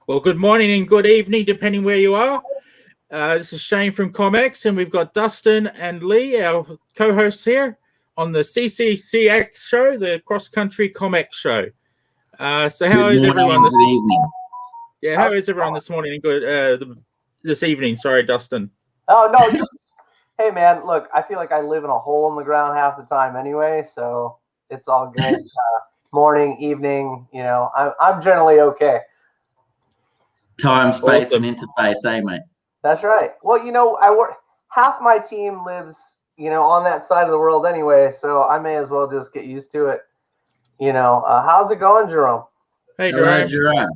Well, good morning and good evening, depending where you are. This is Shane from ComX, and we've got Dustin and Lee, our co-hosts here on the CCCX show, the cross-country ComX show. So how is everyone this evening? Yeah, how is everyone this morning and good this evening? Sorry, Dustin. Oh, no. Hey, man, look, I feel like I live in a hole in the ground half the time anyway, so it's all good. Morning, evening, I'm generally okay. Time, space, and interface, eh, mate? That's right. Well, I work. Half my team lives, on that side of the world anyway, so I may as well just get used to it. How's it going, Jerome? Hey, Hello, Jerome.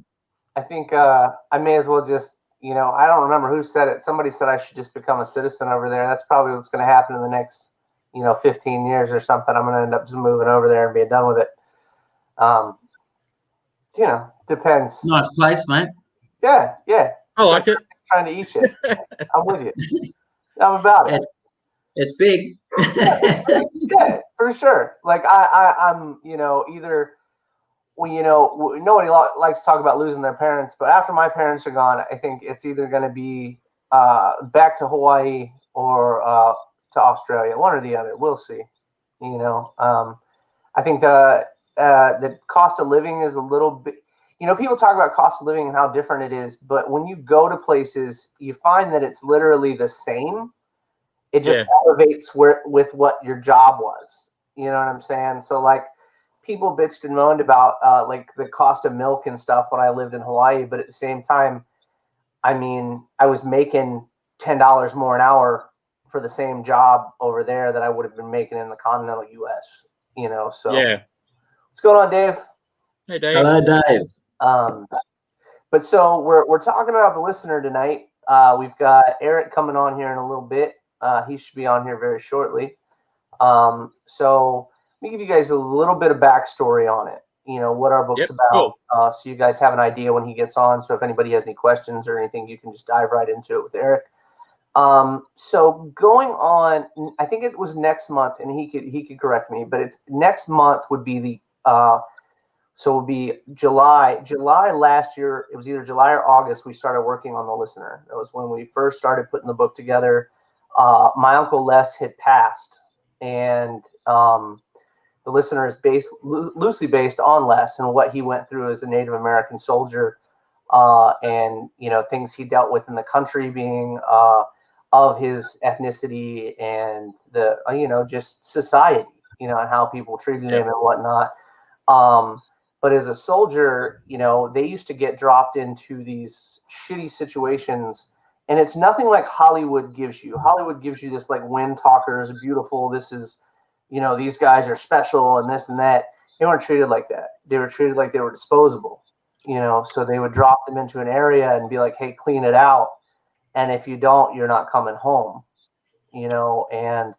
I think I may as well just, I don't remember who said it. Somebody said I should just become a citizen over there. That's probably what's going to happen in the next, 15 years or something. I'm going to end up just moving over there and being done with it. Depends. Nice place, mate. Yeah. I like it. Trying to eat shit. I'm with you. I'm about it. It's big. Yeah, for sure. Like I'm, either. Well, nobody likes to talk about losing their parents, but after my parents are gone, I think it's either going to be back to Hawaii or to Australia, one or the other. We'll see. I think the cost of living is a little bit. People talk about cost of living and how different it is, but when you go to places, you find that it's literally the same. It just elevates with what your job was. You know what I'm saying? So like people bitched and moaned about like the cost of milk and stuff when I lived in Hawaii, but at the same time, I mean, I was making $10 more an hour for the same job over there that I would have been making in the continental U.S. So yeah. What's going on, Dave? Hey, Dave. Hello, Dave. But so we're talking about the listener tonight. We've got Erick coming on here in a little bit. He should be on here very shortly. So let me give you guys a little bit of backstory on it. What our book's about. Cool. So you guys have an idea when he gets on. So if anybody has any questions or anything, you can just dive right into it with Erick. So going on, I think it was next month, and he could correct me, but it's next month would be the so it would be July last year. It was either July or August. We started working on the listener. That was when we first started putting the book together. My uncle Les had passed, and the listener is loosely based on Les and what he went through as a Native American soldier, and things he dealt with in the country, being of his ethnicity and the just society, and how people treated him and whatnot. But as a soldier, they used to get dropped into these shitty situations, and it's nothing like Hollywood gives you. Hollywood gives you this like wind talkers, beautiful. This is, these guys are special and this and that. They weren't treated like that. They were treated like they were disposable. So they would drop them into an area and be like, "Hey, clean it out. And if you don't, you're not coming home." And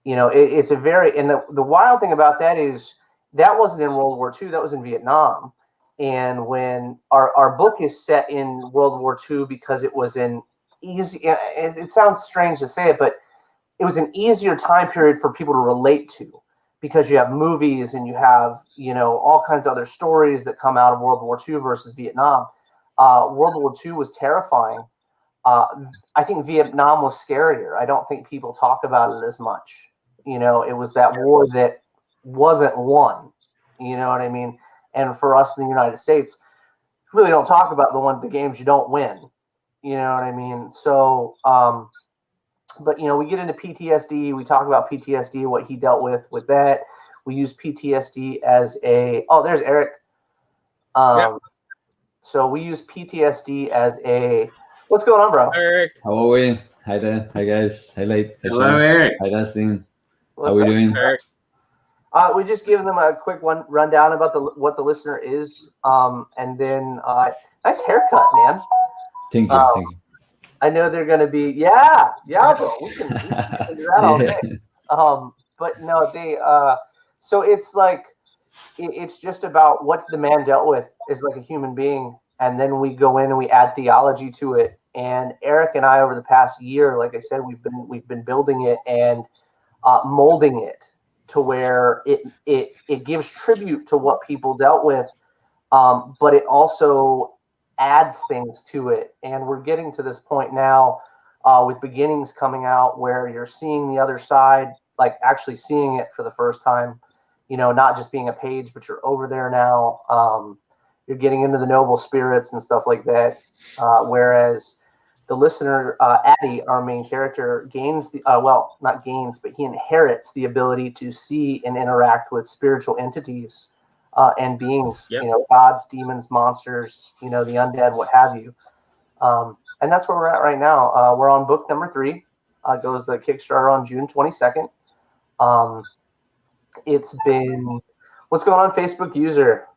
it's a very, and the wild thing about that is, that wasn't in World War II. That was in Vietnam. And when our book is set in World War II because it was an easy, it sounds strange to say it, but it was an easier time period for people to relate to, because you have movies and you have, all kinds of other stories that come out of World War II versus Vietnam. World War II was terrifying. I think Vietnam was scarier. I don't think people talk about it as much. It was that war that wasn't won, you know what I mean? And for us in the United States, really don't talk about the games you don't win, you know what I mean? So, but we get into PTSD. We talk about PTSD, what he dealt with that. We use PTSD as there's Erick. So we use PTSD as what's going on, bro? Erick. How are we? Hi there. Hi, guys. Hi, Late. Hello, Erick. Hi, Dustin. What's How are we up, doing? Erick. We just give them a quick rundown about what the listener is, and then nice haircut, man. Thank you. Thank you. I know they're going to be bro. We can do that all day. But no, they so it's like it's just about what the man dealt with as like a human being, and then we go in and we add theology to it. And Erick and I, over the past year, like I said, we've been building it and molding it to where it gives tribute to what people dealt with, but it also adds things to it. And we're getting to this point now with beginnings coming out where you're seeing the other side, like actually seeing it for the first time, you know, not just being a page, but you're over there now. You're getting into the noble spirits and stuff like that. Whereas the listener, Addie, our main character, gains the, well, not gains, but he inherits the ability to see and interact with spiritual entities and beings, you know, gods, demons, monsters, you know, the undead, what have you. And that's where we're at right now. We're on book number 3. Goes the Kickstarter on June 22nd. It's been, what's going on, Facebook user?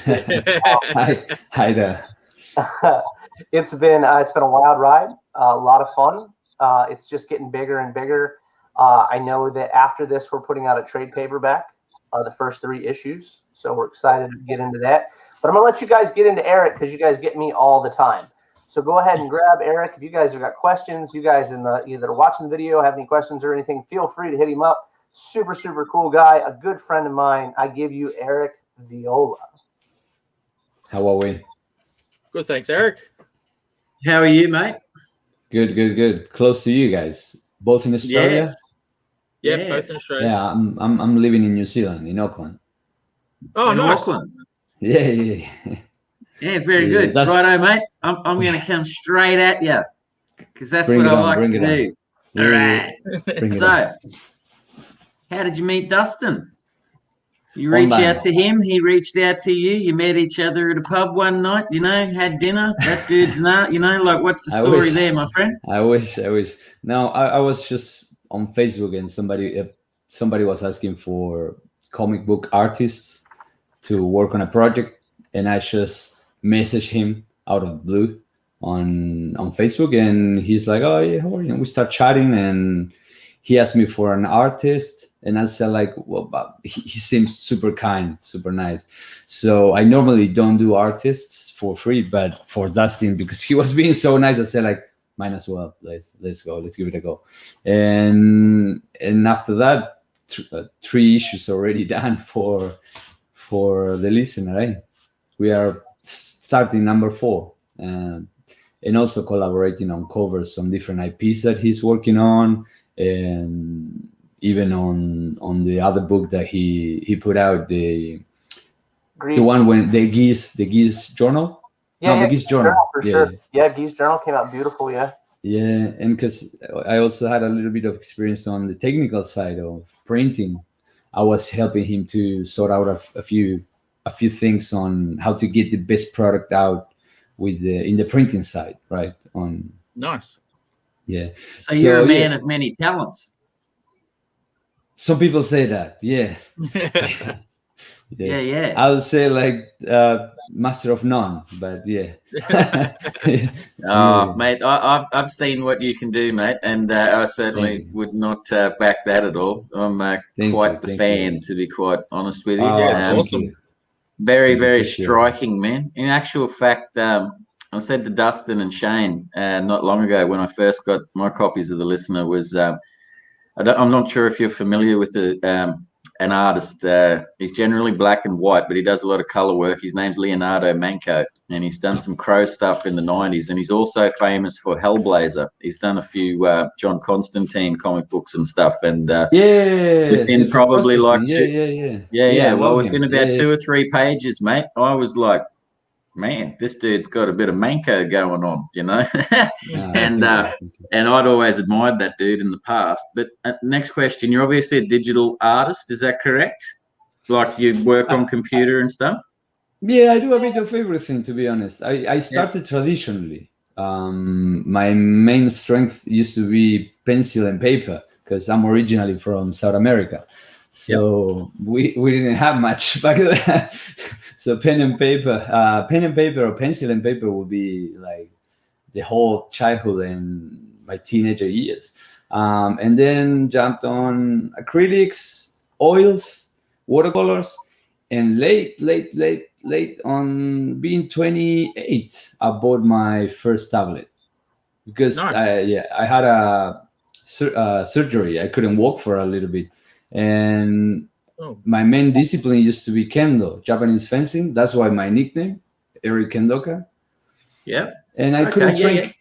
Hi there. It's been a wild ride, a lot of fun. It's just getting bigger and bigger. I know that after this, we're putting out a trade paperback, the first 3 issues. So we're excited to get into that. But I'm gonna let you guys get into Erick because you guys get me all the time. So go ahead and grab Erick. If you guys have got questions, you guys in the either watching the video have any questions or anything, feel free to hit him up. Super, super cool guy, a good friend of mine. I give you Erick Viola. How are we? Good, thanks, Erick. How are you, mate? Good. Close to you guys. Both in Australia? Yes. Yeah, Yes. both in Australia. Yeah, I'm living in New Zealand, in Auckland. Oh, In nice. Auckland. Yeah. Yeah, very Yeah, good. that's- Righto, mate. I'm going to come straight at you because that's Bring what it I on, like bring to it on. do. Yeah, All yeah, right. Bring it on. So, how did you meet Dustin? You reach Online. out to him. He reached out to you. You met each other at a pub one night. You know, had dinner. That dude's not. You know, like what's the I story wish. there, my friend? I wish. No, I was just on Facebook and somebody was asking for comic book artists to work on a project, and I just messaged him out of the blue on Facebook, and he's like, "Oh yeah, how are you?" And we start chatting, and he asked me for an artist, and I said like, "Well, but he seems super kind, super nice." So I normally don't do artists for free, but for Dustin, because he was being so nice, I said like, might as well. Let's go. Let's give it a go. And after that, 3 issues already done for the listener. Eh? We are starting number 4, and also collaborating on covers, some different IPs that he's working on, and even on the other book that he put out, the one when the Geese Journal. The Geese Journal for sure. Yeah, Geese Journal came out beautiful. Yeah, and because I also had a little bit of experience on the technical side of printing, I was helping him to sort out a few things on how to get the best product out in the printing side, right? On Nice. Yeah. So you're a man of many talents. Some people say that. Yeah. Yeah. I would say like master of none, but yeah. Oh, mate, I've seen what you can do, mate, and I certainly would not back that at all. I'm quite the fan, to be quite honest with you. Yeah, it's awesome. Very striking, man. In actual fact, I said to Dustin and Shane not long ago when I first got my copies of The Listener was, I'm not sure if you're familiar with an artist. He's generally black and white, but he does a lot of color work. His name's Leonardo Manco, and he's done some Crow stuff in the 90s, and he's also famous for Hellblazer. He's done a few John Constantine comic books and stuff, and within probably like well, within about 2 or 3 pages, mate, I was like, man, this dude's got a bit of Manco going on, you know. And I'd always admired that dude in the past. But next question, you're obviously a digital artist, is that correct? Like you work on computer and stuff? Yeah, I do a bit of everything, to be honest. I started traditionally. My main strength used to be pencil and paper because I'm originally from South America. So we didn't have much back then. So pen and paper or pencil and paper would be like the whole childhood and my teenager years. And then jumped on acrylics, oils, watercolors, and late on being 28, I bought my first tablet because I had a surgery. I couldn't walk for a little bit. And my main discipline used to be kendo, Japanese fencing. That's why my nickname, Erick Kendoka. Yeah. And I Okay, couldn't yeah, train.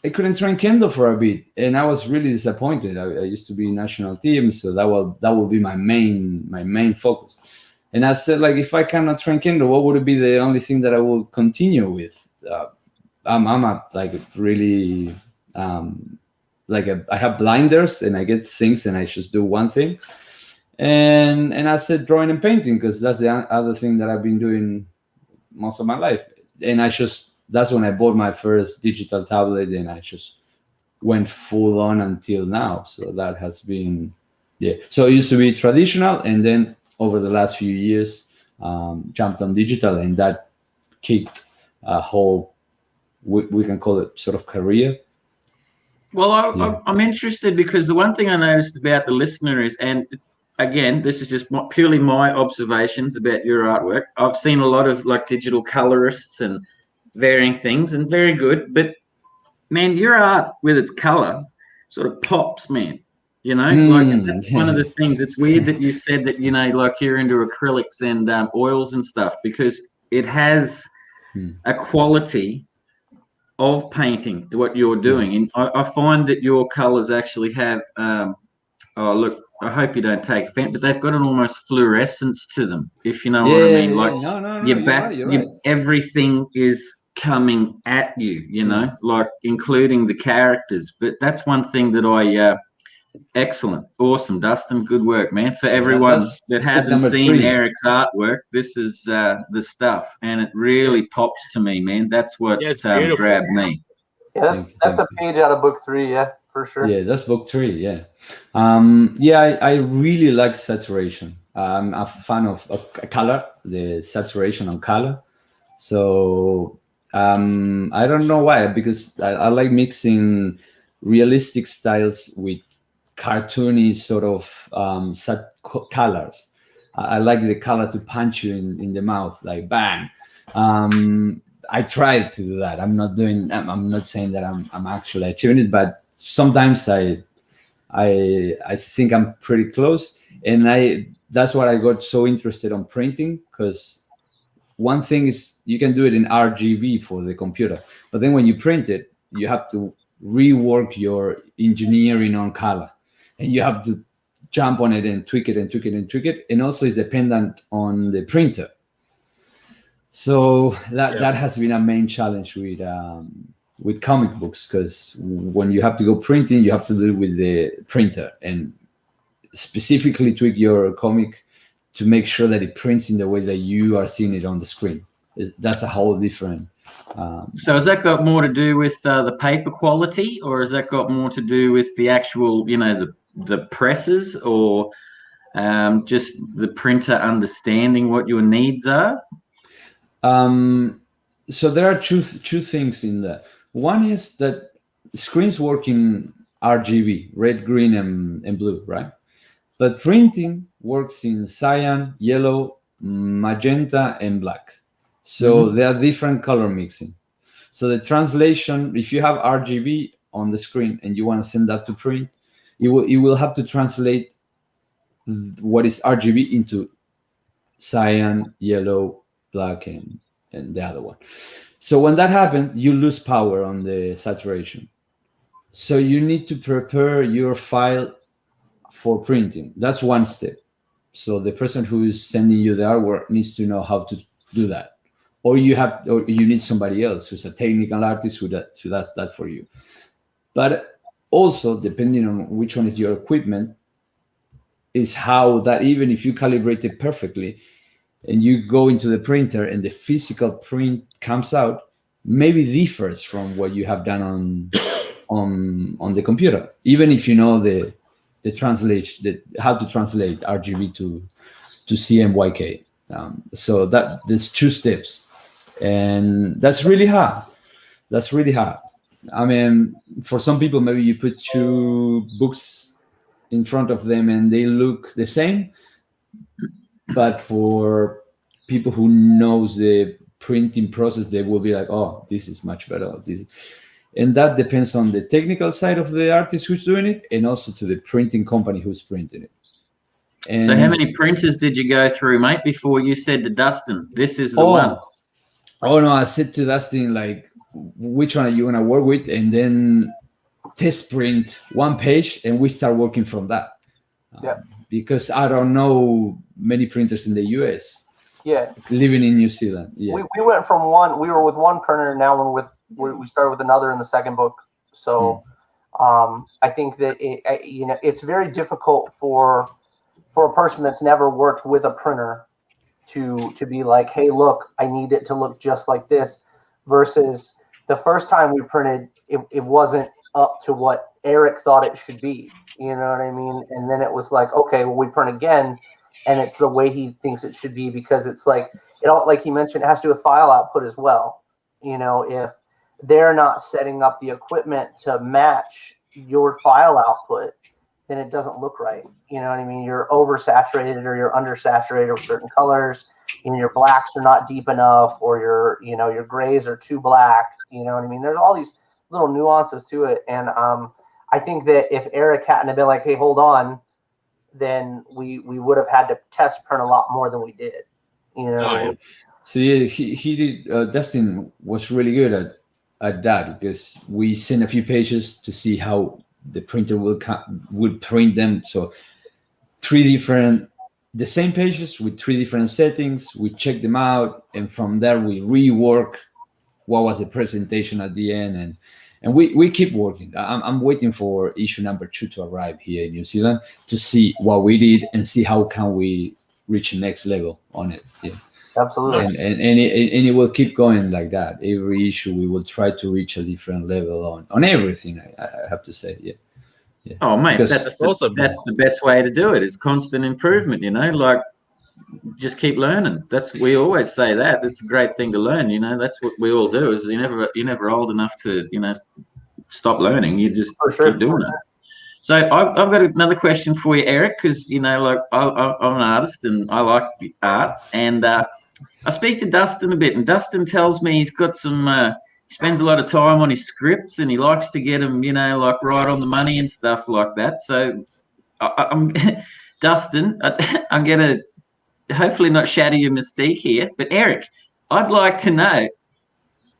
I couldn't train kendo for a bit, and I was really disappointed. I used to be national team, so that will be my main focus. And I said, like, if I cannot train kendo, what would be the only thing that I will continue with? I'm a like really I have blinders, and I get things, and I just do one thing. And I said drawing and painting, because that's the other thing that I've been doing most of my life. And that's when I bought my first digital tablet, and I just went full on until now. So that has been, yeah. So it used to be traditional, and then over the last few years, jumped on digital, and that kicked a whole, we can call it sort of career. Well, I'm interested, because the one thing I noticed about the listener is, and again, this is just purely my observations about your artwork. I've seen a lot of like digital colorists and varying things, and very good. But man, your art with its color sort of pops, man. You know, like that's one of the things. It's weird that you said that, you know, like you're into acrylics and oils and stuff, because it has a quality of painting to what you're doing. And I find that your colors actually have oh, look, I hope you don't take offense, but they've got an almost fluorescence to them, if you know what I mean. Like you're right. Everything is coming at you, you know, like including the characters. But that's one thing that I excellent, awesome, Dustin, good work, man. For everyone that hasn't seen Erick's artwork, this is the stuff, and it really pops to me, man. That's what grabbed me. Yeah, that's a page out of book 3, yeah, for sure. Yeah, that's book 3, yeah. I really like saturation. I'm a fan of color, the saturation on color. So I don't know why, because I like mixing realistic styles with cartoony sort of colors. I like the color to punch you in the mouth, like bang. I tried to do that. I'm not saying that I'm actually achieving it, but sometimes I think I'm pretty close. And that's what I got so interested on printing, because one thing is you can do it in RGB for the computer, but then when you print it, you have to rework your engineering on color, and you have to jump on it and tweak it and tweak it and tweak it. And also it's dependent on the printer. So that has been a main challenge with comic books, because when you have to go printing, you have to do it with the printer and specifically tweak your comic to make sure that it prints in the way that you are seeing it on the screen. That's a whole different. So has that got more to do with the paper quality, or has that got more to do with the actual, you know, the presses, or just the printer understanding what your needs are? So there are two things in that. One is that screens work in RGB, red, green, and blue, right? But printing works in cyan, yellow, magenta, and black. So there are different color mixing. So the translation, if you have RGB on the screen and you want to send that to print, you will have to translate what is RGB into cyan, yellow, black, and the other one. So when that happens, you lose power on the saturation. So you need to prepare your file for printing. That's one step. So the person who is sending you the artwork needs to know how to do that. Or you need somebody else who's a technical artist who does that for you. But also, depending on which one is your equipment, is how that, even if you calibrate it perfectly and you go into the printer and the physical print comes out, maybe differs from what you have done on the computer, even if you know the translation, how to translate RGB to CMYK. So there's 2 steps, and that's really hard. I mean, for some people, maybe you put 2 books in front of them and they look the same, but for people who knows the printing process, they will be like, oh, this is much better. And that depends on the technical side of the artist who's doing it, and also to the printing company who's printing it. And so how many printers did you go through, mate, before you said to Dustin, this is the one? Oh no, I said to Dustin, like, which one are you gonna work with, and then test print one page, and we start working from that. Yeah. Because I don't know many printers in the US. Yeah. Living in New Zealand. Yeah. We went from one. We were with one printer. Now we started with another in the second book. So I think that it's very difficult for a person that's never worked with a printer to be like, hey, look, I need it to look just like this, versus the first time we printed, it wasn't up to what Erick thought it should be. You know what I mean? And then it was like, okay, well, we print again, and it's the way he thinks it should be, because it's like, like he mentioned, it has to do with file output as well. You know, if they're not setting up the equipment to match your file output, then it doesn't look right. You know what I mean? You're oversaturated or you're undersaturated with certain colors. Your blacks are not deep enough, or your grays are too black. You know what I mean? There's all these little nuances to it. And I think that if Erick hadn't been like, hey, hold on, then we would have had to test print a lot more than we did. You know? Oh, yeah. So yeah, he did. Dustin was really good at that, because we sent a few pages to see how the printer would print them. So the same pages with 3 different settings. We check them out, and from there we rework what was the presentation at the end, and we keep working. I'm waiting for issue number 2 to arrive here in New Zealand to see what we did and see how can we reach the next level on it. Yeah. Absolutely. And it will keep going like that. Every issue we will try to reach a different level on everything. I have to say, yeah. Oh, mate, Because that's the best way to do it. Is constant improvement. Like just keep learning. We always say that. It's a great thing to learn. That's what we all do. Is you're never old enough to stop learning. You just keep doing it. So I've got another question for you, Erick, because like I'm an artist and I like the art, and I speak to Dustin a bit, and Dustin tells me he's got some. He spends a lot of time on his scripts, and he likes to get them, like right on the money and stuff like that. So I'm Dustin. I'm gonna hopefully not shatter your mystique here, but Erick, I'd like to know,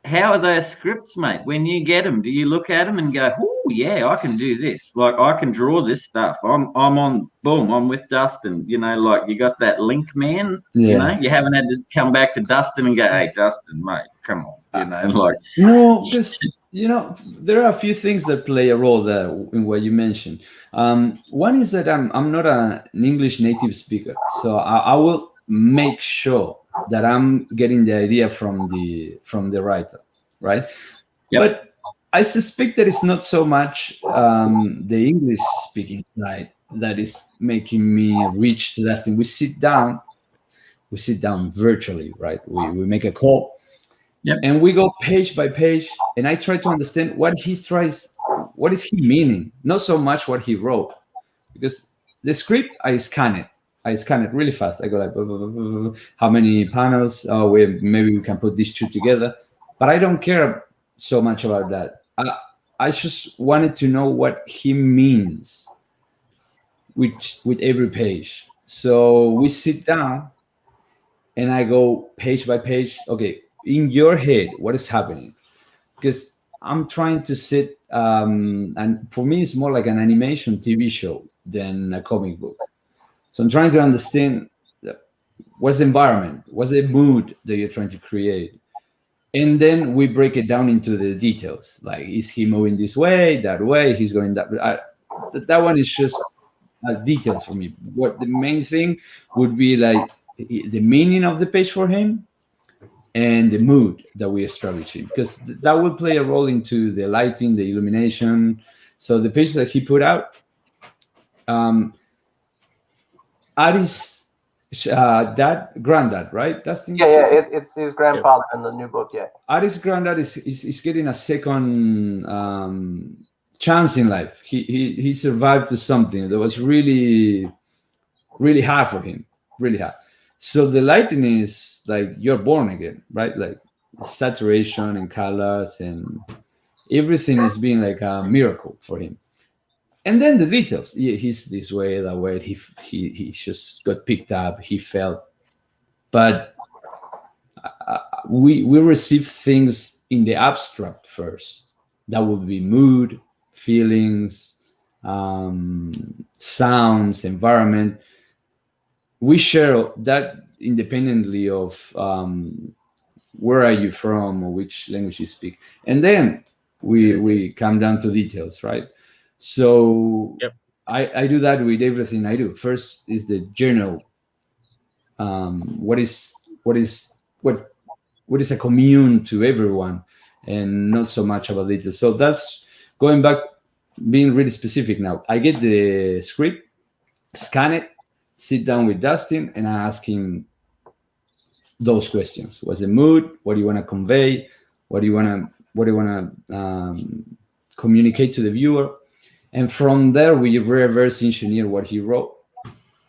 how are those scripts, mate? When you get them, do you look at them and go, "Oh yeah, I can do this. Like I can draw this stuff. I'm on. Boom, I'm with Dustin." Like you got that link, man. Yeah. You haven't had to come back to Dustin and go, "Hey, Dustin, mate, come on." Like no, because there are a few things that play a role there in what you mentioned. One is that I'm not an English native speaker, so I will make sure that I'm getting the idea from the writer, right? Yep. But I suspect that it's not so much the English speaking side that is making me reach to that thing. We sit down virtually, right? We make a call, yep, and we go page by page, and I try to understand what is he meaning, not so much what he wrote, because the script I scan it really fast. I go like, blah, blah, blah, blah, blah. How many panels? Oh, maybe we can put these 2 together. But I don't care so much about that. I just wanted to know what he means with every page. So we sit down, and I go page by page. Okay, in your head, what is happening? Because I'm trying to sit, and for me, it's more like an animation TV show than a comic book. So I'm trying to understand what's the environment, what's the mood that you're trying to create. And then we break it down into the details. Like, is he moving this way, that way? He's going that. That one is just details for me. What the main thing would be like the meaning of the page for him and the mood that we're establishing, because that will play a role into the lighting, the illumination. So the page that he put out, Addie's granddad, right, Dustin? Yeah. It's his grandfather in the new book. Yeah. Addie's granddad is getting a second chance in life. He survived to something that was really, really hard for him, really hard. So the lighting is like you're born again, right? Like saturation and colors and everything is being like a miracle for him. And then the details. He's this way, that way. He just got picked up. He fell, but we receive things in the abstract first. That would be mood, feelings, sounds, environment. We share that independently of where are you from or which language you speak, and then we come down to details, right? So Yep. I do that with everything I do. First is the general. What is a commune to everyone, and not so much about details. So that's going back, being really specific now. I get the script, scan it, sit down with Dustin, and I ask him those questions. What's the mood? What do you want to convey? What do you want to communicate to the viewer? And from there, we reverse engineer what he wrote,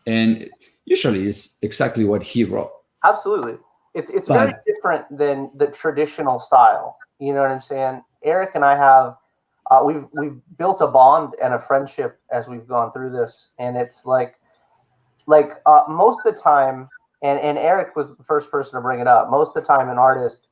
and usually it's exactly what he wrote. Absolutely. It's very different than the traditional style. You know what I'm saying? Erick and I have we've built a bond and a friendship as we've gone through this, and it's like most of the time, and Erick was the first person to bring it up. Most of the time, an artist,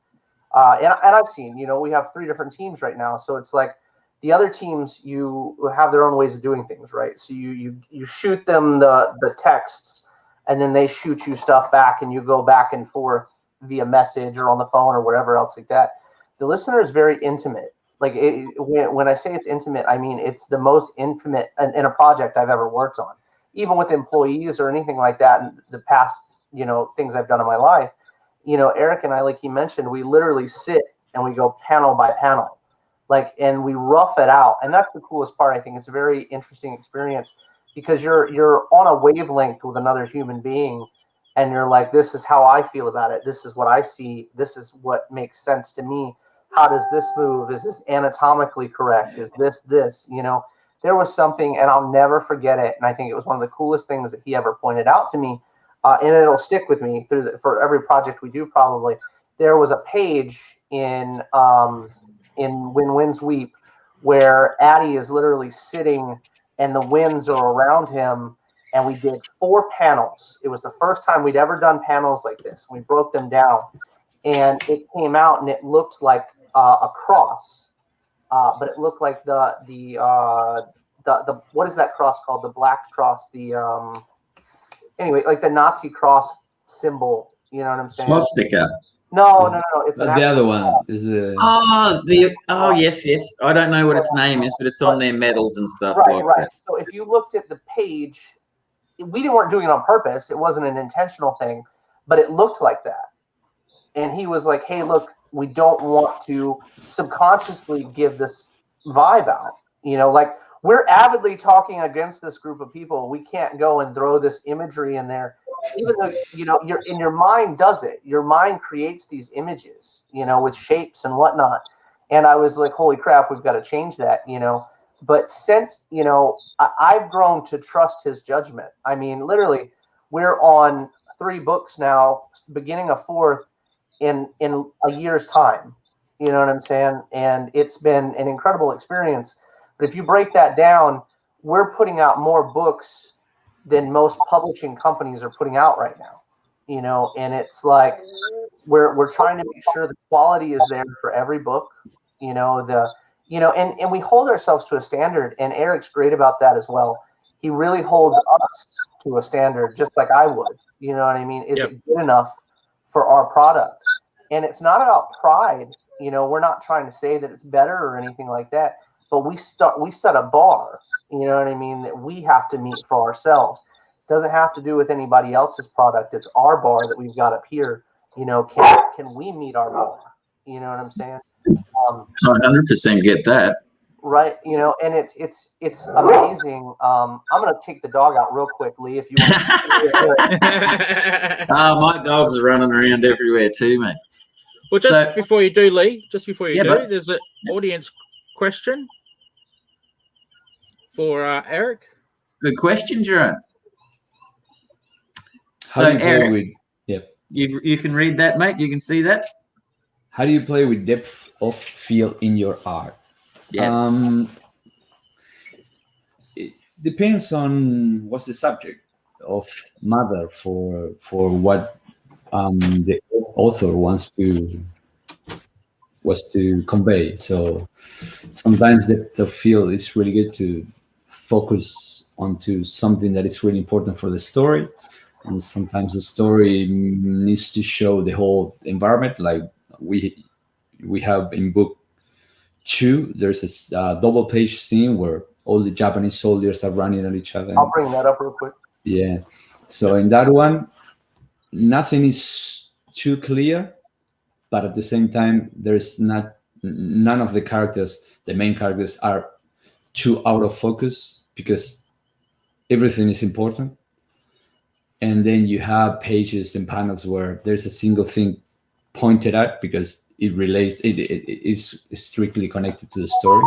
and I've seen, we have 3 different teams right now, so it's like the other teams, you have their own ways of doing things, right? So you shoot them the texts, and then they shoot you stuff back, and you go back and forth via message or on the phone or whatever else like that. The listener is very intimate. Like when I say it's intimate, I mean it's the most intimate in a project I've ever worked on. Even with employees or anything like that in the past, things I've done in my life, Erick and I, like he mentioned, we literally sit and we go panel by panel, and we rough it out. And that's the coolest part. I think it's a very interesting experience because you're on a wavelength with another human being, and you're like, this is how I feel about it. This is what I see. This is what makes sense to me. How does this move? Is this anatomically correct? Is this? There was something, and I'll never forget it. And I think it was one of the coolest things that he ever pointed out to me. And it'll stick with me for every project we do, probably. There was a page in When Winds Weep where Addie is literally sitting and the winds are around him, and we did 4 panels. It was the first time we'd ever done panels like this. We broke them down, and it came out, and it looked like a cross, but it looked like the what is that cross called? The black cross. Anyway, like the Nazi cross symbol. You know what I'm saying? Swastika. No. It's the other one is yes. I don't know what its name is, but it's on their medals and stuff like that. So if you looked at the page, we weren't doing it on purpose. It wasn't an intentional thing, but it looked like that. And he was like, "Hey, look, we don't want to subconsciously give this vibe out. We're avidly talking against this group of people. We can't go and throw this imagery in there, even though your mind does it. Your mind creates these images, with shapes and whatnot." And I was like, "Holy crap, we've got to change that." But since I've grown to trust his judgment. I mean, literally, we're on 3 books now, beginning a 4th in a year's time. You know what I'm saying? And it's been an incredible experience. But if you break that down, we're putting out more books than most publishing companies are putting out right now. And it's like we're trying to make sure the quality is there for every book. And we hold ourselves to a standard, and Erick's great about that as well. He really holds us to a standard, just like I would. You know what I mean? Is it good enough for our product? And it's not about pride. We're not trying to say that it's better or anything like that. But we set a bar, you know what I mean, that we have to meet for ourselves. It doesn't have to do with anybody else's product. It's our bar that we've got up here. Can we meet our bar? You know what I'm saying? 100% get that. Right, and it's amazing. I'm gonna take the dog out real quick, Lee, if you want. My dog's running around everywhere too, mate. Well, before you do, Lee, there's an audience question for Erick. Good question, Jerome. How do you play with? Yep. You can read that, mate. You can see that. How do you play with depth of field in your art? Yes. It depends on what's the subject of matter for what the author wants to was to convey. So sometimes the field is really good to focus onto something that is really important for the story, and sometimes the story needs to show the whole environment. Like we have in book 2, there's this double page scene where all the Japanese soldiers are running at each other. I'll bring that up real quick. Yeah. So in that one, nothing is too clear, but at the same time, there's none of the characters, the main characters, are too out of focus because everything is important. And then you have pages and panels where there's a single thing pointed at because it relates, it is strictly connected to the story.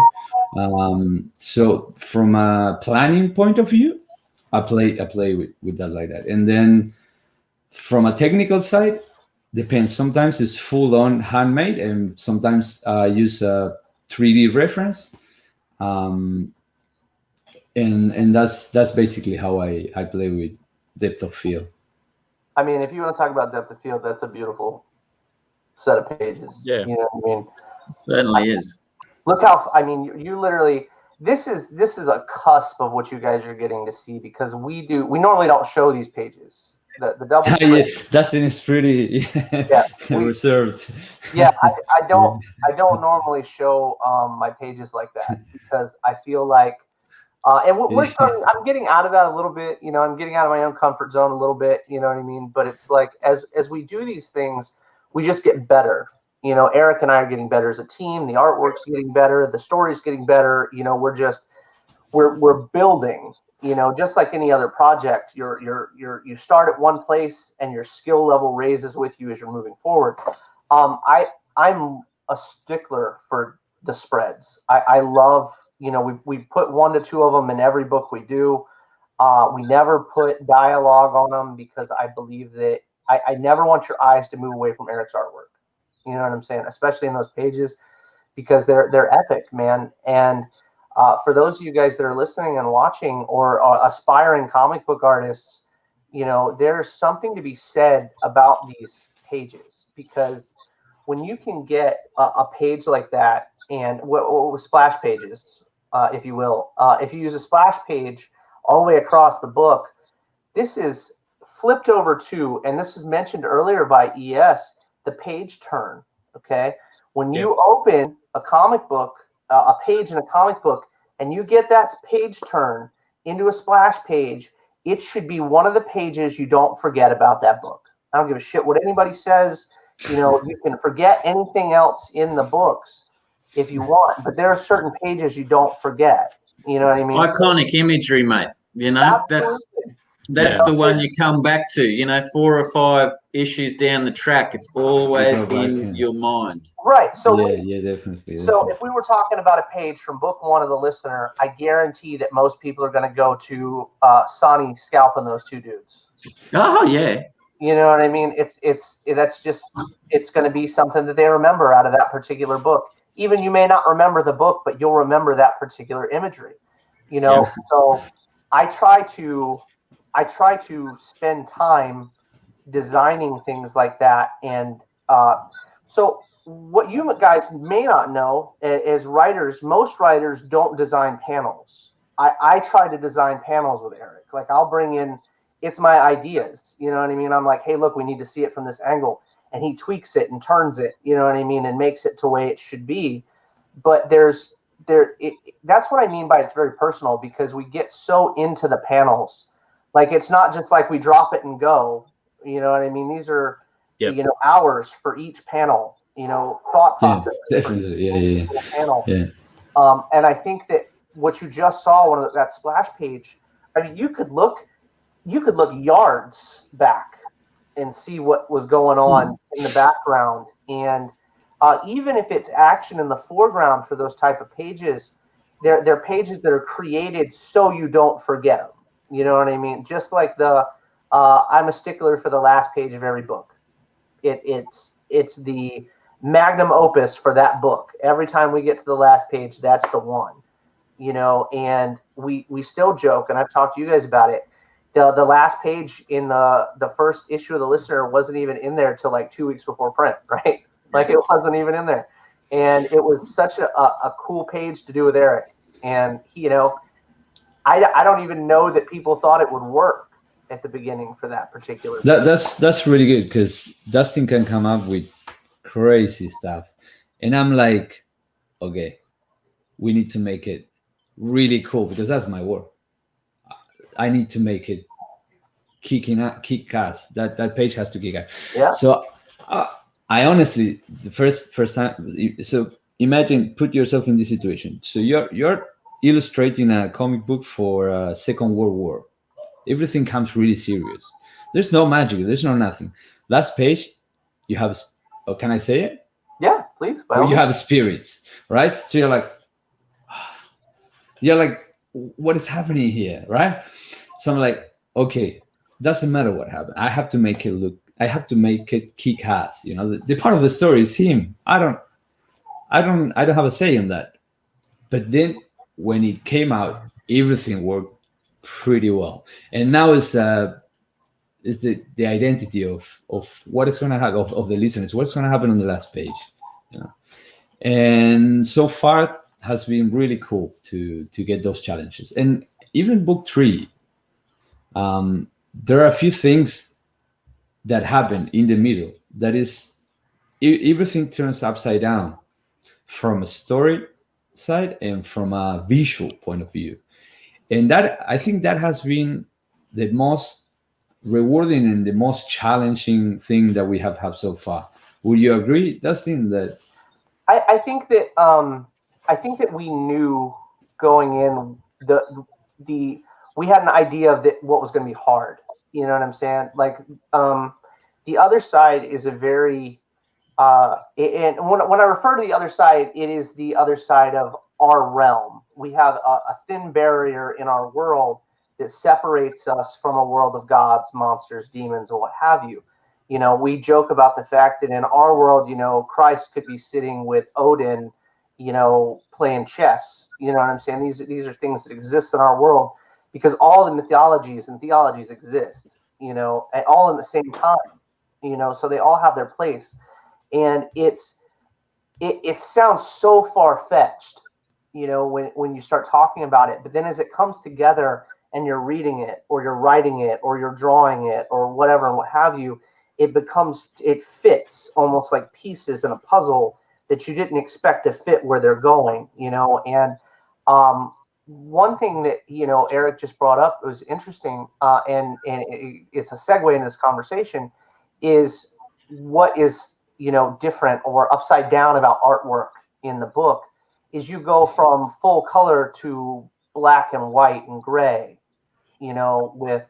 So from a planning point of view, I play with that like that. And then from a technical side, depends. Sometimes it's full on handmade, and sometimes I use a 3D reference. And that's basically how I play with depth of field. I mean, if you want to talk about depth of field, that's a beautiful set of pages. Yeah. You know what I mean? Certainly is. Look how, I mean, you literally, this is a cusp of what you guys are getting to see, because we normally don't show these pages. The double Yeah, Dustin is pretty reserved. Yeah, I don't normally show my pages like that, because I feel like and I'm getting out of that a little bit. You know, I'm getting out of my own comfort zone a little bit. You know what I mean? But it's like as we do these things, we just get better. You know, Erick and I are getting better as a team. The artwork's getting better. The story's getting better. You know, we're building. You know, just like any other project, you start at one place and your skill level raises with you as you're moving forward. I'm a stickler for the spreads. I love, you know, we put 1 to 2 of them in every book we do. We never put dialogue on them because I believe that I never want your eyes to move away from Erick's artwork. You know what I'm saying? Especially in those pages, because they're epic, man. And for those of you guys that are listening and watching, or aspiring comic book artists, you know, there's something to be said about these pages, because when you can get a page like that, and what splash pages, if you will, if you use a splash page all the way across the book, this is flipped over to, and this is mentioned earlier by ES, the page turn. Okay, when you open a comic book, a page in a comic book, and you get that page turn into a splash page, it should be one of the pages you don't forget about that book. I don't give a shit what anybody says. You know, you can forget anything else in the books if you want, but there are certain pages you don't forget. You know what I mean? Iconic imagery, mate. You know, that's the one you come back to. You know, 4 or 5 issues down the track, it's always in your mind. Right. So definitely. So if we were talking about a page from book 1 of the listener, I guarantee that most people are going to go to Sonny scalping those 2 dudes. Oh yeah. You know what I mean? It's going to be something that they remember out of that particular book. Even you may not remember the book, but you'll remember that particular imagery. You know, so I try to spend time designing things like that. And so what you guys may not know is writers, most writers don't design panels. I try to design panels with Erick. Like, I'll bring in, it's my ideas. You know what I mean? I'm like, hey, look, we need to see it from this angle. And he tweaks it and turns it, you know what I mean, and makes it to the way it should be. But that's what I mean by it's very personal, because we get so into the panels. Like, it's not just like we drop it and go. You know what I mean? These are, you know, hours for each panel, you know, thought process. Definitely. Panel. And I think that what you just saw, that splash page, I mean, you could look yards back and see what was going on in the background. And even if it's action in the foreground for those type of pages, they're pages that are created so you don't forget them. You know what I mean? Just like I'm a stickler for the last page of every book. It's the magnum opus for that book. Every time we get to the last page, that's the one. You know, and we still joke, and I've talked to you guys about it. The last page in the first issue of the Listener wasn't even in there till like 2 weeks before print, right? Like, it wasn't even in there. and it was such a cool page to do with Erick. And he, I don't even know that people thought it would work at the beginning for that particular. That's really good, because Dustin can come up with crazy stuff, and I'm like, okay, we need to make it really cool, because that's my work. I need to make it kick ass. That page has to kick ass. Yeah. So I honestly, the first time. So imagine, put yourself in this situation. So you're illustrating a comic book for Second World War. Everything comes really serious. There's no magic. There's no nothing. Last page, you have. Oh, can I say it? Yeah, please. You have spirits, right? So you're like, what is happening here, right? So I'm like, okay, doesn't matter what happened. I have to make it kick ass. The part of the story is him. I don't have a say in that. But then when it came out, everything worked pretty well. And now is the identity of what is going to happen, of the listeners, what's going to happen on the last page. And so far has been really cool to get those challenges. And even book 3, there are a few things that happen in the middle. That is, everything turns upside down from a story side and from a visual point of view. And that, I think, that has been the most rewarding and the most challenging thing that we have had so far. Would you agree, Dustin? That I think that we knew going in we had an idea of what was going to be hard. You know what I'm saying? Like, the other side is a very and when I refer to the other side, it is the other side of our realm. We have a thin barrier in our world that separates us from a world of gods, monsters, demons, and what have you. We joke about the fact that in our world, Christ could be sitting with Odin, playing chess. You know what I'm saying? These are things that exist in our world because all the mythologies and theologies exist, and all in the same time, so they all have their place. And it sounds so far-fetched, when you start talking about it. But then as it comes together and you're reading it or you're writing it or you're drawing it or whatever and what have you, it fits almost like pieces in a puzzle that you didn't expect to fit where they're going, And one thing that, Erick just brought up was interesting, and it's a segue in this conversation, is what is, different or upside down about artwork in the book is you go from full color to black and white and gray, with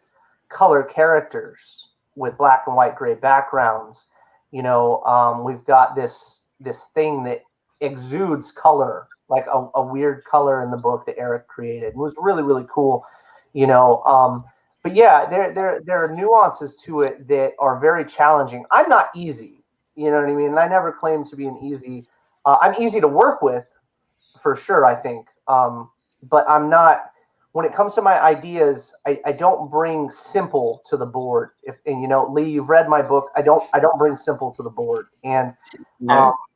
color characters with black and white gray backgrounds. We've got this thing that exudes color, like a weird color in the book that Erick created. It was really, really cool, but yeah, there are nuances to it that are very challenging. I'm not easy, you know what I mean? And I never claim to be an easy. I'm easy to work with, for sure, I think. But I'm not. When it comes to my ideas, I don't bring simple to the board. Lee, you've read my book. I don't bring simple to the board. And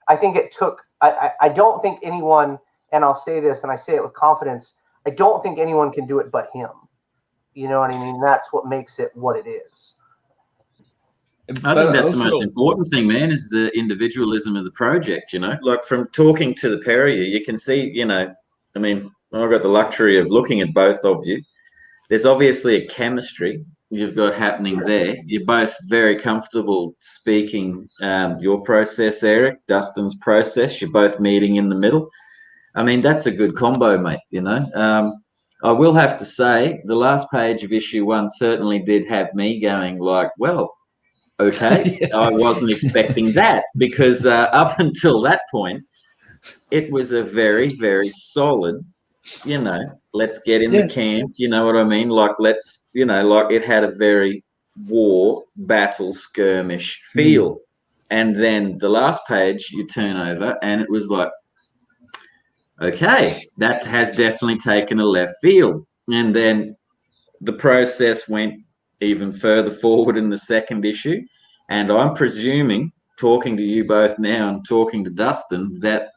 I think it took. I don't think anyone, and I'll say this, and I say it with confidence. I don't think anyone can do it but him. You know what I mean? That's what makes it what it is. I think that's the most important thing, man, is the individualism of the project, Like, from talking to the pair of you, you can see, I mean, I've got the luxury of looking at both of you. There's obviously a chemistry you've got happening there. You're both very comfortable speaking your process, Erick, Dustin's process. You're both meeting in the middle. I mean, that's a good combo, mate, I will have to say the last page of issue 1 certainly did have me going like, well, okay, yeah. I wasn't expecting that because up until that point, it was a very, very solid, let's get in the camp, you know what I mean? Like, let's, like it had a very war, battle, skirmish feel. And then the last page you turn over and it was like, okay, that has definitely taken a left field. And then the process went even further forward in the second issue. And I'm presuming talking to you both now and talking to Dustin, that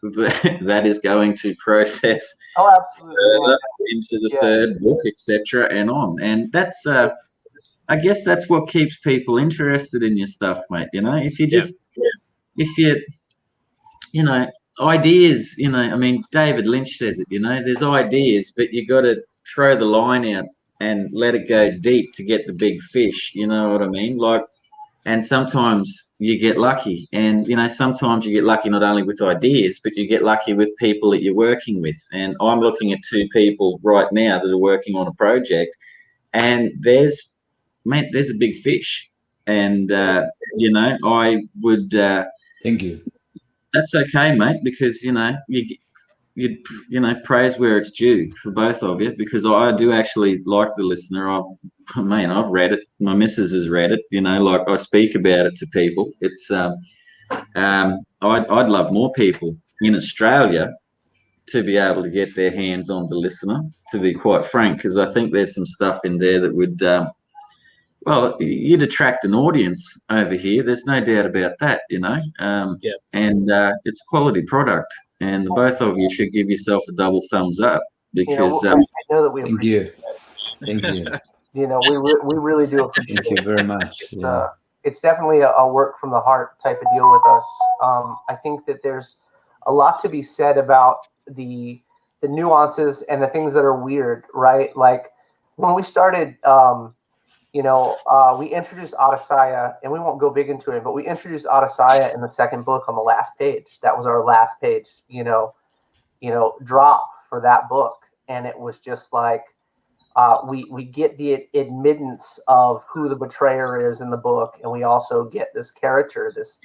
is going to process absolutely into the third book, etc., and on. And that's, I guess, that's what keeps people interested in your stuff, mate. You know, if you just, if you know, ideas. You know, I mean, David Lynch says it. You know, there's ideas, but you got to throw the line out and let it go deep to get the big fish. You know what I mean? Like. And sometimes you get lucky, and you know, sometimes you get lucky not only with ideas, but you get lucky with people that you're working with. And I'm looking at two people right now that are working on a project, and there's a big fish. And you know, I would. Thank you. That's okay, mate, because you know you know, praise where it's due for both of you, because I do actually like the listener. I've read it. My missus has read it. You know, like I speak about it to people. It's I'd love more people in Australia to be able to get their hands on the listener. To be quite frank, because I think there's some stuff in there that would well, you'd attract an audience over here. There's no doubt about that. You know, and it's a quality product. And both of you should give yourself a double thumbs up, because I know that we appreciate Thank you. You know, we really do appreciate Thank you very much. It's definitely a work from the heart type of deal with us. I think that there's a lot to be said about the nuances and the things that are weird, right? Like when we started, we introduced Odysseia, and we won't go big into it, but we introduced Odysseia in the second book on the last page. That was our last page, drop for that book. And it was just like, we get the admittance of who the betrayer is in the book. And we also get this character, this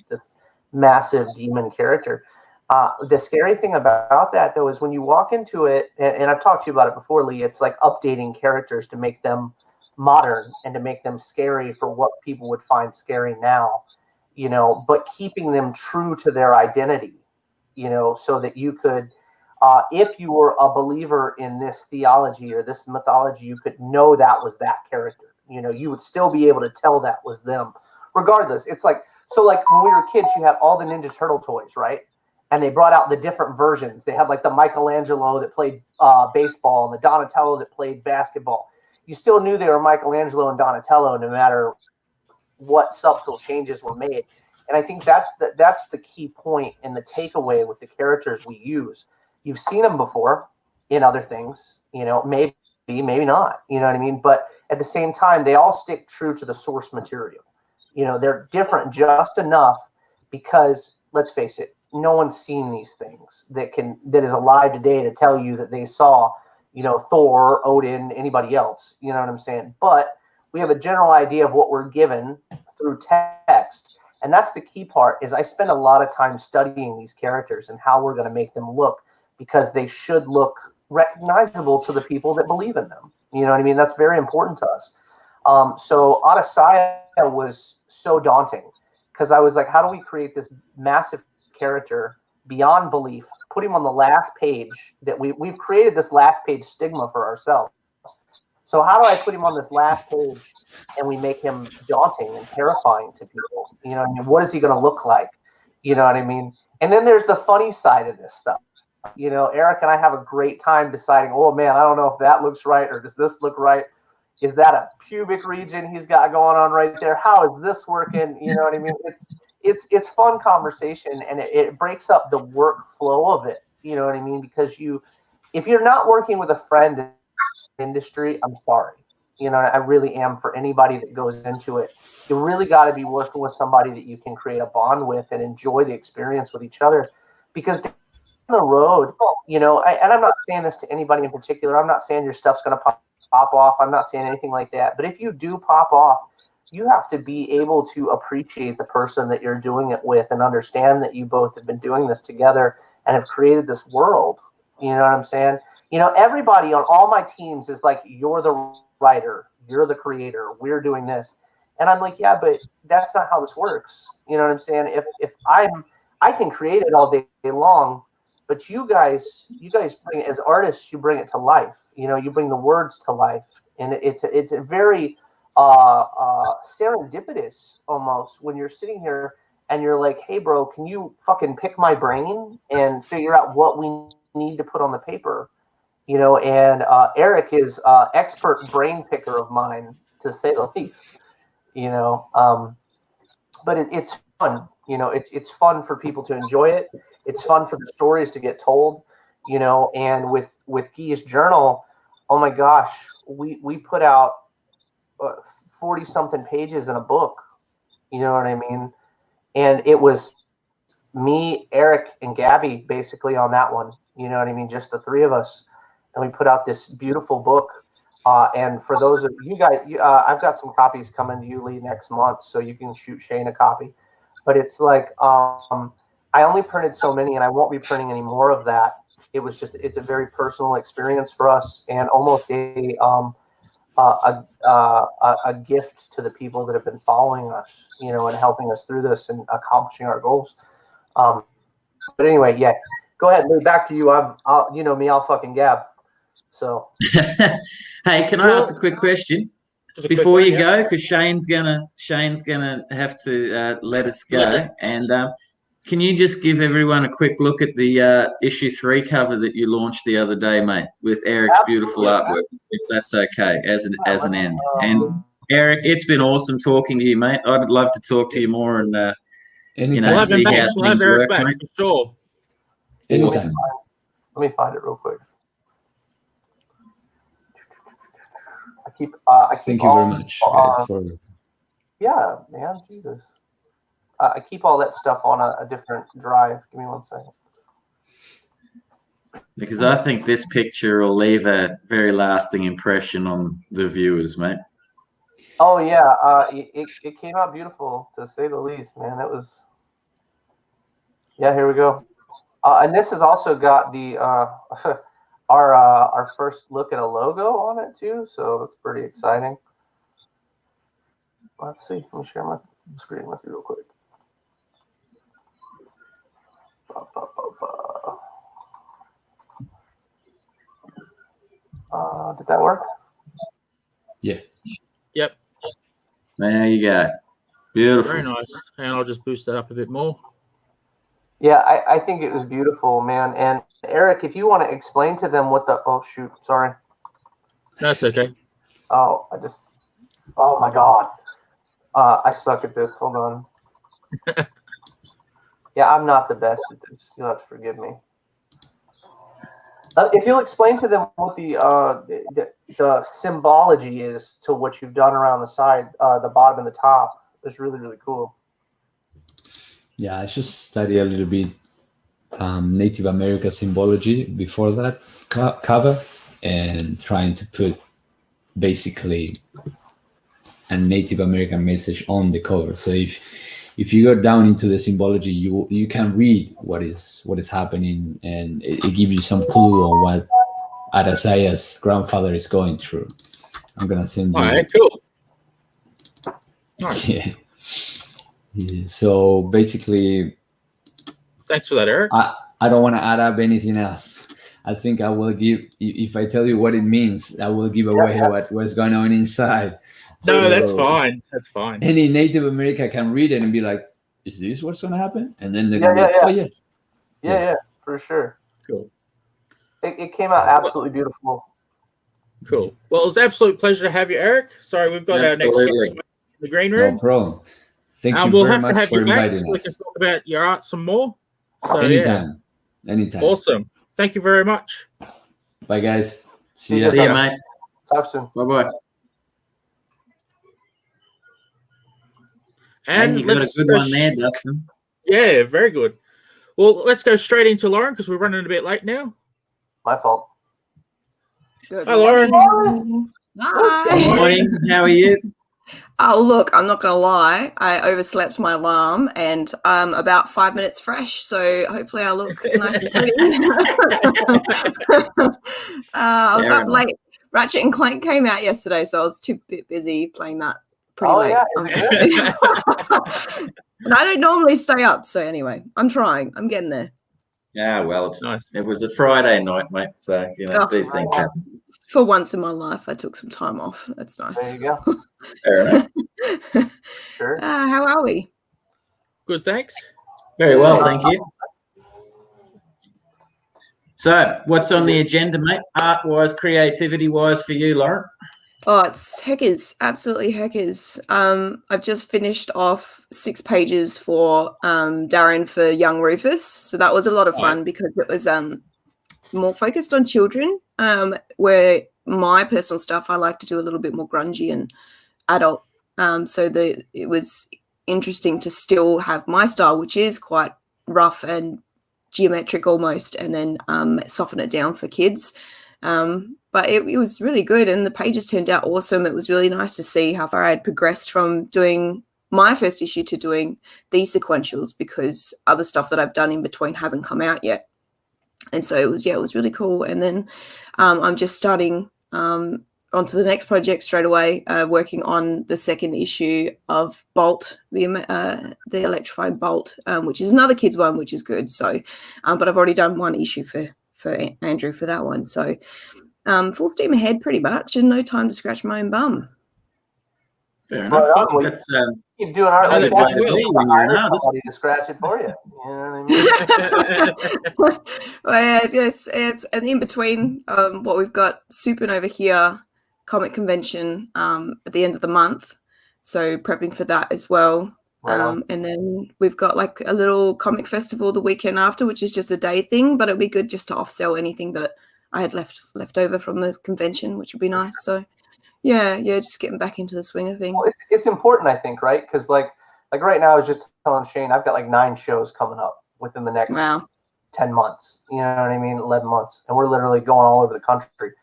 massive demon character. The scary thing about that, though, is when you walk into it, and I've talked to you about it before, Lee, it's like updating characters to make them modern and to make them scary for what people would find scary now, but keeping them true to their identity, so that you could, if you were a believer in this theology or this mythology, you could know that was that character. You would still be able to tell that was them regardless. It's like, so like when we were kids, you had all the Ninja Turtle toys, right? And they brought out the different versions. They had like the Michelangelo that played baseball and the Donatello that played basketball. You still knew they were Michelangelo and Donatello, no matter what subtle changes were made. And I think that's the key point and the takeaway with the characters we use. You've seen them before in other things, maybe not, you know what I mean? But at the same time, they all stick true to the source material. They're different just enough because, let's face it, no one's seen these things that is alive today to tell you that they saw, Thor, Odin, anybody else, you know what I'm saying? But we have a general idea of what we're given through text. And that's the key part, is I spend a lot of time studying these characters and how we're going to make them look, because they should look recognizable to the people that believe in them. You know what I mean? That's very important to us. So Odysseia was so daunting, because I was like, how do we create this massive character beyond belief, put him on the last page that we've created this last page stigma for ourselves. So how do I put him on this last page and we make him daunting and terrifying to people? You know what I mean? What is he going to look like? You know what I mean? And then there's the funny side of this stuff. Erick and I have a great time deciding, oh man, I don't know if that looks right, or does this look right? Is that a pubic region he's got going on right there? How is this working? You know what I mean? It's fun conversation, and it breaks up the workflow of it. You know what I mean? Because if you're not working with a friend in the industry, I'm sorry. I really am, for anybody that goes into it. You really got to be working with somebody that you can create a bond with and enjoy the experience with each other, because down the road, and I'm not saying this to anybody in particular. I'm not saying your stuff's going to pop off. I'm not saying anything like that. But if you do pop off, you have to be able to appreciate the person that you're doing it with and understand that you both have been doing this together and have created this world. You know what I'm saying? Everybody on all my teams is like, you're the writer, you're the creator, we're doing this. And I'm like, yeah, but that's not how this works. You know what I'm saying? If I can create it all day long, but you guys bring it as artists, you bring it to life. You bring the words to life. And it's a very serendipitous almost when you're sitting here and you're like, hey, bro, can you fucking pick my brain and figure out what we need to put on the paper? You know, and Erick is expert brain picker of mine, to say the least. You know, but it's fun. You know, it's fun for people to enjoy it. It's fun for the stories to get told. You know, and with Guy's journal, oh my gosh, we put out 40 something pages in a book. You know what I mean? And it was me, Erick, and Gabby basically on that one. You know what I mean? Just the three of us. And we put out this beautiful book. And for those of you guys, I've got some copies coming to you, Lee, next month, so you can shoot Shane a copy. But it's like I only printed so many, and I won't be printing any more of that. It's a very personal experience for us, and almost a gift to the people that have been following us, you know, and helping us through this and accomplishing our goals. But anyway, yeah, go ahead, Lee. Back to you. You know me, I'll fucking gab. So, hey, can I ask a quick question before you go? Because Shane's gonna have to let us go. And can you just give everyone a quick look at the issue 3 cover that you launched the other day, mate, with Erick's beautiful artwork, if that's okay, as an end. And Erick, it's been awesome talking to you, mate. I'd love to talk to you more and you know, see how things work, mate. For sure. Anytime. Let me find it real quick. I keep Thank you very much, guys. Yeah, man, Jesus. I keep all that stuff on a different drive. Give me 1 second. Because I think this picture will leave a very lasting impression on the viewers, mate. Oh yeah, it came out beautiful, to say the least, man. It was. Yeah, here we go. And this has also got the our first look at a logo on it too, so it's pretty exciting. Let's see. Let me share my screen with you real quick. Did that work? Yeah. Yep. There you go. Beautiful. Very nice. And I'll just boost that up a bit more. Yeah, I think it was beautiful, man. And Erick, if you want to explain to them what the sorry. That's okay. Oh my God. I suck at this. Hold on. Yeah, I'm not the best at this. You'll have to forgive me. If you'll explain to them what the symbology is to what you've done around the side, the bottom and the top, it's really, really cool. Yeah, I just studied a little bit Native American symbology before that cover, and trying to put basically a Native American message on the cover. So if you go down into the symbology, you can read what is happening, and it gives you some clue on what Arasaya's grandfather is going through. I'm gonna send you. All right, cool. Nice. Yeah. So basically, Thanks for that, Erick. I don't want to add up anything else. I think I will give, if I tell you what it means, I will give away what's going on inside. No, So that's fine. That's fine. Any Native American can read it and be like, is this what's going to happen? And then they're going to be like, oh, yeah, for sure. Cool. It came out absolutely beautiful. Cool. Well, it was an absolute pleasure to have you, Erick. Sorry, we've got our next guest in the green room. No problem. Thank you we'll very have much to have for you back inviting so we us. can talk about your art some more. So, Anytime. Awesome. Thank you very much. Bye, guys. See you, mate. Talk soon. Bye-bye. And you got a good one there, Dustin. Yeah, very good. Well, let's go straight into Lauren because we're running a bit late now. My fault. Good Hi, Lauren. morning. Hi. Good morning. How are you? Oh, look, I'm not going to lie. I overslept my alarm and I'm about 5 minutes fresh. So hopefully I look nice and pretty. I was up late. Ratchet and Clank came out yesterday, so I was too busy playing that pretty late. Yeah. But I don't normally stay up. So anyway, I'm trying. I'm getting there. Yeah, well, it's Nice. It was a Friday night, mate. So, these things happen. For once in my life, I took some time off. That's nice. There you go. Fair enough. Sure. How are we? Good, thanks. Very well, thank you. So, what's on the agenda, mate? Art-wise, creativity-wise for you, Lauren? Oh, it's heckers, absolutely heckers. I've just finished off 6 pages for Darren for Young Rufus. So that was a lot of fun because it was more focused on children, where my personal stuff I like to do a little bit more grungy and adult. So it was interesting to still have my style, which is quite rough and geometric almost, and then soften it down for kids. But it was really good, and the pages turned out awesome. It was really nice to see how far I had progressed from doing my first issue to doing these sequentials, because other stuff that I've done in between hasn't come out yet. And so it was really cool. And then I'm just starting onto the next project straight away, working on the second issue of Bolt, the electrified Bolt, which is another kids one, which is good. So, but I've already done 1 issue for Andrew for that one. So full steam ahead pretty much, and no time to scratch my own bum. Fair enough. That's keep doing our a good way to be when you're an artist. Somebody to scratch it for you. You know what I mean? Well, yeah, it's and in between what we've got Supernova here, comic convention at the end of the month, so prepping for that as well. And then we've got like a little comic festival the weekend after, which is just a day thing, but it'll be good just to offsell anything that I had left over from the convention, which would be nice. So yeah, just getting back into the swing of things. Well, it's important, I think, right? Because like right now, I was just telling Shane, I've got like 9 shows coming up within the next 10 months. You know what I mean? 11 months, and we're literally going all over the country.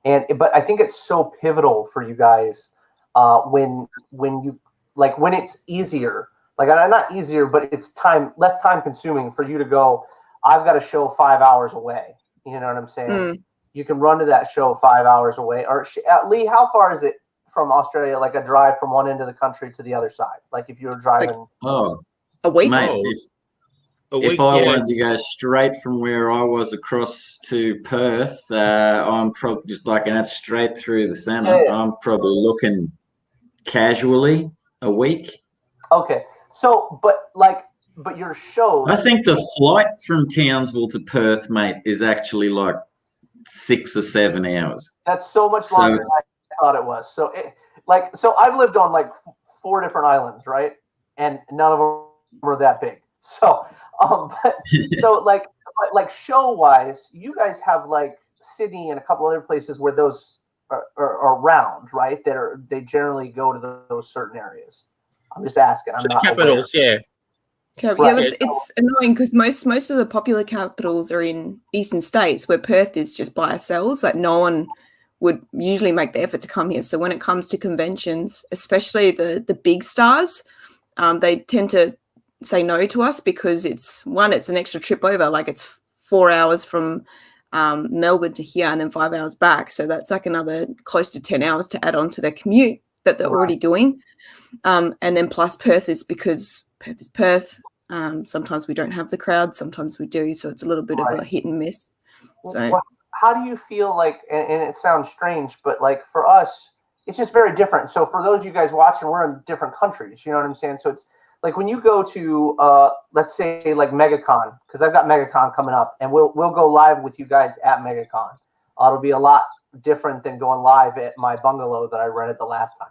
But I think it's so pivotal for you guys when it's easier, like not easier, but it's less time consuming for you to go, I've got a show 5 hours away. You know what I'm saying? You can run to that show 5 hours away. Or Lee, how far is it from Australia? Like a drive from one end of the country to the other side? Like if you were driving a week? Mate, if I wanted to go straight from where I was across to Perth, I'm probably just like that straight through the centre. Yeah. I'm probably looking casually a week. Okay, so but your shows. I think the flight from Townsville to Perth, mate, is actually like 6 or 7 hours. That's so much longer than I thought it was. So I've lived on like 4 different islands, right? And none of them were that big. So but show wise, you guys have like Sydney and a couple other places where those are around, right? They generally go to those certain areas. I'm just asking. I'm not capitals, aware. Yeah, it's annoying because most of the popular capitals are in eastern states, where Perth is just by ourselves. Like no one would usually make the effort to come here. So when it comes to conventions, especially the big stars, they tend to say no to us because it's an extra trip over. Like it's 4 hours from Melbourne to here and then 5 hours back. So that's like another close to 10 hours to add on to their commute that they're already doing. And then plus Perth is because Perth is Perth. Sometimes we don't have the crowd, sometimes we do, so it's a little bit of a hit and miss. So how do you feel like, and it sounds strange, but like for us it's just very different. So for those of you guys watching, we're in different countries, you know what I'm saying? So it's like when you go to let's say like MegaCon, because I've got MegaCon coming up, and we'll go live with you guys at MegaCon. It'll be a lot different than going live at my bungalow that I rented the last time.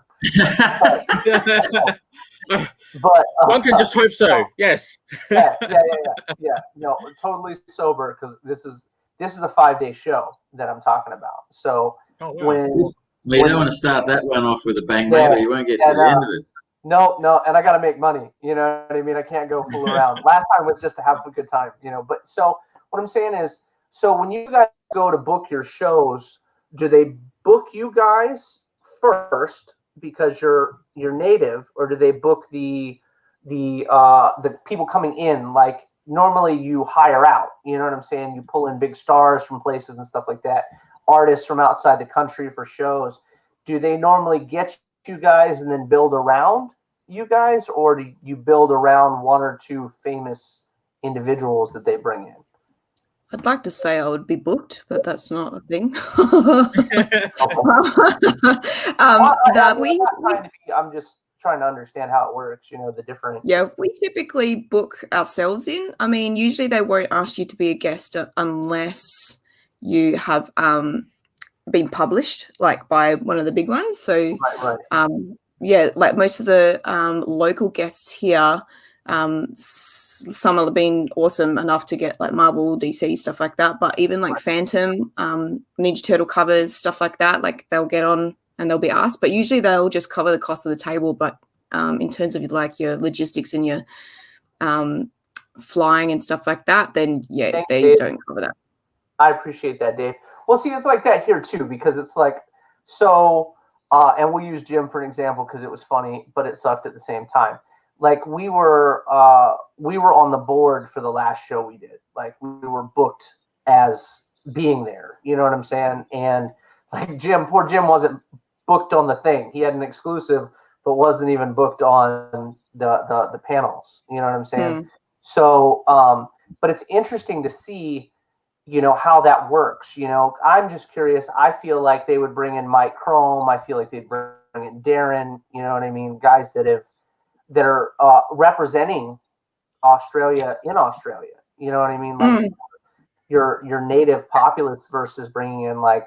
But one can just hope so. Yes. Yeah. No, totally sober, because this is a 5-day show that I'm talking about. So when you don't want to start that one off with a bang, mate, or you won't get to the end of it. No, and I got to make money. You know what I mean? I can't go fool around. Last time was just to have a good time, you know. But so what I'm saying is, so when you guys go to book your shows, do they book you guys first because you're native, or do they book the people coming in? Like normally you hire out, you know what I'm saying? You pull in big stars from places and stuff like that, artists from outside the country for shows. Do they normally get you guys and then build around you guys, or do you build around 1 or 2 famous individuals that they bring in? I'd like to say I would be booked, but that's not a thing. I'm just trying to understand how it works. You know, the different. Yeah, we typically book ourselves in. I mean, usually they won't ask you to be a guest unless you have been published, like by one of the big ones. So, Right. Yeah, like most of the local guests here, some have been awesome enough to get like Marvel, DC, stuff like that. But even like Phantom, Ninja Turtle covers, stuff like that, like they'll get on and they'll be asked. But usually they'll just cover the cost of the table. But in terms of like your logistics and your flying and stuff like that, then yeah, they don't cover that. I appreciate that, Dave. Well, see, it's like that here too, because it's like, so, and we'll use Jim for an example because it was funny, but it sucked at the same time. Like we were on the board for the last show we did. Like we were booked as being there. You know what I'm saying? And like poor Jim wasn't booked on the thing. He had an exclusive, but wasn't even booked on the panels. You know what I'm saying? So, but it's interesting to see, you know, how that works. You know, I'm just curious. I feel like they would bring in Mike Chrome. I feel like they'd bring in Darren. You know what I mean? Guys that are representing Australia in Australia. You know what I mean? Like your native populace versus bringing in like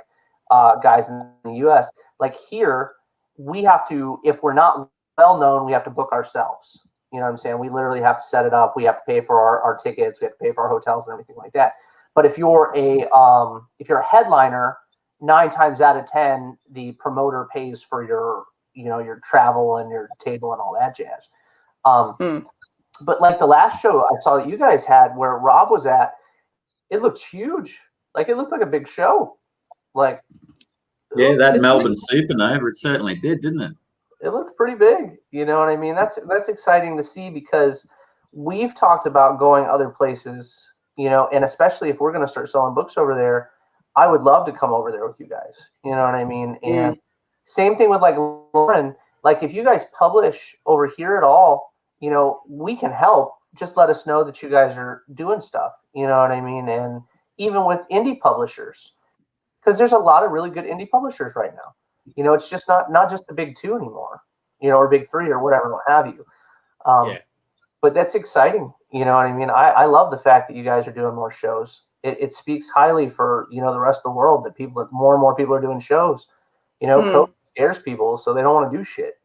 guys in the U.S. Like here, we have to, if we're not well known, we have to book ourselves. You know what I'm saying? We literally have to set it up. We have to pay for our tickets. We have to pay for our hotels and everything like that. But if you're a headliner, 9 times out of 10, the promoter pays for your travel and your table and all that jazz. But like the last show I saw that you guys had where Rob was at, it looked huge. Like it looked like a big show. Like yeah, that Melbourne Supernova, it certainly did, didn't it? It looked pretty big. You know what I mean? That's exciting to see because we've talked about going other places. You know, and especially if we're going to start selling books over there, I would love to come over there with you guys. You know what I mean? And same thing with like Lauren. Like if you guys publish over here at all, you know, we can help. Just let us know that you guys are doing stuff. You know what I mean? And even with indie publishers, because there's a lot of really good indie publishers right now. You know, it's just not just the big 2 anymore. You know, or big 3 or whatever, what have you. But that's exciting. You know what I mean? I love the fact that you guys are doing more shows. It speaks highly for, you know, the rest of the world that more and more people are doing shows. You know, COVID scares people, so they don't want to do shit.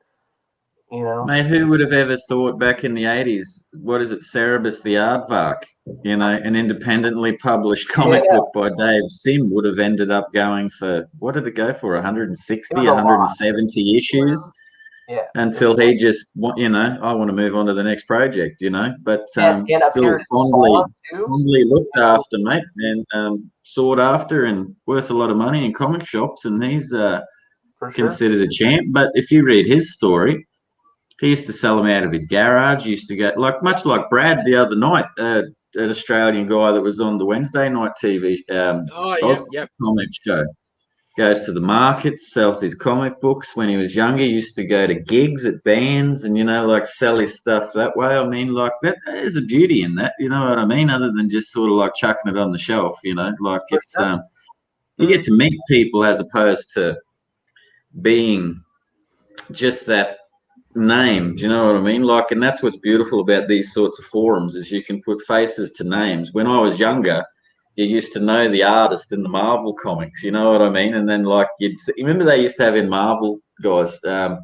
You know, mate, who would have ever thought back in the 80s? What is it, Cerebus the Aardvark? You know, an independently published comic book by Dave Sim would have ended up going for, what did it go for? 160, 170 issues. Yeah. Until he just, you know, I want to move on to the next project, you know, but and still fondly looked after, mate, and sought after and worth a lot of money in comic shops. And he's considered a champ. But if you read his story, he used to sell them out of his garage. He used to go, much like Brad the other night, an Australian guy that was on the Wednesday night TV comic show. Goes to the markets, sells his comic books. When he was younger, he used to go to gigs at bands and, you know, like sell his stuff that way. I mean, like there's a beauty in that, you know what I mean? Other than just sort of like chucking it on the shelf, you know, like it's, you get to meet people as opposed to being just that name. Do you know what I mean? Like, and that's what's beautiful about these sorts of forums is you can put faces to names. When I was younger, you used to know the artist in the Marvel comics, you know what I mean? And then like remember they used to have in Marvel guys, the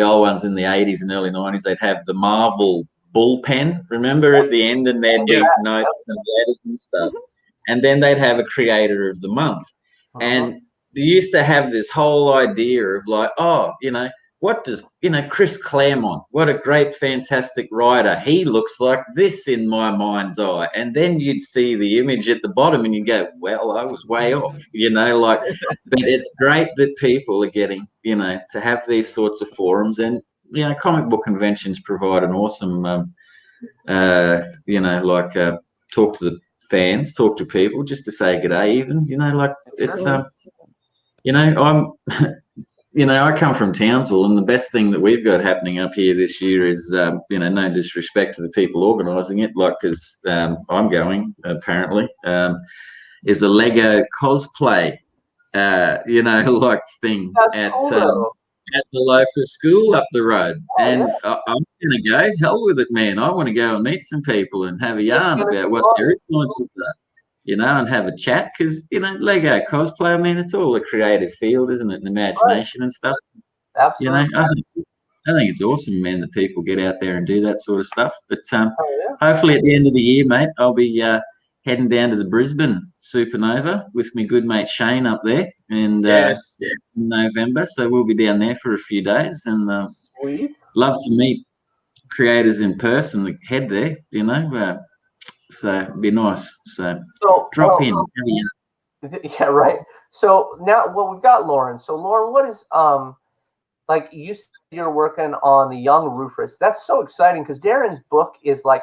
old ones in the 80s and early 90s, they'd have the Marvel bullpen, remember at the end, and there'd be notes and letters and stuff. And then they'd have a creator of the month. And they used to have this whole idea of like, oh, you know, what does, you know, Chris Claremont, what a great, fantastic writer. He looks like this in my mind's eye. And then you'd see the image at the bottom and you go, well, I was way off, you know, like, but it's great that people are getting, you know, to have these sorts of forums. And, you know, comic book conventions provide an awesome, you know, like talk to the fans, talk to people just to say good day even, you know, like it's, you know, you know, I come from Townsville, and the best thing that we've got happening up here this year is, you know, no disrespect to the people organising it, like, because I'm going, apparently, is a Lego cosplay, you know, like thing. That's cool, at the local school up the road, and I'm going to go. Hell with it, man. I want to go and meet some people and have a yarn about what their influences are, you know, and have a chat because, you know, Lego cosplay, I mean, it's all a creative field, isn't it? And imagination and stuff. Absolutely. You know, I think it's awesome, man, that people get out there and do that sort of stuff. But hopefully at the end of the year, mate, I'll be heading down to the Brisbane Supernova with my good mate Shane up there, and in November. So we'll be down there for a few days, and love to meet creators in person that head there, you know. So it'd be nice. So drop in. Yeah, right. So now, well, we've got Lauren. So Lauren, what is like you said you're working on the young Rufus? That's so exciting because Darren's book is like,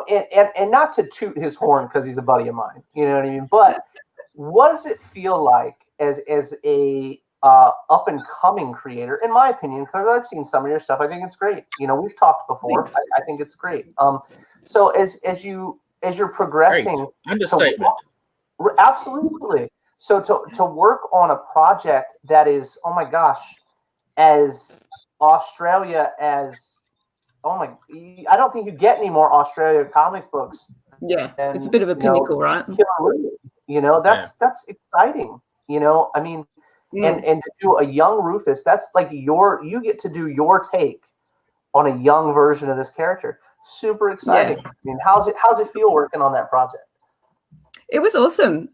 and not to toot his horn because he's a buddy of mine, you know what I mean? But what does it feel like as a up and coming creator, in my opinion? Because I've seen some of your stuff, I think it's great. You know, we've talked before. I think it's great. So as you're progressing, understatement. Absolutely. So to work on a project that is, oh my gosh, as Australia as, oh my, I don't think you get any more Australia comic books. Yeah, it's a bit of a pinnacle, right? You know, that's exciting. You know, I mean, and to do a young Rufus, that's like you get to do your take on a young version of this character. Super exciting. I mean, how's it feel working on that project? It was awesome.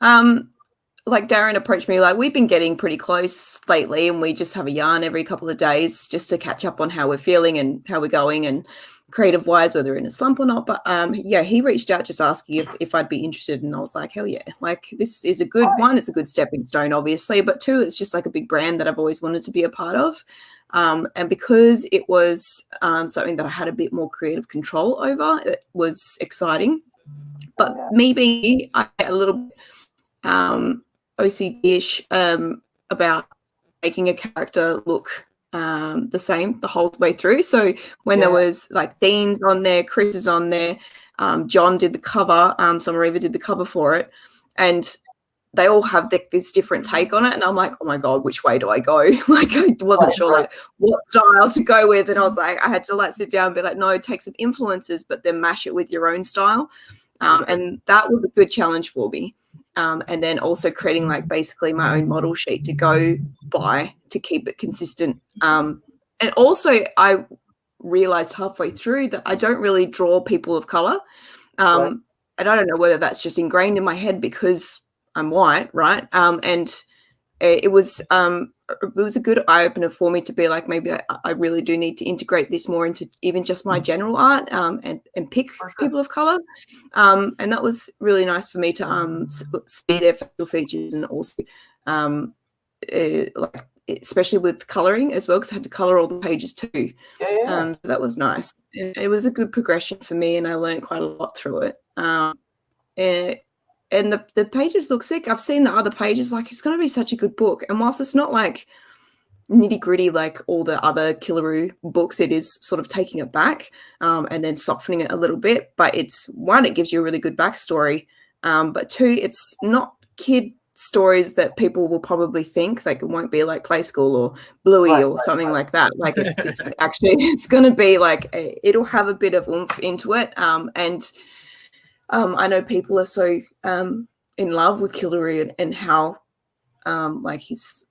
Like Darren approached me, like we've been getting pretty close lately, and we just have a yarn every couple of days just to catch up on how we're feeling and how we're going and creative wise, whether we're in a slump or not. But he reached out just asking if I'd be interested, and I was like, hell yeah. Like this is a good one. It's a good stepping stone, obviously, but two, it's just like a big brand that I've always wanted to be a part of. And because it was something that I had a bit more creative control over, it was exciting. But me being I get a little OCD-ish about making a character look the same the whole way through. So when there was like Dean's on there, Chris is on there, John did the cover, Somariva did the cover for it, and they all have this different take on it, and I'm like, oh my god, which way do I go? Like I wasn't sure like what style to go with, and I was like, I had to like sit down and be like, no, take some influences, but then mash it with your own style, and that was a good challenge for me. And then also creating like basically my own model sheet to go by to keep it consistent. And also I realized halfway through that I don't really draw people of color. And I don't know whether that's just ingrained in my head because I'm white, right? And it was a good eye opener for me to be like, maybe I really do need to integrate this more into even just my general art and pick people of color. And that was really nice for me to see their facial features and also like especially with coloring as well, because I had to color all the pages too. That was nice. It was a good progression for me, and I learned quite a lot through it. And the pages look sick. I've seen the other pages, like it's going to be such a good book. And whilst it's not like nitty gritty like all the other Killaroo books, it is sort of taking it back and then softening it a little bit. But it's one, it gives you a really good backstory. But two, it's not kid stories that people will probably think like it won't be like Play School or Bluey or something like that. Like it's actually it's going to be like it'll have a bit of oomph into it. And I know people are so in love with Killaroo and how like he's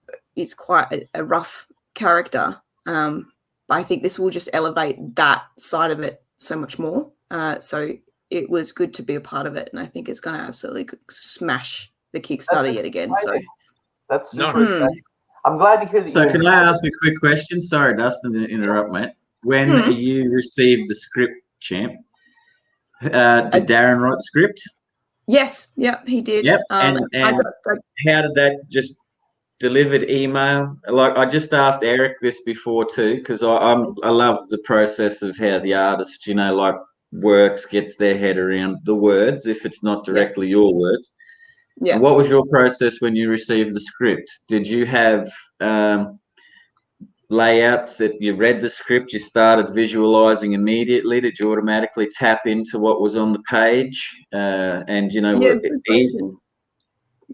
quite a rough character. But I think this will just elevate that side of it so much more. So it was good to be a part of it, and I think it's going to absolutely smash the Kickstarter yet again. So that's super exciting. I'm glad to hear that. So can I ask a quick question? Sorry, Dustin, to interrupt, mate. When you received the script, champ, did Darren write the script? Yes. Yep, he did. Yep. And how did that just delivered email? Like I just asked Erick this before too, because I love the process of how the artist, you know, like works, gets their head around the words if it's not directly your words. Yeah. What was your process when you received the script? Did you have layouts that you read the script, you started visualizing immediately? Did you automatically tap into what was on the page? And you know, easy.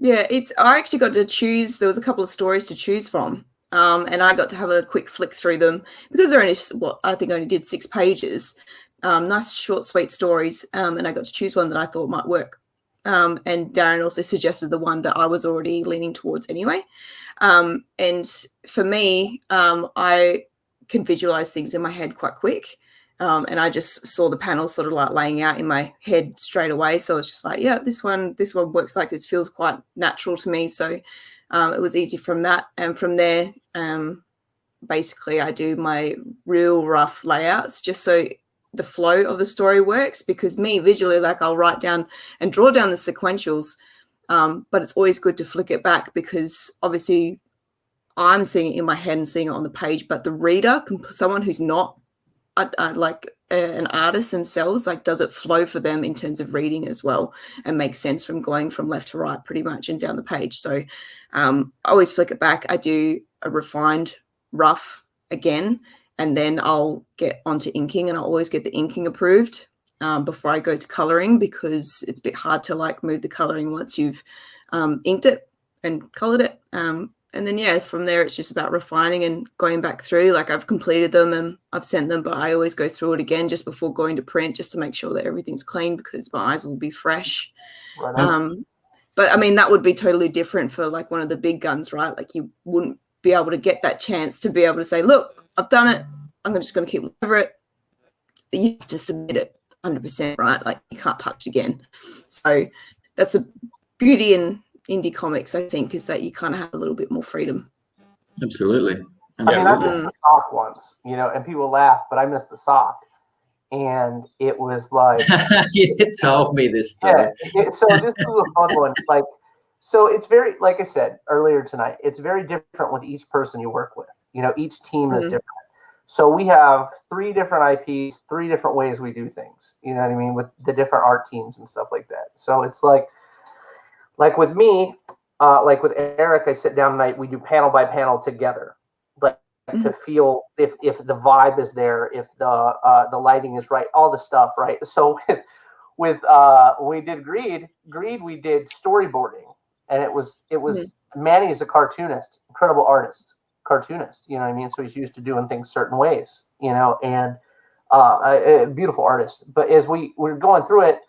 Yeah, I actually got to choose. There was a couple of stories to choose from. And I got to have a quick flick through them because they're only I think I only did 6 pages. Nice short, sweet stories, and I got to choose one that I thought might work. And Darren also suggested the one that I was already leaning towards anyway. And for me, I can visualize things in my head quite quick. And I just saw the panel sort of like laying out in my head straight away. So I was just like, yeah, this one works like this, feels quite natural to me. So it was easy from that. And from there, basically I do my real rough layouts just so the flow of the story works, because me visually, like I'll write down and draw down the sequentials, but it's always good to flick it back, because obviously I'm seeing it in my head and seeing it on the page, but the reader, someone who's not like an artist themselves, like, does it flow for them in terms of reading as well and make sense from going from left to right pretty much and down the page. So I always flick it back. I do a refined rough again, and then I'll get onto inking, and I'll always get the inking approved before I go to coloring, because it's a bit hard to like move the coloring once you've inked it and colored it. And then, yeah, from there, it's just about refining and going back through. Like, I've completed them and I've sent them, but I always go through it again just before going to print, just to make sure that everything's clean, because my eyes will be fresh. Right. But I mean, that would be totally different for like one of the big guns, right? Like, you wouldn't be able to get that chance to be able to say, look, I've done it. I'm just going to keep over it. But you have to submit it 100%, right? Like, you can't touch it again. So that's the beauty in indie comics, I think, is that you kind of have a little bit more freedom. Absolutely. I mean, I missed the sock once, you know, and people laugh, but I missed the sock. And it was like... You told me this story. Yeah, so this was a fun one. Like, so it's very, like I said earlier tonight, it's very different with each person you work with. You know, each team is different. So we have 3 different IPs, 3 different ways we do things. You know what I mean? With the different art teams and stuff like that. So it's like with me, like with Erick, I sit down tonight, we do panel by panel together, like to feel if the vibe is there, if the lighting is right, all the stuff, right? So with we did Greed, we did storyboarding, and it was Manny is a cartoonist, incredible cartoonist, you know what I mean? So he's used to doing things certain ways, you know, and a beautiful artist. But as we were going through it,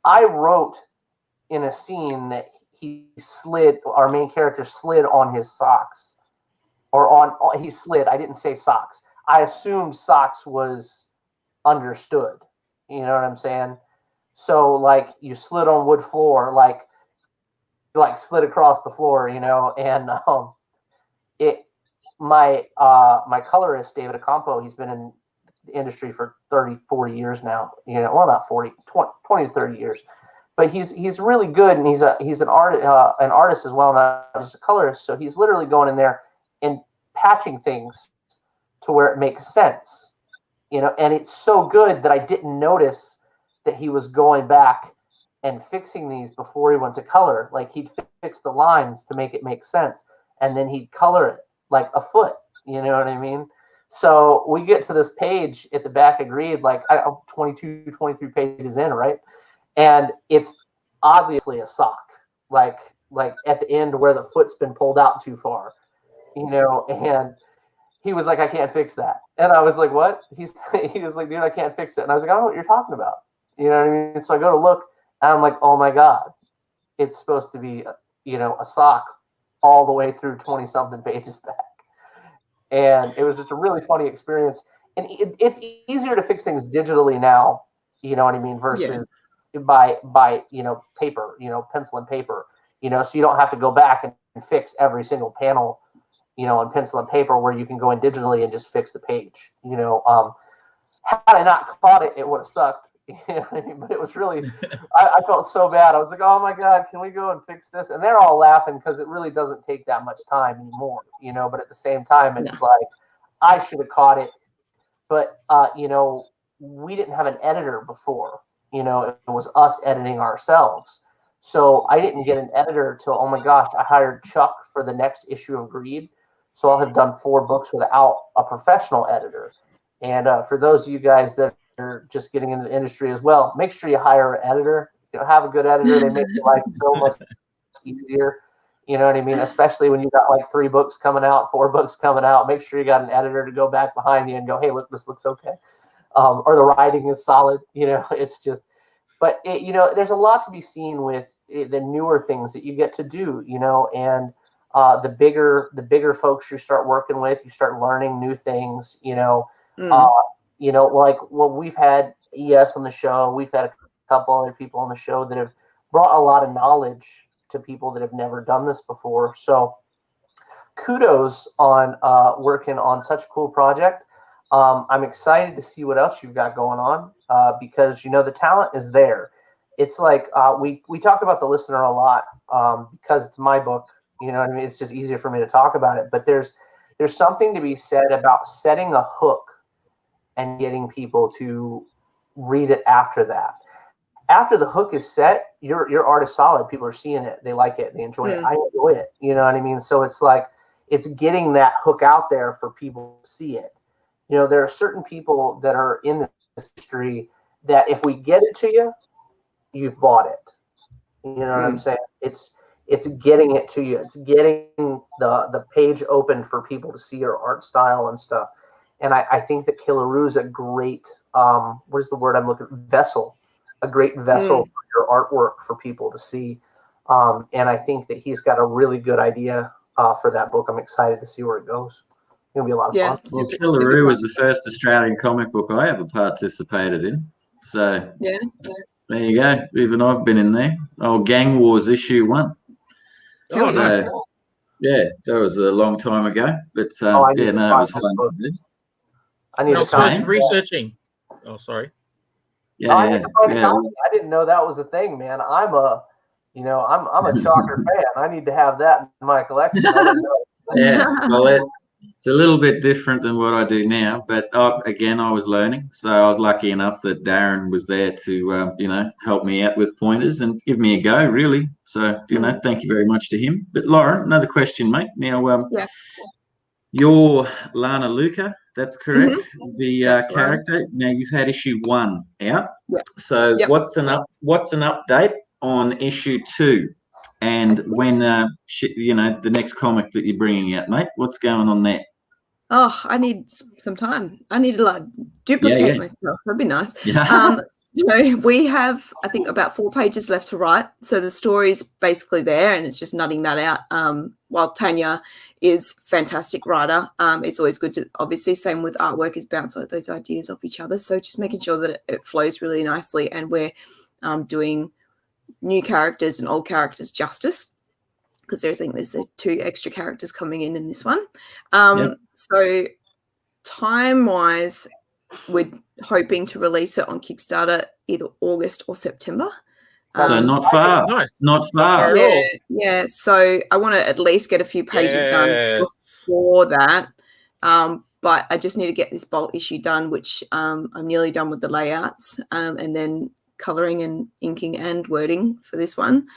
I wrote in a scene that our main character slid on his socks, he slid. I didn't say socks. I assumed socks was understood. You know what I'm saying? So like, you slid on wood floor, like slid across the floor, you know, and my colorist, David Acampo, he's been in the industry for 30, 40 years now, you know, well, not 40, 20 to 30 years. But he's really good, and he's an artist as well, not just a colorist. So he's literally going in there and patching things to where it makes sense, you know. And it's so good that I didn't notice that he was going back and fixing these before he went to color. Like, he'd fix the lines to make it make sense, and then he'd color it like a foot. You know what I mean? So we get to this page at the back of Greed, like 22, 23 pages in, right? And it's obviously a sock, like at the end where the foot's been pulled out too far, you know. And he was like, I can't fix that. And I was like, what? He was like, dude, I can't fix it. And I was like, I don't know what you're talking about. You know what I mean? So I go to look, and I'm like, oh my God, it's supposed to be, you know, a sock all the way through 20 something pages back. And it was just a really funny experience. And it's easier to fix things digitally now, you know what I mean, versus by you know, paper, you know, pencil and paper, you know, so you don't have to go back and fix every single panel, you know, on pencil and paper, where you can go in digitally and just fix the page, you know. Had I not caught it, it would have sucked. You know what I mean? But it was really, I felt so bad. I was like, oh my God, can we go and fix this? And they're all laughing, because it really doesn't take that much time anymore, you know. But at the same time, it's like, I should have caught it. But, you know, we didn't have an editor before. You know, it was us editing ourselves. So I didn't get an editor till, oh my gosh, I hired Chuck for the next issue of Greed. So I'll have done 4 books without a professional editor. And for those of you guys that are just getting into the industry as well, make sure you hire an editor. You know, have a good editor. They make your life so much easier. You know what I mean? Especially when you got like 3 books coming out, 4 books coming out. Make sure you got an editor to go back behind you and go, hey, look, this looks okay. Or the writing is solid. You know, it's just, but you know, there's a lot to be seen with the newer things that you get to do, you know, and the bigger folks you start working with, you start learning new things, you know. You know, like we've had ES on the show, we've had a couple other people on the show that have brought a lot of knowledge to people that have never done this before. So kudos on working on such a cool project. I'm excited to see what else you've got going on because, you know, the talent is there. It's like we talk about the listener a lot because it's my book. You know what I mean? It's just easier for me to talk about it. But there's something to be said about setting a hook and getting people to read it after that. After the hook is set, your art is solid. People are seeing it. They like it. They enjoy it. I enjoy it. You know what I mean? So it's like, it's getting that hook out there for people to see it. You know, there are certain people that are in this industry that if we get it to you, you've bought it. You know what I'm saying? It's getting it to you. It's getting the page open for people to see your art style and stuff. And I think that Killaroo is a great, what is the word I'm looking for? Vessel. A great vessel for your artwork for people to see. And I think that he's got a really good idea for that book. I'm excited to see where it goes. It's going to be a lot of fun. Well, Killaroo was the first Australian comic book I ever participated in. So there you go. Even I've been in there. Oh, Gang Wars issue 1. Oh, nice. Yeah, that was a long time ago. But it was fun to do. I need to find researching. Oh, sorry. I didn't know that was a thing, man. I'm a Chalker fan. I need to have that in my collection. I didn't know. Yeah, well, it's a little bit different than what I do now, but again, I was learning, so I was lucky enough that Darren was there to help me out with pointers and give me a go, really. So thank you very much to him. But Lauren, another question, mate. Now, you're Lana Luca. That's correct. The character. Right. Now you've had issue 1 out. Yep. So what's an update on issue 2, and when the next comic that you're bringing out, mate? What's going on there? Oh, I need some time. I need to duplicate myself. That'd be nice. Yeah. We have, I think, about 4 pages left to write. So the story's basically there, and it's just nutting that out. While Tanya is fantastic writer, it's always good to, obviously, same with artwork, is bounce those ideas off each other. So just making sure that it flows really nicely, and we're doing new characters and old characters justice, because there's 2 extra characters coming in this one. So time-wise, we're hoping to release it on Kickstarter either August or September. So not far. Nice. Not far. Yeah. So I want to at least get a few pages done before that. But I just need to get this Bolt issue done, which I'm nearly done with the layouts, and then colouring and inking and wording for this one.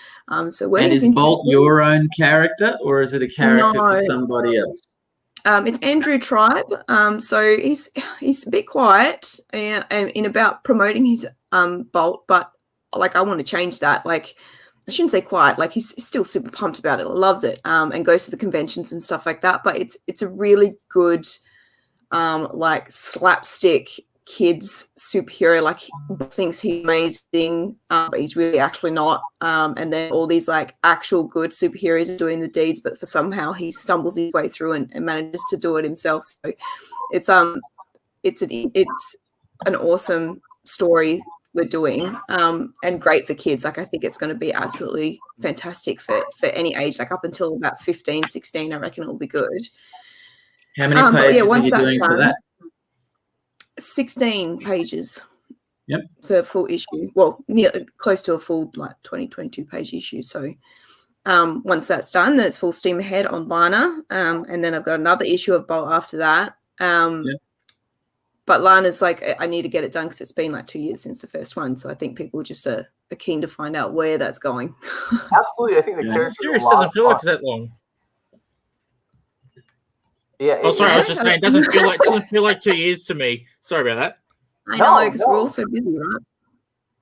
So and is Bolt your own character, or is it a character for somebody else? It's Andrew Tribe. So he's a bit quiet in about promoting his Bolt, but I want to change that. I shouldn't say quiet. He's still super pumped about it, loves it, and goes to the conventions and stuff like that. But it's a really good slapstick kids superhero. Thinks he's amazing, but he's really actually not. And then all these actual good superheroes are doing the deeds, but for somehow he stumbles his way through and manages to do it himself. So it's an awesome story we're doing, and great for kids. I think it's going to be absolutely fantastic for any age, up until about 15, 16. I reckon it'll be good. How many pages are you doing for that? 16 pages. Yep. So a full issue. Well, close to a full 20, 22 page issue. So once that's done, then it's full steam ahead on Lana. And then I've got another issue of Bolt after that. But Lana's I need to get it done because it's been 2 years since the first one. So I think people just are keen to find out where that's going. Absolutely. I think the character doesn't feel like it's that long. Yeah. I was just saying, it doesn't feel like 2 years to me. Sorry about that. I know, because we're all so busy, right?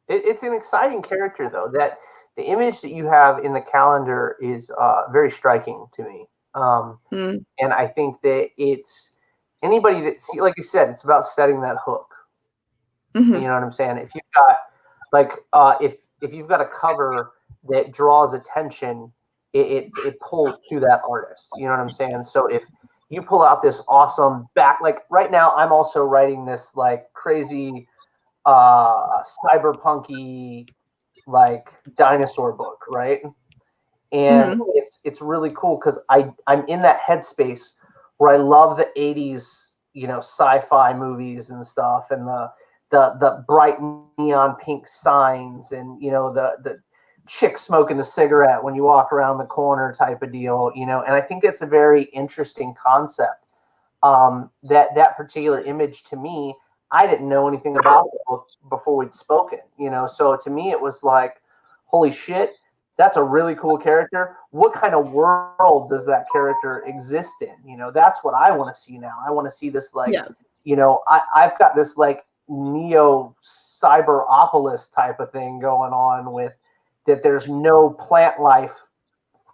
It's an exciting character, though, that the image that you have in the calendar is very striking to me. And I think that it's anybody that see, like you said, it's about setting that hook. You know what I'm saying? If you've got like if you've got a cover that draws attention, it pulls to that artist. You know what I'm saying? So if you pull out this awesome back, like right now, I'm also writing this like crazy cyberpunky like dinosaur book, right? And it's really cool because I'm in that headspace where I love the 80s, you know, sci-fi movies and stuff, and the bright neon pink signs, and you know the chick smoking the cigarette when you walk around the corner type of deal, you know. And I think it's a very interesting concept. That particular image to me, I didn't know anything about the book before we'd spoken, you know. So to me, it was like, holy shit, that's a really cool character. What kind of world does that character exist in? You know, that's what I want to see now. I want to see this like, you know, I've got this like neo cyberopolis type of thing going on with that. There's no plant life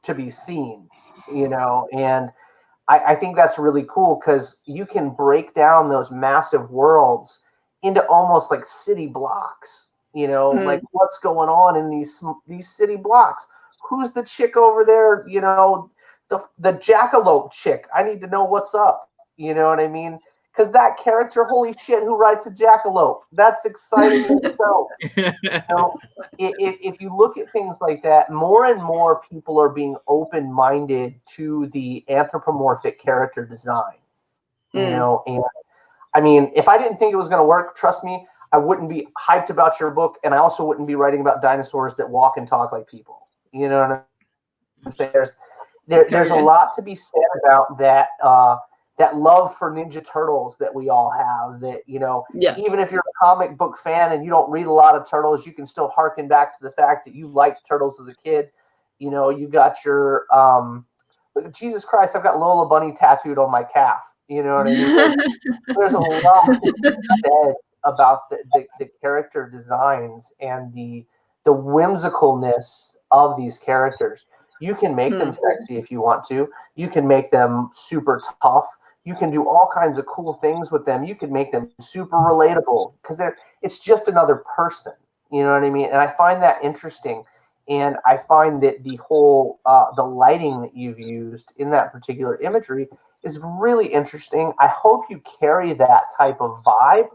to be seen, you know, and I think that's really cool because you can break down those massive worlds into almost like city blocks, you know, like what's going on in these city blocks. Who's the chick over there? You know, the jackalope chick. I need to know what's up. You know what I mean? Because that character, holy shit, who writes a jackalope? That's exciting in itself. You know, if you look at things like that, more and more people are being open-minded to the anthropomorphic character design. You know, and I mean, if I didn't think it was going to work, trust me, I wouldn't be hyped about your book, and I also wouldn't be writing about dinosaurs that walk and talk like people. You know what I'm saying? There's a lot to be said about that. That love for Ninja Turtles that we all have, that, you know, even if you're a comic book fan and you don't read a lot of Turtles, you can still harken back to the fact that you liked Turtles as a kid. You know, you got your, Jesus Christ, I've got Lola Bunny tattooed on my calf. You know what I mean? There's a lot to be said about the character designs and the whimsicalness of these characters. You can make them sexy if you want to. You can make them super tough. You can do all kinds of cool things with them. You can make them super relatable because it's just another person. You know what I mean? And I find that interesting. And I find that the whole the lighting that you've used in that particular imagery is really interesting. I hope you carry that type of vibe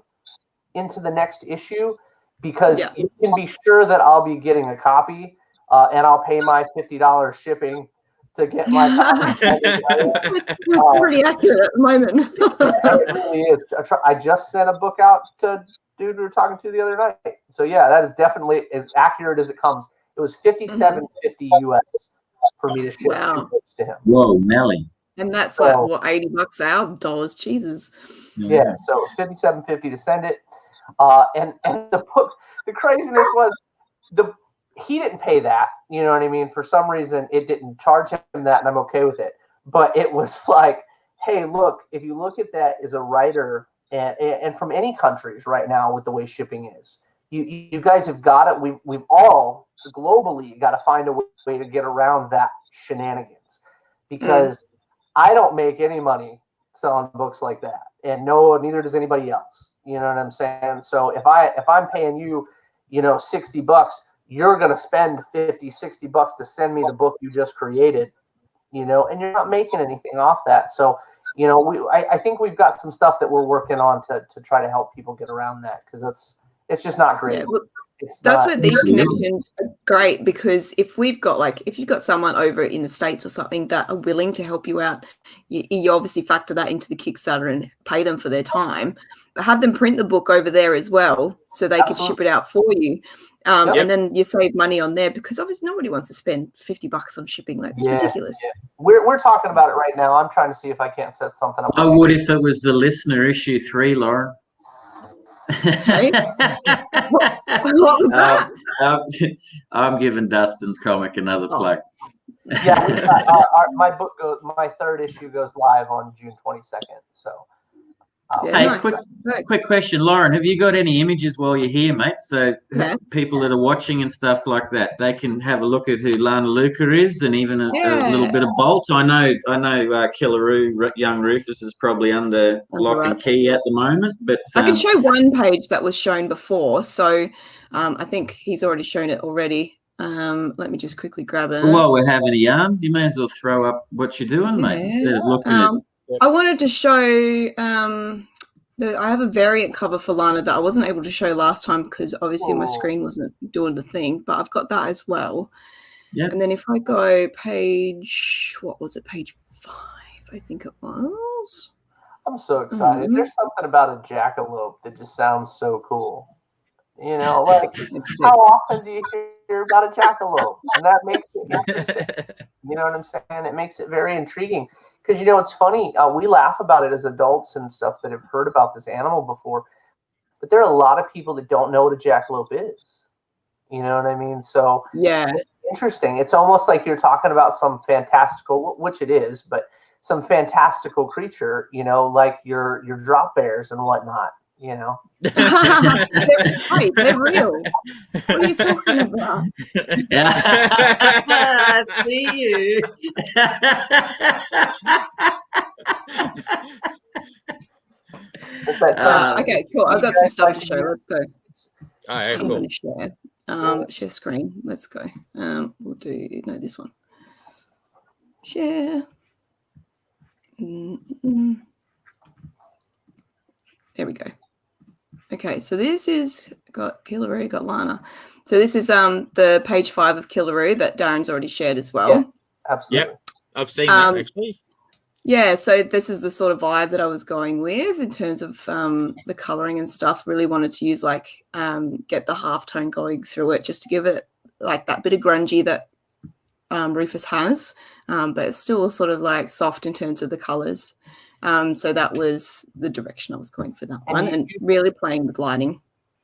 into the next issue, because you can be sure that I'll be getting a copy and I'll pay my $50 shipping to get my copy. It's pretty accurate at the moment. It really is. I just sent a book out to dude we were talking to the other night. So yeah, that is definitely as accurate as it comes. It was $57.50 US for me to ship 2 books to him. Whoa, Nelly. And that's like what, $80 out, dollars cheeses. Yeah, so it was $57.50 to send it. And the books, the craziness was he didn't pay that, you know what I mean? For some reason, it didn't charge him that, and I'm okay with it. But it was like, hey, look, if you look at that as a writer, and from any countries right now with the way shipping is, you guys have got it. We've all globally got to find a way to get around that shenanigans, because I don't make any money selling books like that, and neither does anybody else. You know what I'm saying? So if I'm paying you, you know, $60, you're going to spend $50-$60 to send me the book you just created, you know, and you're not making anything off that. So, you know, I think we've got some stuff that we're working on to try to help people get around that, because it's just not great. Yeah, well, that's where these connections are great, because if you've got someone over in the States or something that are willing to help you out, you obviously factor that into the Kickstarter and pay them for their time, but have them print the book over there as well so they can ship it out for you. And then you save money on there, because obviously nobody wants to spend $50 on shipping. Like, it's ridiculous. Yeah. We're talking about it right now. I'm trying to see if I can't set something up. I would if it was the listener issue 3, Lauren. Right? What was that? I'm giving Dustin's comic another plug. Yeah, my book my 3rd issue goes live on June 22nd. So Yeah, Hey, nice. quick question, Lauren. Have you got any images while you're here, mate? So Yeah. people that are watching and stuff like that, they can have a look at who Lana Luca is, and even a little bit of Bolt. I know. Killaroo, Young Rufus is probably under lock and key at the moment, but I can show one page that was shown before. So I think he's already shown it already. Let me just quickly grab it. While we're having a yarn, you may as well throw up what you're doing, mate, instead of looking at. I wanted to show. I have a variant cover for Lana that I wasn't able to show last time because obviously my screen wasn't doing the thing. But I've got that as well. Yeah. And then if I go page, what was it? Page 5, I think it was. I'm so excited. There's something about a jackalope that just sounds so cool. You know, like how often do you hear about a jackalope? And that makes it interesting. You know what I'm saying? It makes it very intriguing. Because, you know, it's funny. We laugh about it as adults and stuff that have heard about this animal before. But there are a lot of people that don't know what a jackalope is. You know what I mean? So, yeah, it's interesting. It's almost like you're talking about some fantastical, which it is, but some fantastical creature, you know, like your drop bears and whatnot, you know. They're real. What are you talking about? I see you. Okay, cool. I've got some stuff to show. Let's go. All right, I'm cool. going to share. Share screen. Let's go. We'll do this one. Share. There we go. Okay, so this is got Killaroo, got Lana. So this is the page 5 of Killaroo that Darren's already shared as well. Yeah, absolutely. Yep, I've seen that actually. Yeah, so this is the sort of vibe that I was going with in terms of the coloring and stuff. Really wanted to use like get the halftone going through it just to give it like that bit of grungy that Rufus has, but it's still sort of like soft in terms of the colors. So that was the direction I was going for that one, and really playing with lighting.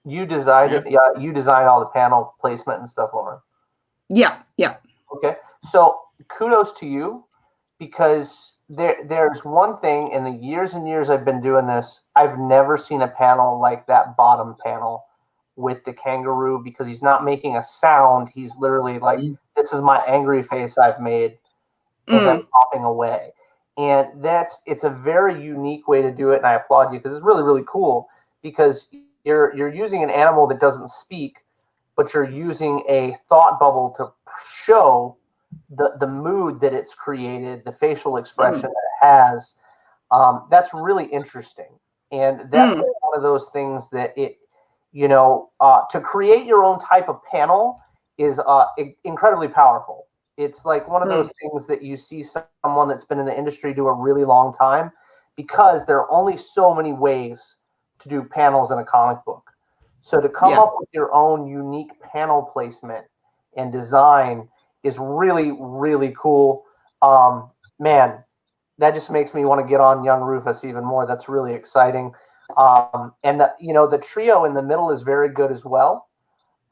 You designed it. Yeah, you designed all the panel placement and stuff, Lauren. Yeah. Okay, so kudos to you, because there's one thing in the years and years I've been doing this, I've never seen a panel like that bottom panel with the kangaroo, because he's not making a sound. He's literally like, this is my angry face I've made as I'm popping away. And it's a very unique way to do it, and I applaud you because it's really, really cool, because you're using an animal that doesn't speak, but you're using a thought bubble to show the mood that it's created, the facial expression that it has. That's really interesting. And that's one of those things that to create your own type of panel is incredibly powerful. It's like one of those things that you see someone that's been in the industry do a really long time, because there are only so many ways to do panels in a comic book. So to come up with your own unique panel placement and design is really, really cool. Man, that just makes me want to get on Young Rufus even more. That's really exciting. And the trio in the middle is very good as well.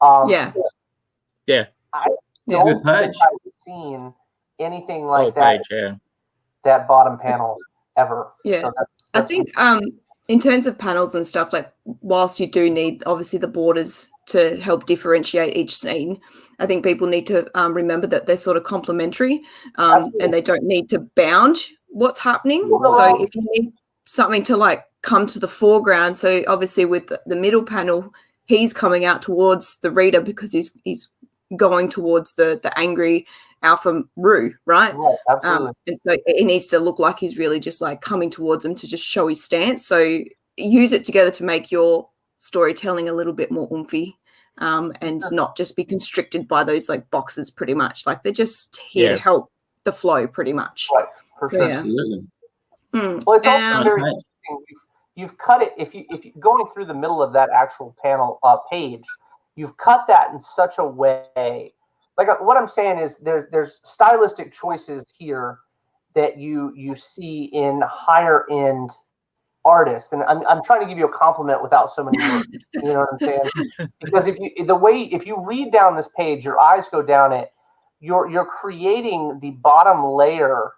Yeah. I don't think I've seen anything like that. That bottom panel ever. Yeah. So that's I think in terms of panels and stuff, like whilst you do need obviously the borders to help differentiate each scene, I think people need to remember that they're sort of complementary, and they don't need to bound what's happening. So if you need something to like come to the foreground, so obviously with the middle panel, he's coming out towards the reader because he's going towards the angry alpha Roo, right? Right, absolutely. And so it needs to look like he's really just like coming towards him to just show his stance. So use it together to make your storytelling a little bit more oomphy, and not just be constricted by those like boxes pretty much. Like they're just here to help the flow pretty much. Right, for sure. Absolutely. Well, it's also very interesting. You've cut it, if you going through the middle of that actual panel page, you've cut that in such a way. Like what I'm saying is there's stylistic choices here that you see in higher end artists, and I'm trying to give you a compliment without so many words. You know what I'm saying? Because if you read down this page, your eyes go down it. You're creating the bottom layer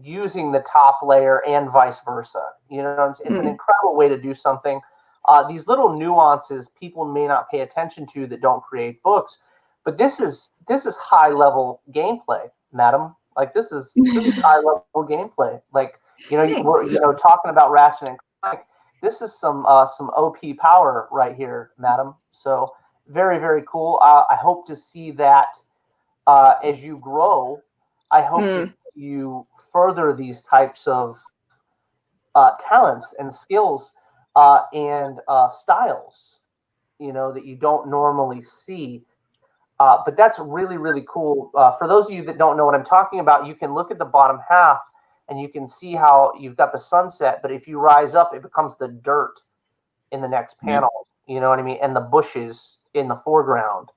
using the top layer and vice versa. You know, it's an incredible way to do something. These little nuances people may not pay attention to that don't create books, but this is high level gameplay, madam. Like this is high level gameplay. Like, you know, we're talking about Ratchet and Clank. This is some OP power right here, madam. So very, very cool. I hope to see that as you grow. I hope to see you further these types of talents and skills and styles, you know, that you don't normally see. But that's really, really cool. For those of you that don't know what I'm talking about, you can look at the bottom half and you can see how you've got the sunset, but if you rise up, it becomes the dirt in the next panel. You know what I mean? And the bushes in the foreground.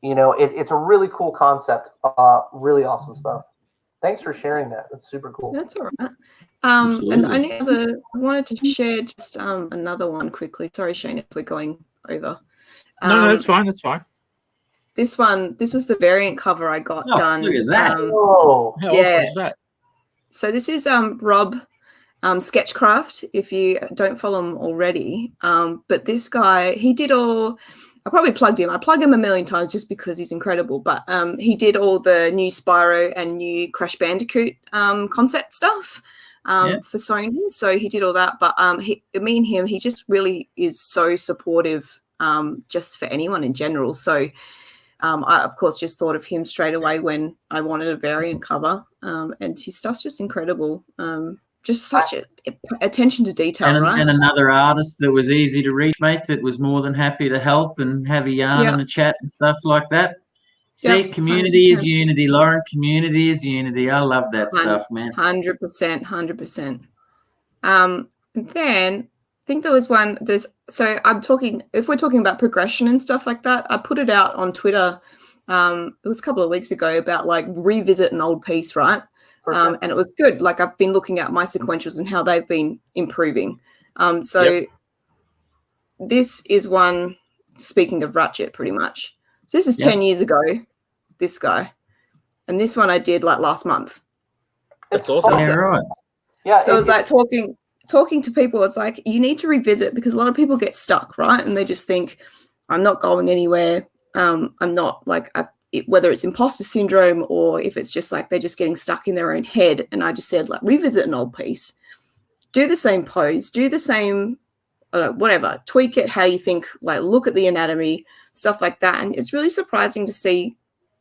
You know, it's a really cool concept. Really awesome stuff. Thanks for sharing that. That's super cool. That's all right. And the only other, I wanted to share just another one quickly. Sorry, Shane, if we're going over. No, that's fine. That's fine. This was the variant cover I got done. Look at that. Oh, How yeah. awesome is that? So this is Rob Sketchcraft, if you don't follow him already. But this guy, he did all, I probably plugged him. I plug him a million times just because he's incredible. But he did all the new Spyro and new Crash Bandicoot concept stuff for Sony. So he did all that. But me and him, he just really is so supportive just for anyone in general. So I, of course, just thought of him straight away when I wanted a variant cover. And his stuff's just incredible. Just such attention to detail, right? And another artist that was easy to reach, mate, that was more than happy to help and have a yarn and a chat and stuff like that. See, community 100%. Is unity, Lauren. Community is unity. I love that stuff, man. 100%, 100%. And then I think there was one. So I'm talking. If we're talking about progression and stuff like that, I put it out on Twitter. It was a couple of weeks ago about like revisit an old piece, right? And it was good. Like I've been looking at my sequentials and how they've been improving. This is one, speaking of Ratchet, pretty much. So this is 10 years ago, this guy. And this one I did like last month. That's awesome. Yeah, right. Yeah. So it was like talking to people. It's like, you need to revisit because a lot of people get stuck, right? And they just think, I'm not going anywhere. I'm not like, whether it's imposter syndrome or if it's just like they're just getting stuck in their own head. And I just said, like, revisit an old piece, do the same pose, do the same, whatever, tweak it how you think, like look at the anatomy, stuff like that. And it's really surprising to see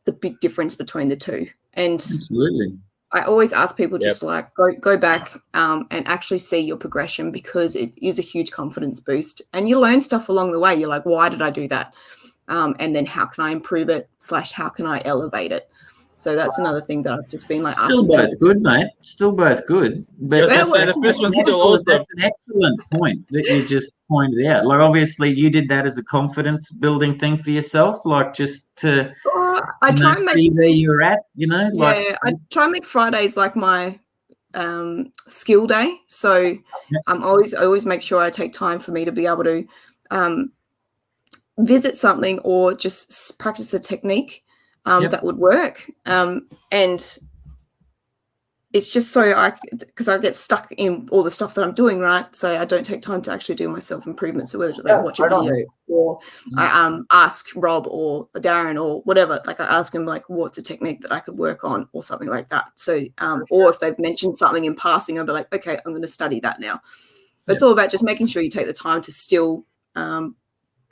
the big difference between the two. And absolutely, I always ask people just like go back and actually see your progression because it is a huge confidence boost. And you learn stuff along the way. You're like, why did I do that? And then how can I improve it / how can I elevate it? So that's another thing that I've just been like still both good, mate. Still both good. But the first one's still awesome. That's an excellent point that you just pointed out. Like obviously you did that as a confidence building thing for yourself, like just to I try and see where you're at, you know? Yeah, I try and make Fridays like my skill day. So I always make sure I take time for me to be able to visit something or just practice a technique that would work. And it's just so because I get stuck in all the stuff that I'm doing, right? So I don't take time to actually do my self-improvement. So whether it's like watch a video or I ask Rob or Darren or whatever, like I ask him like, what's a technique that I could work on or something like that. So, or if they've mentioned something in passing, I'll be like, okay, I'm going to study that now. But it's all about just making sure you take the time to still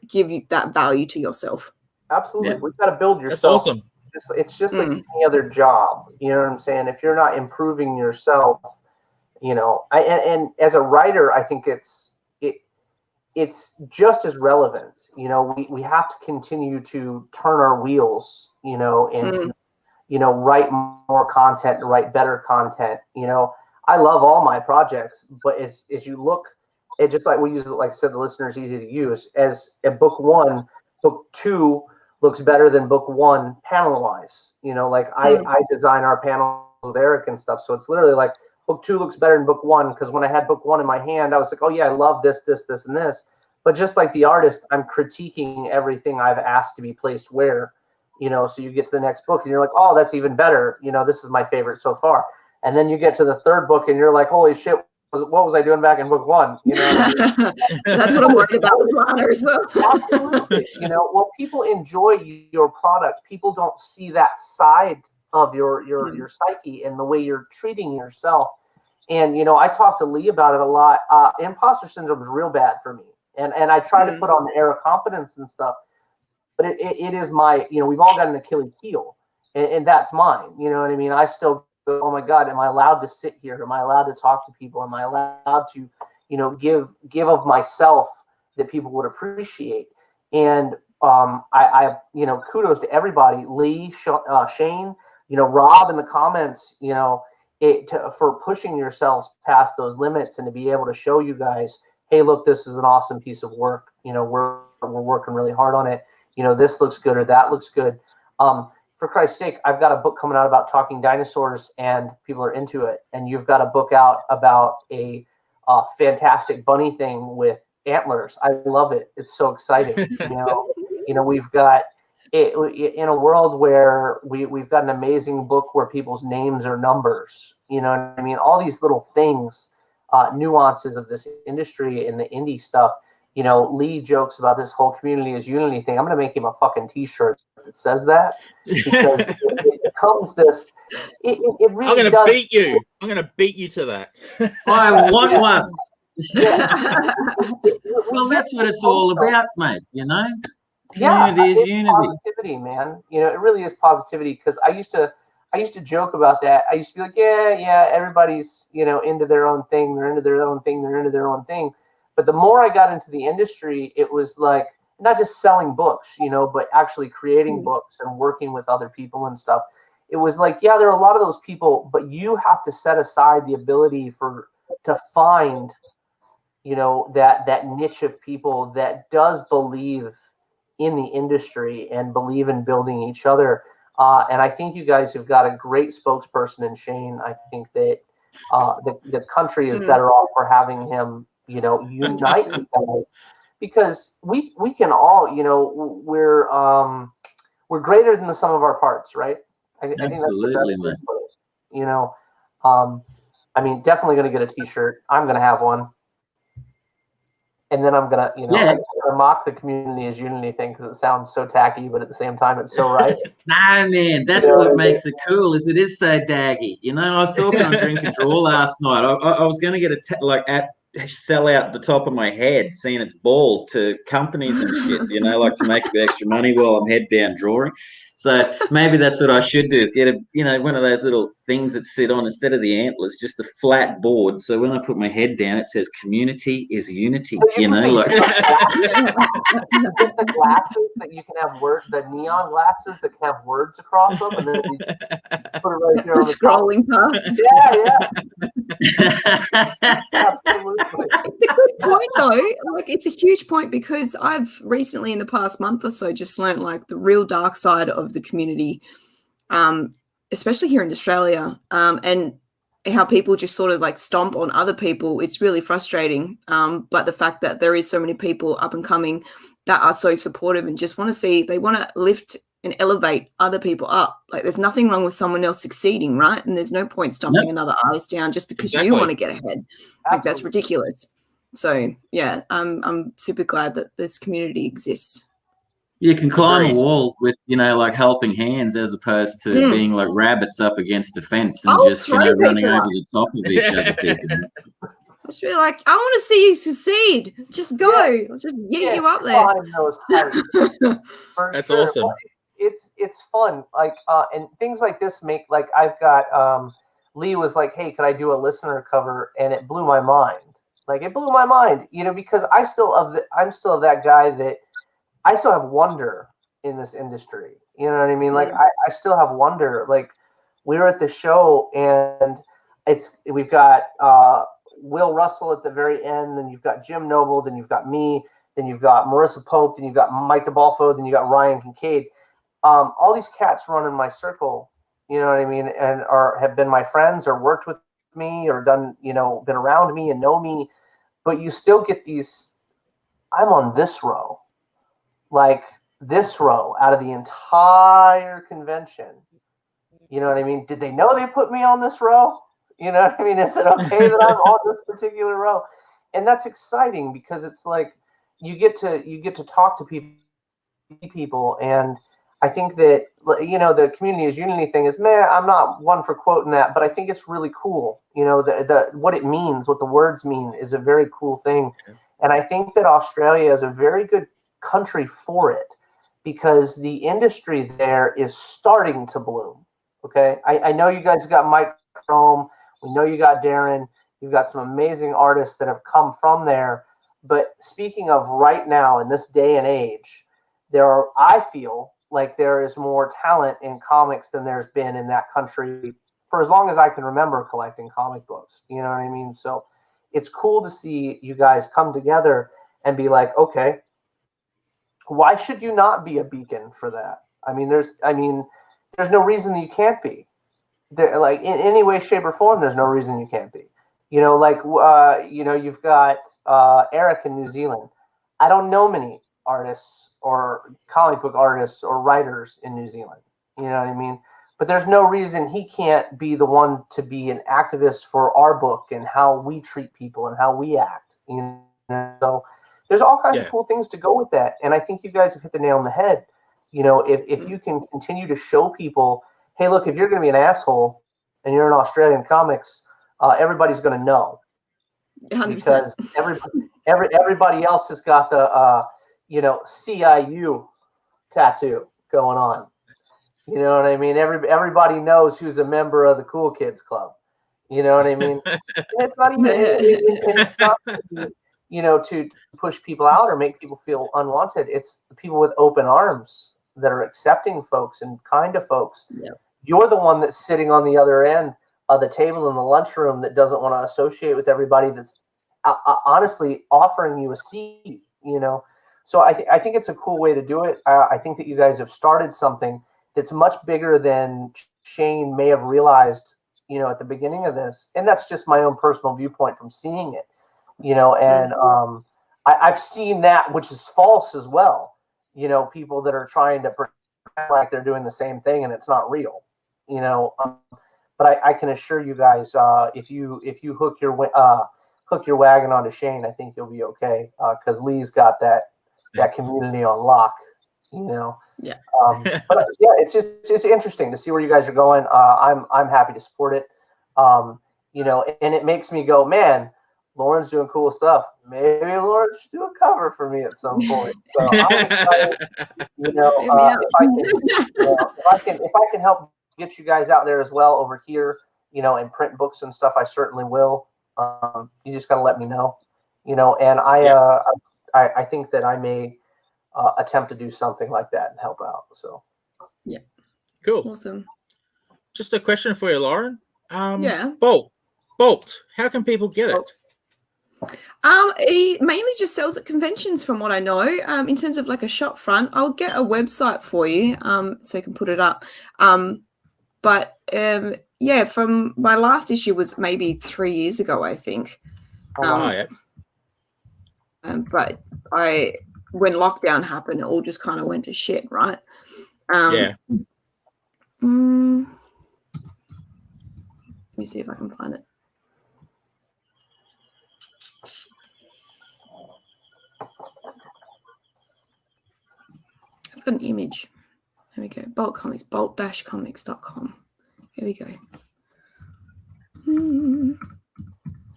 give you that value to yourself. Absolutely. We've got to build yourself. That's awesome. It's just like any other job. You know what I'm saying? If you're not improving yourself, you know, and as a writer, I think it's just as relevant. You know, we have to continue to turn our wheels, you know, and you know, write more content and write better content. You know, I love all my projects, but as you look, it just like we use it, like I said, the listener is easy to use. As a book 1, book 2 looks better than book 1 panel wise. You know, like I design our panels with Erick and stuff. So it's literally like book 2 looks better than book 1 because when I had book 1 in my hand, I was like, oh yeah, I love this, this, this, and this. But just like the artist, I'm critiquing everything I've asked to be placed where, you know, so you get to the next book and you're like, oh, that's even better. You know, this is my favorite so far. And then you get to the third book and you're like, holy shit, what was I doing back in book one? You know what I mean? That's what I'm worried about with Lana as well. Absolutely. You know, well, people enjoy your product. People don't see that side of your psyche and the way you're treating yourself. And, you know, I talked to Lee about it a lot. Imposter syndrome is real bad for me. And I try to put on the air of confidence and stuff. But it is my, you know, we've all got an Achilles heel. And that's mine. You know what I mean? I still go, oh my God, am I allowed to sit here? Am I allowed to talk to people? Am I allowed to, you know, give of myself that people would appreciate? And I you know, kudos to everybody, Lee, Shane, you know, Rob in the comments, you know, for pushing yourselves past those limits and to be able to show you guys, hey, look, this is an awesome piece of work. You know, we're working really hard on it. You know, this looks good or that looks good. For Christ's sake, I've got a book coming out about talking dinosaurs and people are into it. And you've got a book out about a fantastic bunny thing with antlers. I love it. It's so exciting. You know, we've got it in a world where we've got an amazing book where people's names are numbers. You know what I mean? All these little things, nuances of this industry and the indie stuff. You know, Lee jokes about this whole community is unity thing. I'm going to make him a fucking t-shirt that says that, because it becomes this, it really I'm going to beat you. I'm going to beat you to that. I want one. Yeah. Well, that's what it's all about, mate. You know, Community is unity. Positivity, man. You know, it really is positivity. Because I used to joke about that. I used to be like, yeah, everybody's, you know, into their own thing. They're into their own thing. They're into their own thing. But the more I got into the industry, it was like not just selling books, you know, but actually creating books and working with other people and stuff. It was like, yeah, there are a lot of those people, but you have to set aside the ability to find, you know, that niche of people that does believe in the industry and believe in building each other. And I think you guys have got a great spokesperson in Shane. I think that the country is better off for having him, you know, unite you guys, because we can all, you know, we're greater than the sum of our parts, right? I think that's the best, you know. I mean, definitely going to get a t-shirt. I'm going to have one. And then I'm going to, you know, I'm gonna mock the community as unity thing because it sounds so tacky, but at the same time, it's so right. Nah, man, that's what makes it cool, is it is so daggy. You know, I was talking on Drink and Draw last night. I was going to get sell out the top of my head, seeing it's bald, to companies and shit, you know, like to make a bit extra money while I'm head down drawing. So maybe that's what I should do, is get a, you know, one of those little things that sit on, instead of the antlers, just a flat board. So when I put my head down, it says community is unity, you know, like get the glasses that you can have the neon glasses that can have words across them, and then you just put it right here on the scrolling past. Yeah. Absolutely. It's a good point though. Like, it's a huge point, because I've recently in the past month or so just learned like the real dark side of the community, especially here in Australia, and how people just sort of like stomp on other people. It's really frustrating. But the fact that there is so many people up and coming that are so supportive and just want to lift and elevate other people up. Like, there's nothing wrong with someone else succeeding, right? And there's no point stomping another artist down just because you want to get ahead. Like, that's ridiculous. So yeah, I'm super glad that this community exists. you can climb a wall with, you know, like helping hands, as opposed to being like rabbits up against a fence and just, you know, running over the top of each other. People. Just be like, I want to see you succeed. Just go. Let's just get you up there. That's awesome. It's fun. Like, and things like this make, like, I've got, Lee was like, hey, could I do a listener cover? And it blew my mind. Like, it blew my mind, you know, because I'm still of that guy that I still have wonder in this industry. You know what I mean? Like, I still have wonder. Like, we were at the show and we've got, Will Russell at the very end, then you've got Jim Noble, then you've got me, then you've got Marissa Pope, then you've got Mike DeBalfo, then you got Ryan Kincaid. All these cats run in my circle, you know what I mean, and have been my friends or worked with me or done, you know, been around me and know me, but you still get these, I'm on this row, like this row out of the entire convention. You know what I mean? Did they know they put me on this row? You know what I mean? Is it okay that I'm on this particular row? And that's exciting because it's like you get to talk to people, and I think that, you know, the community is unity thing is, man, I'm not one for quoting that, but I think it's really cool. You know, the what it means, what the words mean, is a very cool thing. And I think that Australia is a very good country for it because the industry there is starting to bloom. Okay, I know you guys got Mike Chrome, we know you got Darren, you've got some amazing artists that have come from there. But speaking of right now in this day and age, I feel like there is more talent in comics than there's been in that country for as long as I can remember collecting comic books. You know what I mean? So it's cool to see you guys come together and be like, okay, why should you not be a beacon for that? I mean, there's no reason that you can't be. There, like in any way, shape, or form, there's no reason you can't be. You know, like you know, you've got Erick in New Zealand. I don't know many artists or comic book artists or writers in New Zealand. You know what I mean? But there's no reason he can't be the one to be an activist for our book and how we treat people and how we act. You know, so there's all kinds of cool things to go with that. And I think you guys have hit the nail on the head. You know, if you can continue to show people, hey, look, if you're going to be an asshole and you're in Australian comics, everybody's going to know. 100%. Because everybody else has got the you know, CIU tattoo going on. You know what I mean? Everybody knows who's a member of the Cool Kids Club. You know what I mean? And it's not even it's not, you know, to push people out or make people feel unwanted. It's the people with open arms that are accepting folks and kind to folks. Yeah. You're the one that's sitting on the other end of the table in the lunchroom that doesn't want to associate with everybody that's honestly offering you a seat, you know? So I think it's a cool way to do it. I think that you guys have started something that's much bigger than Shane may have realized, you know, at the beginning of this. And that's just my own personal viewpoint from seeing it, you know, and I've seen that, which is false as well. You know, people that are trying to pretend like they're doing the same thing and it's not real, you know. But I can assure you guys, if you hook your wagon onto Shane, I think you'll be okay, because Lee's got that community on lock, you know. Yeah. But yeah, it's interesting to see where you guys are going. I'm happy to support it. You know, and it makes me go, man, Lauren's doing cool stuff. Maybe Lauren should do a cover for me at some point. So I'm excited. You know, if I can help get you guys out there as well over here, you know, and print books and stuff, I certainly will. You just gotta let me know, you know. And I think that I may attempt to do something like that and help out. So yeah, cool, awesome. Just a question for you, Lauren. Yeah, Bolt. How can people get it? He mainly just sells at conventions, from what I know. In terms of like a shop front, I'll get a website for you, so you can put it up. But yeah, from my last issue was maybe 3 years ago, I think. But when lockdown happened, it all just kind of went to shit, right? Yeah. Let me see if I can find it. I've got an image. There we go. Bolt Comics, bolt-comics.com. Here we go.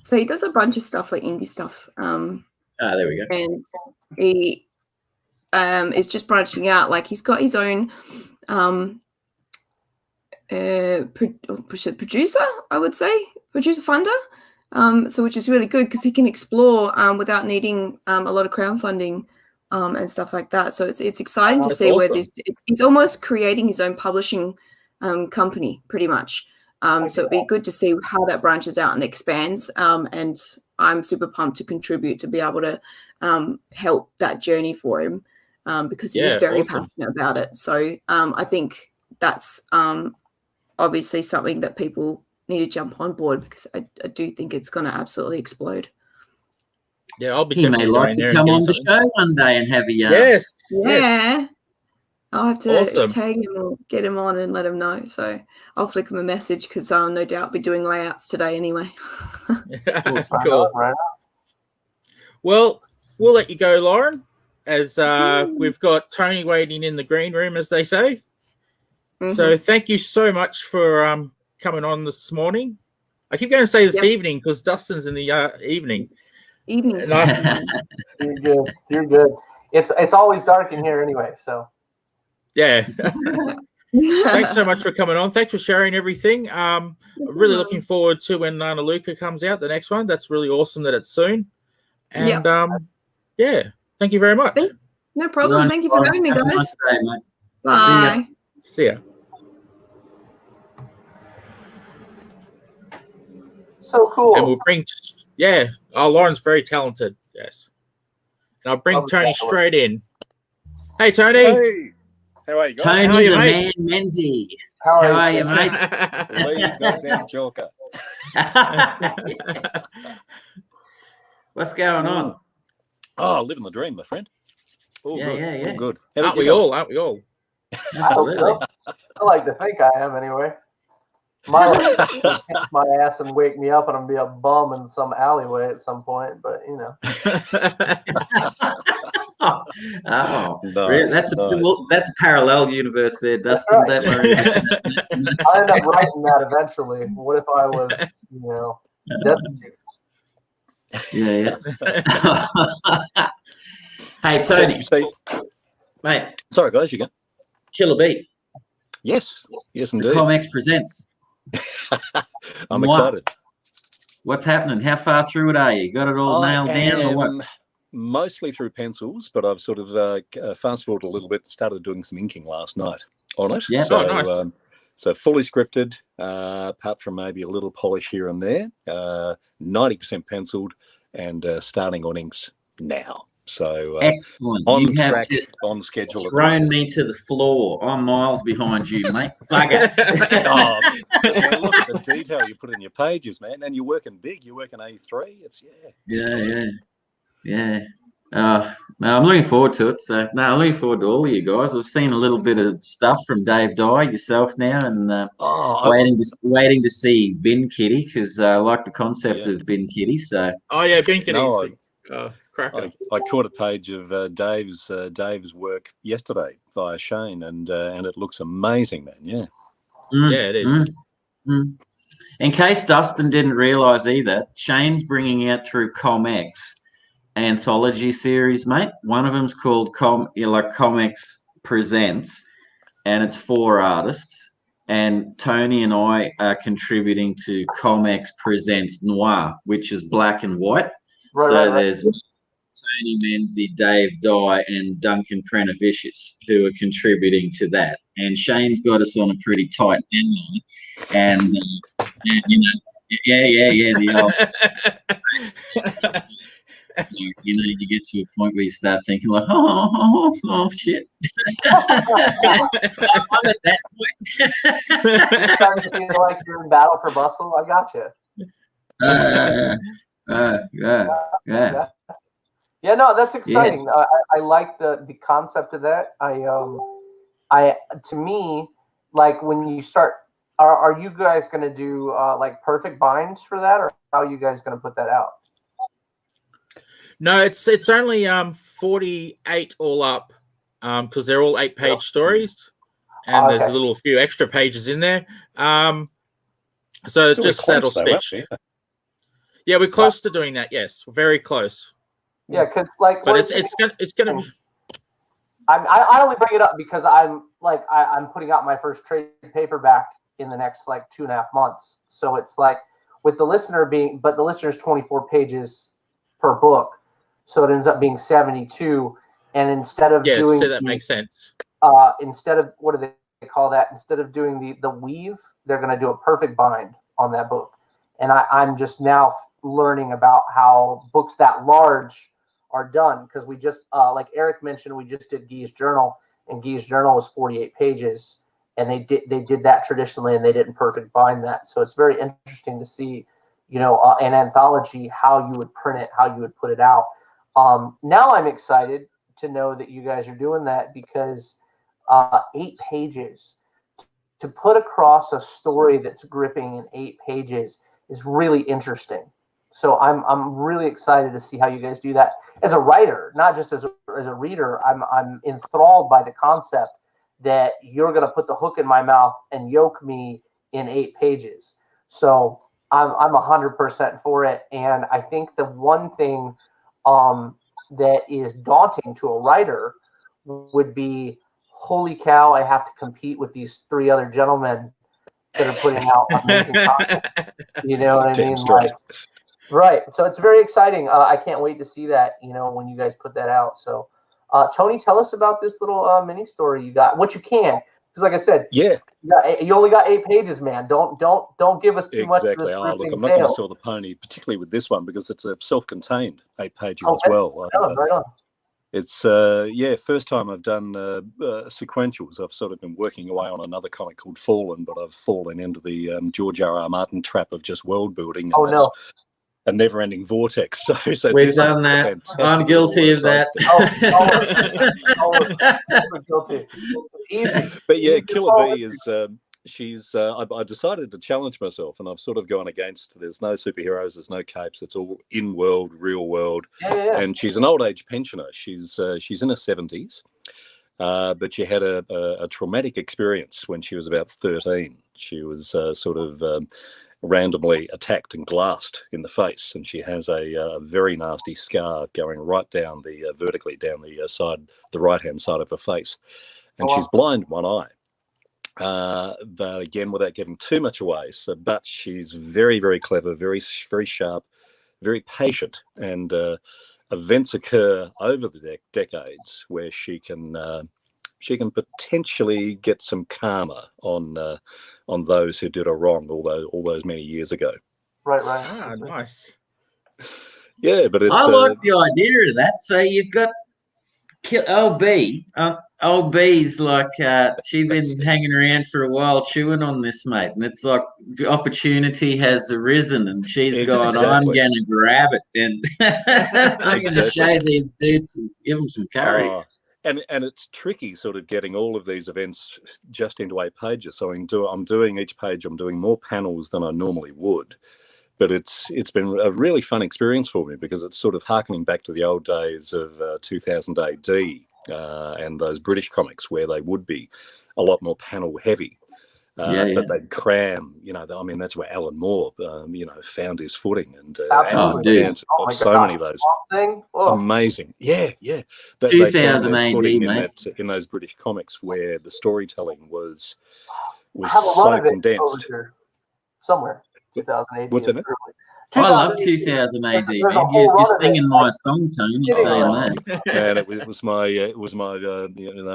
So he does a bunch of stuff, like indie stuff. There we go. And he is just branching out. Like he's got his own producer, I would say, producer funder. So which is really good because he can explore without needing a lot of crowdfunding and stuff like that. So it's exciting to see where he's almost creating his own publishing company, pretty much. So it'd be good to see how that branches out and expands. And I'm super pumped to contribute to be able to help that journey for him because he is very passionate about it. So I think that's obviously something that people need to jump on board because I do think it's going to absolutely explode. Yeah, I'll be. He may like to come on the show one day and have a yarn. Yes. Yeah. I'll have to Awesome. tag him or get him on and let him know. So I'll flick him a message because I'll no doubt be doing layouts today anyway. Cool. Right. Well, we'll let you go, Lauren, as we've got Tony waiting in the green room, as they say. So thank you so much for coming on this morning. I keep going to say this evening because Dustin's in the evening. Evening. You're good. You're good. It's always dark in here anyway, so. Yeah. Thanks so much for coming on. Thanks for sharing everything. I'm really looking forward to when Nana Luca comes out, the next one. That's really awesome that it's soon. And yeah, thank you very much. No problem. Thank you for having me, guys. Nice day, mate. Bye. See ya. So cool. And we'll bring, Lauren's very talented. Yes. And I'll bring Tony straight in. Hey, Tony. Hey. How are you guys? Tony How are you, the mate? Man Menzie. How How are you, mate? Lee, goddamn joker. What's going on? Oh, living the dream, my friend. All Yeah, good. yeah, yeah. All good. Aren't we all? Aren't we all? Absolutely. I like to think I am anyway. My life will kick my ass and wake me up, and I'm gonna be a bum in some alleyway at some point. But you know, Oh, Nice, that's a nice. that's a parallel universe there, Dustin. right. Don't worry. I end up writing that eventually. What if I was, destitute? Yeah. Hey, Tony, mate, Sorry, guys, you go. Killer Beat. Yes, The indeed. ComX presents. I'm Wow. excited. What's happening? How far through it are you? Got it all nailed down or what? Mostly through pencils, but I've sort of fast forwarded a little bit. Started doing some inking last night on it. Yeah. So, Nice. So fully scripted, apart from maybe a little polish here and there. 90% penciled, and starting on inks now. So Excellent. on You have track, just on schedule. thrown me to the floor. I'm miles behind you, mate. Bugger. Oh, man, look at the detail you put in your pages, man. And you're working big. You're working A3. It's Yeah. No, I'm looking forward to it. So, no, I'm looking forward to all of you guys. I've seen a little bit of stuff from Dave Dye, yourself now, and waiting to see Bin Kitty because I like the concept of Bin Kitty. So, Bin Kitty's cracker. I caught a page of Dave's work yesterday via Shane, and it looks amazing, man. Yeah. Yeah, it is. In case Dustin didn't realise either, Shane's bringing out through ComX anthology series, mate. One of them's called ComX Presents, and it's 4 artists. And Tony and I are contributing to ComX Presents Noir, which is black and white. Right. There's Tony Menzie, Dave Dye, and Duncan Prenovicius who are contributing to that. And Shane's got us on a pretty tight deadline. And the old. So, you get to a point where you start thinking like, oh shit. I'm at that point. You start to feel like you're in battle for bustle. I got you. Yeah, no, that's exciting. Yes. I like the concept of that. To me, like when you start, are you guys going to do like perfect binds for that, or how are you guys going to put that out? No, it's only 48 all up because they're all 8-page stories, and there's a few extra pages in there. So it's just saddle stitched. Yeah, we're close to doing that. Yes, we're very close. Yeah, because but it's gonna. I only bring it up because I'm putting out my first trade paperback in the next 2.5 months. So it's like with the listener's 24 pages per book. So it ends up being 72, and instead of doing so that makes sense. Instead of what do they call that? Instead of doing the weave, they're going to do a perfect bind on that book. And I'm just now learning about how books that large are done because we just like Erick mentioned, we just did Guy's Journal, and Guy's Journal was 48 pages, and they did that traditionally, and they didn't perfect bind that. So it's very interesting to see, an anthology, how you would print it, how you would put it out. Now I'm excited to know that you guys are doing that because 8 pages to put across a story that's gripping in 8 pages is really interesting. So I'm really excited to see how you guys do that as a writer, not just as a reader. I'm enthralled by the concept that you're going to put the hook in my mouth and yoke me in 8 pages. So I'm 100% for it. And I think the one thing that is daunting to a writer would be, holy cow, I have to compete with these 3 other gentlemen that are putting out amazing content. You know what I mean? Like, right. So it's very exciting. I can't wait to see that, when you guys put that out. So, Tony, tell us about this little mini story you got. What you can, because like I said, you only got 8 pages, man. Don't give us too much. Exactly. Oh, look, I'm not going to sell the pony, particularly with this one, because it's a self-contained 8-pager as well. Right on. It's first time I've done sequentials. I've sort of been working away on another comic called Fallen, but I've fallen into the George R.R. Martin trap of just world building. Oh no. A never-ending vortex. So we've done that. I'm guilty of that. Guilty. Easy. But yeah, Killer V is. I decided to challenge myself, and I've sort of gone against. There's no superheroes, there's no capes. It's all in world, real world. Yeah. And she's an old age pensioner. She's in her 70s, but she had a traumatic experience when she was about 13. She was sort of randomly attacked and glassed in the face, and she has a very nasty scar going right down vertically down the side, the right hand side of her face, and she's blind one eye. But again, without giving too much away, but she's very, very clever, very, very sharp, very patient, and events occur over the decades where she can potentially get some karma on those who did her wrong all those many years ago. Right. Ah, nice. Yeah, but it's, I like the idea of that. So you've got LB. Old B's like she's been hanging around for a while chewing on this, mate, and it's like the opportunity has arisen, and she's gone, I'm going to grab it, and I'm going to show these dudes and give them some curry. And it's tricky sort of getting all of these events just into 8 pages. So I'm doing each page, I'm doing more panels than I normally would. But it's been a really fun experience for me, because it's sort of harkening back to the old days of 2000 AD and those British comics where they would be a lot more panel heavy. But they'd cram, that's where Alan Moore, found his footing. And so many of those. Amazing. Yeah. 2000 AD, mate. In those British comics where the storytelling was I have a lot so of it condensed. over here somewhere. 2008. What's in it? I love 2000 AD, man. You're singing my song, Tony. You're saying that. And it was my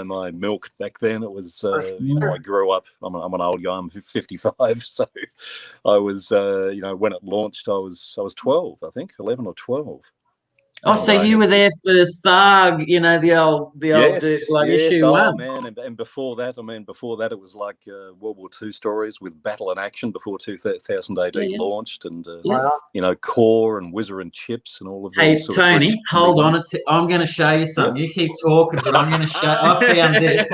my milk back then. It was I grew up. I'm an old guy. I'm 55, so I was when it launched, I was 12, I think, 11 or 12. Oh, so you were there for Tharg, the old issue 1. Man, and before that, it was like World War II stories with battle and action before 2000 AD launched, and Core and Whizzer and Chips and all of those. Hey, Tony, hold on. I'm going to show you something. You keep talking, but I'm going to show. I found this.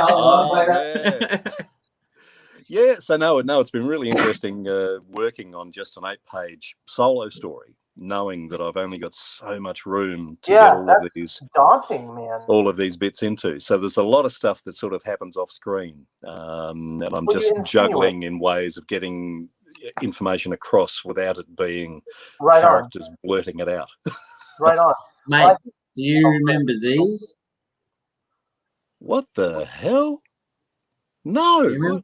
Yeah, so no, it's been really interesting working on just an 8-page solo story, knowing that I've only got so much room to get all of these daunting, man. All of these bits into. So there's a lot of stuff that sort of happens off screen, and I'm just juggling in ways of getting information across without it being characters blurting it out. Right on, mate. Do you remember these? What the hell? No.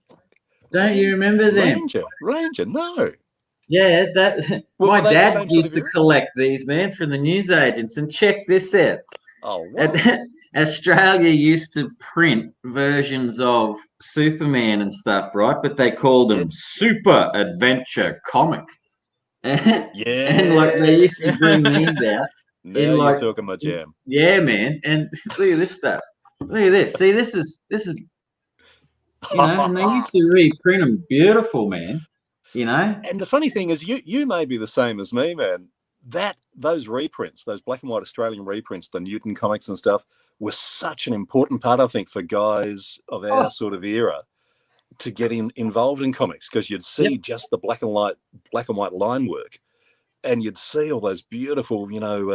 Don't you remember them? Ranger, no. Yeah, my dad used to collect these, man, from the newsagents. And check this out. Oh, what? Australia used to print versions of Superman and stuff, right? But they called them Super Adventure Comic. And they used to bring these out. Now you're talking my jam. Yeah, man. And look at this stuff. Look at this. See, this is. And they used to reprint them beautiful, man. And the funny thing is, you may be the same as me, man. those reprints, those black and white Australian reprints, the Newton comics and stuff, was such an important part, I think, for guys of our sort of era to get involved in comics, because you'd see just the black and white line work, and you'd see all those beautiful,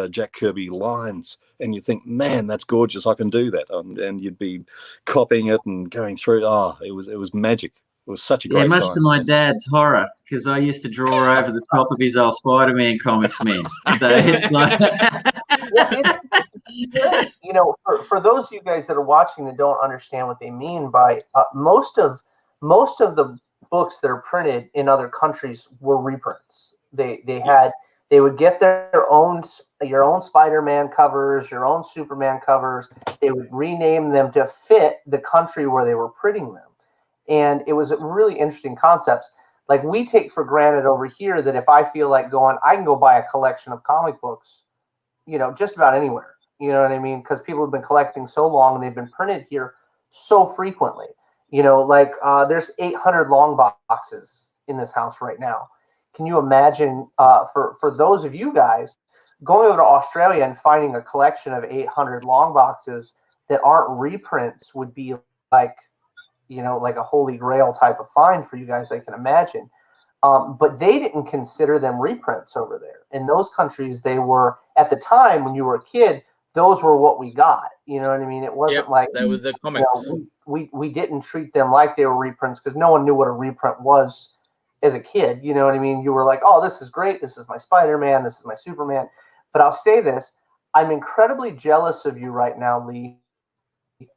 Jack Kirby lines, and you'd think, man, that's gorgeous, I can do that, and you'd be copying it and going through. It was magic. It was such a great much time. to my dad's horror, because I used to draw over the top of his old Spider-Man comics, man. So it's like, for those of you guys that are watching that don't understand what they mean by most of the books that are printed in other countries were reprints. They would get your own Spider-Man covers, your own Superman covers. They would rename them to fit the country where they were printing them. And it was a really interesting concepts. Like, we take for granted over here that if I feel like going, I can go buy a collection of comic books, just about anywhere. You know what I mean? Because people have been collecting so long and they've been printed here so frequently. There's 800 long boxes in this house right now. Can you imagine for those of you guys going over to Australia and finding a collection of 800 long boxes that aren't reprints would be like a holy grail type of find for you guys, I can imagine. But they didn't consider them reprints over there. In those countries, they were, at the time when you were a kid, those were what we got. You know what I mean? It wasn't like that was the comics. We didn't treat them like they were reprints because no one knew what a reprint was as a kid. You know what I mean? You were like, oh, this is great. This is my Spider-Man. This is my Superman. But I'll say this. I'm incredibly jealous of you right now, Lee,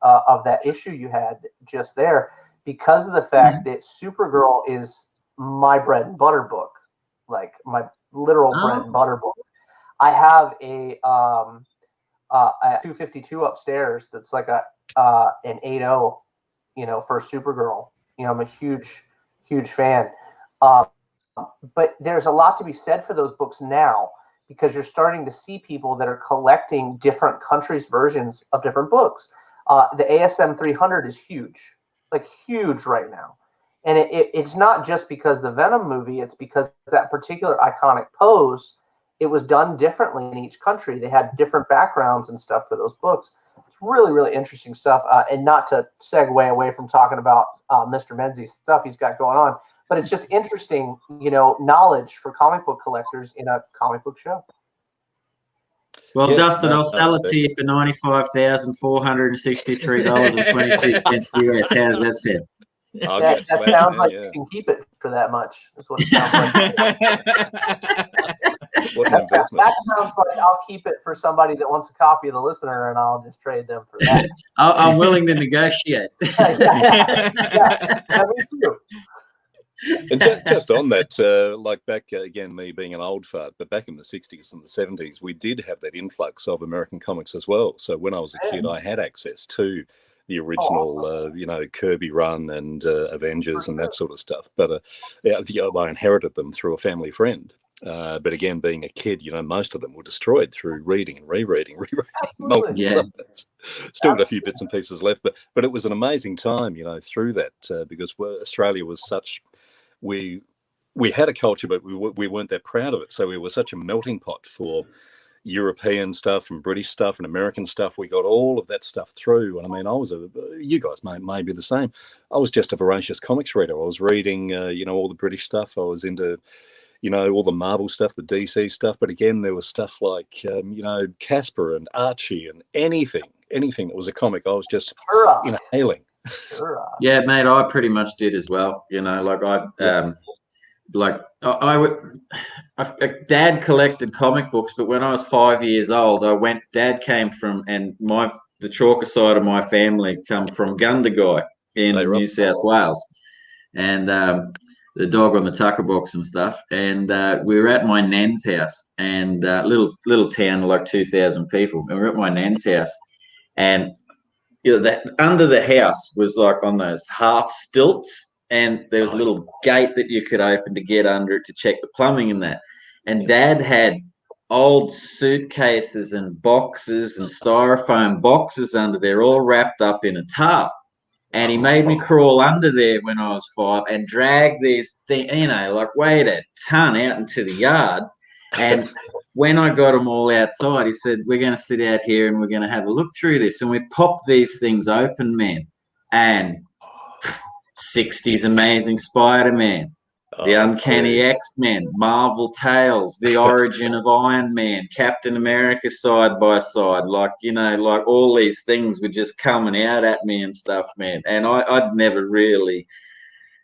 of that issue you had just there, because of the fact that Supergirl is my bread and butter book, like my literal bread and butter book. I have a 252 upstairs that's like an 8.0, for Supergirl. I'm a huge fan. But there's a lot to be said for those books now, because you're starting to see people that are collecting different countries' versions of different books. The ASM 300 is huge right now. And it's not just because the Venom movie, it's because that particular iconic pose, it was done differently in each country. They had different backgrounds and stuff for those books. It's really, really interesting stuff. And not to segue away from talking about Mr. Menzie's stuff he's got going on, but it's just interesting, knowledge for comic book collectors in a comic book show. Well, Dustin, I'll sell it to you for $95,463.22 US. How does that sound? That sounds like you can keep it for that much. That's what it sounds like. What an investment. That sounds like I'll keep it for somebody that wants a copy of The Listener, and I'll just trade them for that. I'm willing to negotiate. Yeah, me too. And just on that, like back again, me being an old fart, but back in the 60s and the 70s, we did have that influx of American comics as well. So when I was a kid, I had access to the original, Kirby run and Avengers and that sort of stuff. But I inherited them through a family friend. But again, being a kid, most of them were destroyed through reading and rereading multiple times. Still got a few bits and pieces left, but it was an amazing time, through that, because Australia was such. We had a culture, but we weren't that proud of it. So we were such a melting pot for European stuff and British stuff and American stuff. We got all of that stuff through. And I mean, you guys may be the same. I was just a voracious comics reader. I was reading, all the British stuff. I was into, all the Marvel stuff, the DC stuff. But again, there was stuff like, Casper and Archie and anything that was a comic. I was just inhaling. Yeah, mate, I pretty much did as well. Dad collected comic books, but when I was 5 years old, Dad came from, and the chalker side of my family come from Gundagai in New South Wales, and the dog on the tucker box and stuff. And we were at my nan's house, and little town, like 2,000 people. And we were at my nan's house, and under the house was like on those half stilts, and there was a little gate that you could open to get under it to check the plumbing and that. And Dad had old suitcases and boxes and styrofoam boxes under there, all wrapped up in a tarp. And he made me crawl under there when I was 5 and drag these things, weighed a ton out into the yard. And when I got them all outside, he said, we're going to sit out here and we're going to have a look through this. And we popped these things open, man. And 60s Amazing Spider-Man, the Uncanny X-Men, Marvel Tales, the origin of Iron Man, Captain America side by side. Like, you know, like all these things were just coming out at me and stuff, man. And I'd never really...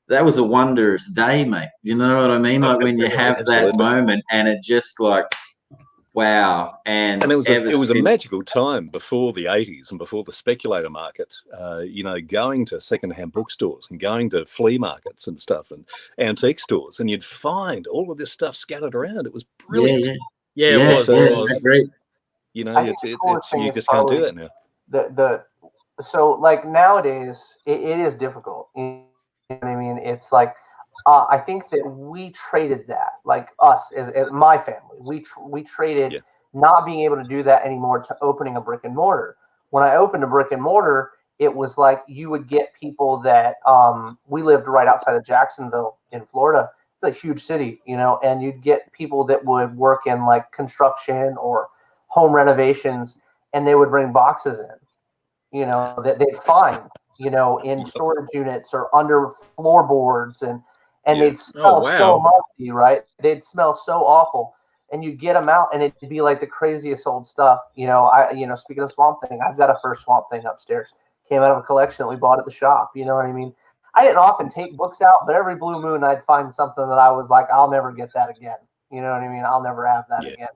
That was a wondrous day, mate. You know what I mean? Like when you have that moment and it just like, wow. And it was a magical time before the 80s and before the speculator market, you know, going to secondhand bookstores and going to flea markets and stuff and antique stores, and you'd find all of this stuff scattered around. It was brilliant. Yeah, it was. Great. You know, you just can't do that now. So like nowadays, it is difficult. You know what I mean? It's like, I think that we traded that, like us as my family, we traded not being able to do that anymore to opening a brick and mortar. When I opened a brick and mortar, it was like you would get people that we lived right outside of Jacksonville in Florida. It's a huge city, you know, and you'd get people that would work in like construction or home renovations, and they would bring boxes in, you know, that they'd find, you know, in storage units or under floorboards, and they'd smell so musty, right? They'd smell so awful, and you'd get them out, and it'd be like the craziest old stuff. You know, speaking of Swamp Thing, I've got a first Swamp Thing upstairs. Came out of a collection that we bought at the shop. You know what I mean? I didn't often take books out, but every blue moon I'd find something that I was like, I'll never get that again. You know what I mean? I'll never have that again.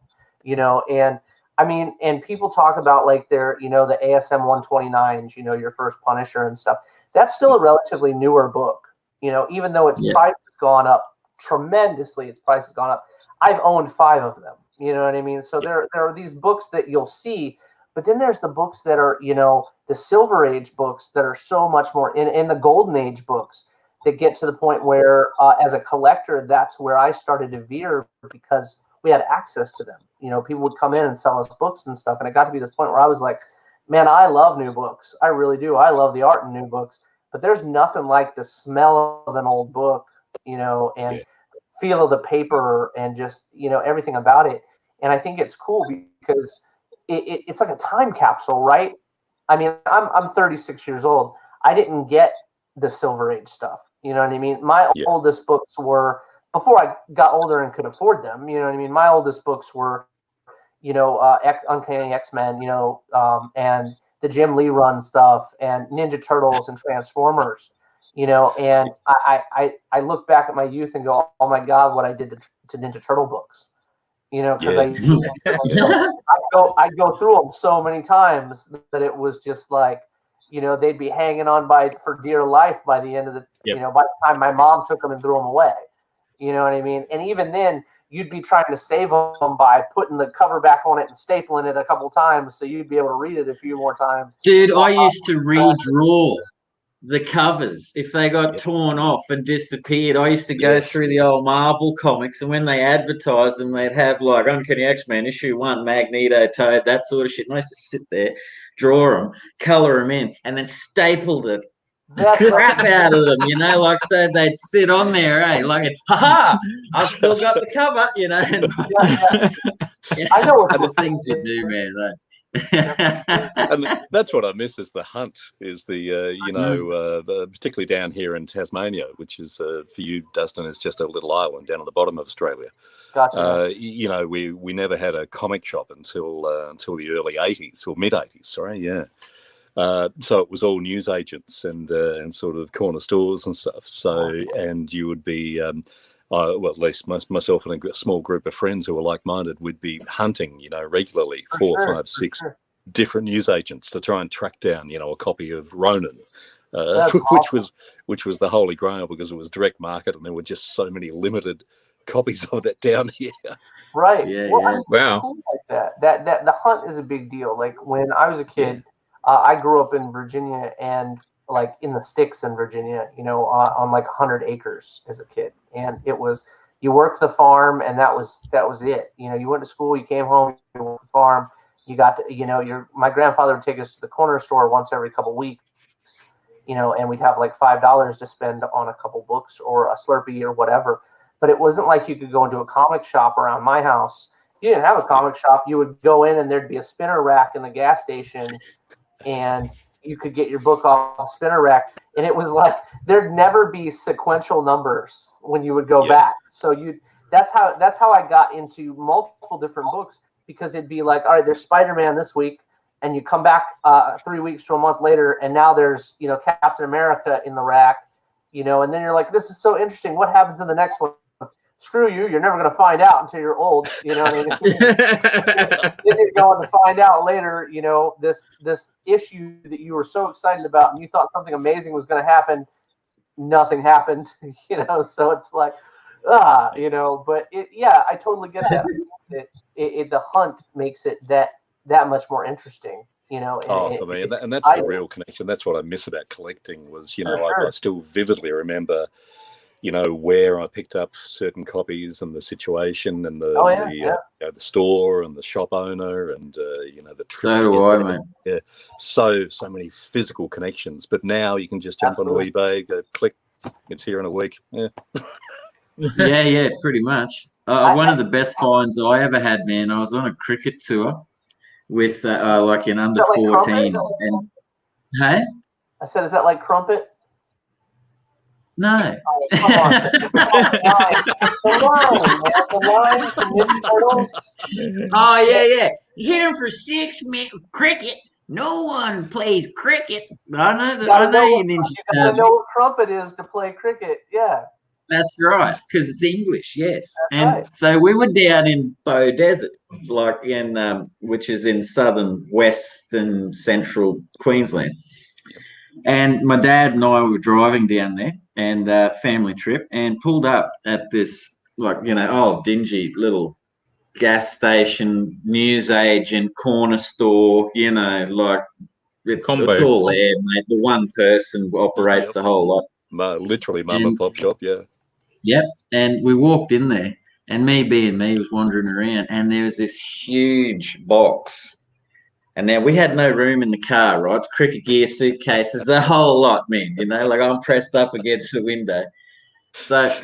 You know, and I mean, and people talk about like their, you know, the ASM 129s, you know, your first Punisher and stuff. That's still a relatively newer book, you know, even though its price has gone up tremendously. Its price has gone up. I've owned 5 of them. You know what I mean? So there are these books that you'll see, but then there's the books that are, you know, the Silver Age books that are so much more in the Golden Age books that get to the point where, as a collector, that's where I started to veer because we had access to them. You know, people would come in and sell us books and stuff. And it got to be this point where I was like, man, I love new books. I really do. I love the art in new books. But there's nothing like the smell of an old book, you know, and feel of the paper and just, you know, everything about it. And I think it's cool because it's like a time capsule, right? I mean, I'm 36 years old. I didn't get the Silver Age stuff. You know what I mean? My oldest books were, before I got older and could afford them, you know what I mean? My oldest books were, you know, Uncanny X-Men, you know, and the Jim Lee run stuff and Ninja Turtles and Transformers, you know, and I look back at my youth and go, oh my God, what I did to Ninja Turtle books, you know, because I go through them so many times that it was just like, you know, they'd be hanging on for dear life by the end of the, you know, by the time my mom took them and threw them away. You know what I mean? And even then, you'd be trying to save them by putting the cover back on it and stapling it a couple times so you'd be able to read it a few more times. Dude, I used to redraw the covers if they got torn off and disappeared. I used to go through the old Marvel comics, and when they advertised them, they'd have like Uncanny X-Men issue 1, Magneto, Toad, that sort of shit. And I used to sit there, draw them, color them in, and then stapled it. Crap out of them, you know, like so they'd sit on there, like, haha, I've still got the cover, you know. And, I know what the things you do, man. And that's what I miss is the hunt, is the you know, particularly down here in Tasmania, which is for you, Dustin, is just a little island down at the bottom of Australia. Gotcha. You know, we never had a comic shop until the early 80s or mid 80s. Sorry, so it was all newsagents and sort of corner stores and stuff. So, and you would be, well, at least myself and a small group of friends who were like-minded, we'd be hunting, you know, regularly, 4, 5, 6 different newsagents to try and track down, you know, a copy of Ronin, which was the holy grail because it was direct market and there were just so many limited copies of that down here. Right. Wow. Cool like that the hunt is a big deal. Like when I was a kid. I grew up in Virginia and like in the sticks in Virginia, you know, on like 100 acres as a kid. And it was, you worked the farm and that was it. You know, you went to school, you came home, you worked the farm, you got to, you know, my grandfather would take us to the corner store once every couple weeks, you know, and we'd have like $5 to spend on a couple books or a Slurpee or whatever. but it wasn't like you could go into a comic shop around my house. You didn't have a comic shop. You would go in and there'd be a spinner rack in the gas station, and you could get your book off the spinner rack. And it was like there'd never be sequential numbers when you would go back. So that's how I got into multiple different books, because it'd be like, all right, there's Spider-Man this week, and you come back 3 weeks to a month later, and now there's, you know, Captain America in the rack, you know, and then you're like, this is so interesting. What happens in the next one? Screw you. You're never going to find out until you're old. You know what I mean? Then you're going to find out later, you know, this issue that you were so excited about and you thought something amazing was going to happen. Nothing happened, you know? So it's like, you know, but I totally get that. The hunt makes it that much more interesting, you know. For me, and that's the real connection. That's what I miss about collecting was, you know, I still vividly remember, you know, where I picked up certain copies and the situation and the store and the shop owner and you know, the trip. So do I, mate. Yeah, so many physical connections. But now you can just jump on eBay, go click, it's here in a week. Yeah. Yeah, pretty much. One of the best finds I ever had, man. I was on a cricket tour with like in under 14s, and hey, I said, is that like Crumpet? No. Oh, come on. The line from Ninja Turtles. Oh yeah. Hit him for 6 minutes. Cricket. No one plays cricket. I know you Ninja Turtles. You gotta know what Crumpet is to play cricket. Yeah. That's right, because it's English, yes. That's and right. So we were down in Bow Desert, like in which is in southern, western, central Queensland. And my dad and I were driving down there, and family trip, and pulled up at this, like, you know, dingy little gas station, newsagent, corner store, you know, like it's all there, mate. The one person operates the whole lot. Literally mum and pop shop, yeah. Yep. And we walked in there, and me was wandering around, and there was this huge box. And now we had no room in the car, right? Cricket gear, suitcases, the whole lot, man. You know, like I'm pressed up against the window. So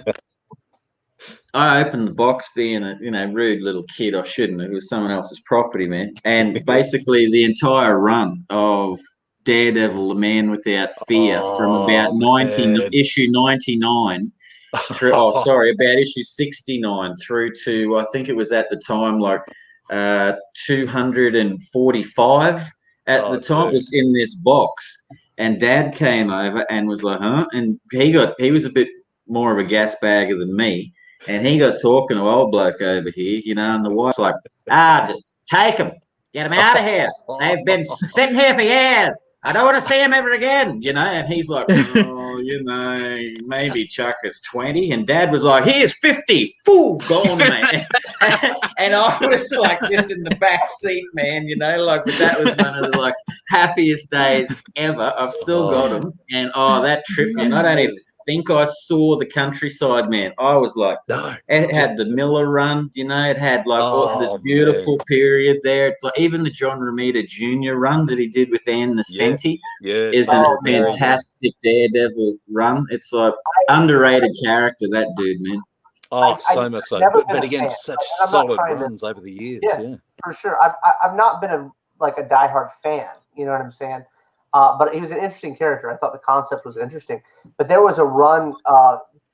I opened the box, being a, you know, rude little kid. I shouldn't. It was someone else's property, man. And basically the entire run of Daredevil, the Man Without Fear, from about issue 99 through about issue 69 through to, I think it was at the time like 245 at the time, was in this box. And Dad came over and was like, huh? And he was a bit more of a gas bagger than me, and he got talking to old bloke over here, you know, and the wife's like, just take them, get them out of here. They've been sitting here for years. I don't want to see him ever again, you know. And he's like, you know, maybe chuck us 20. And Dad was like, here's 50. Fool, gone, man. And I was like this in the back seat, man, you know, like, but that was one of the like happiest days ever. I've still got them. And that trip, man, I don't even think I saw the countryside, man. I was like, it had the Miller run, you know, it had like all this beautiful period there. It's like, even the John Romita Jr. run that he did with Ann Nesenti is a fantastic Daredevil run. It's like underrated character, that dude, man. So much so. But again, such solid runs over the years. Yeah, for sure. I've not been a diehard fan, you know what I'm saying? But he was an interesting character. I thought the concept was interesting. But there was a run,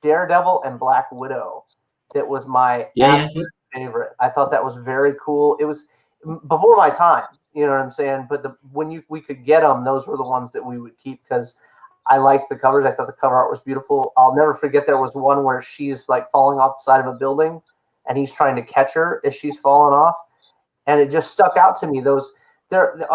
Daredevil and Black Widow, that was my absolute favorite. I thought that was very cool. It was before my time, you know what I'm saying? But when we could get them, those were the ones that we would keep because I liked the covers. I thought the cover art was beautiful. I'll never forget there was one where she's like falling off the side of a building, and he's trying to catch her as she's falling off, and it just stuck out to me. Their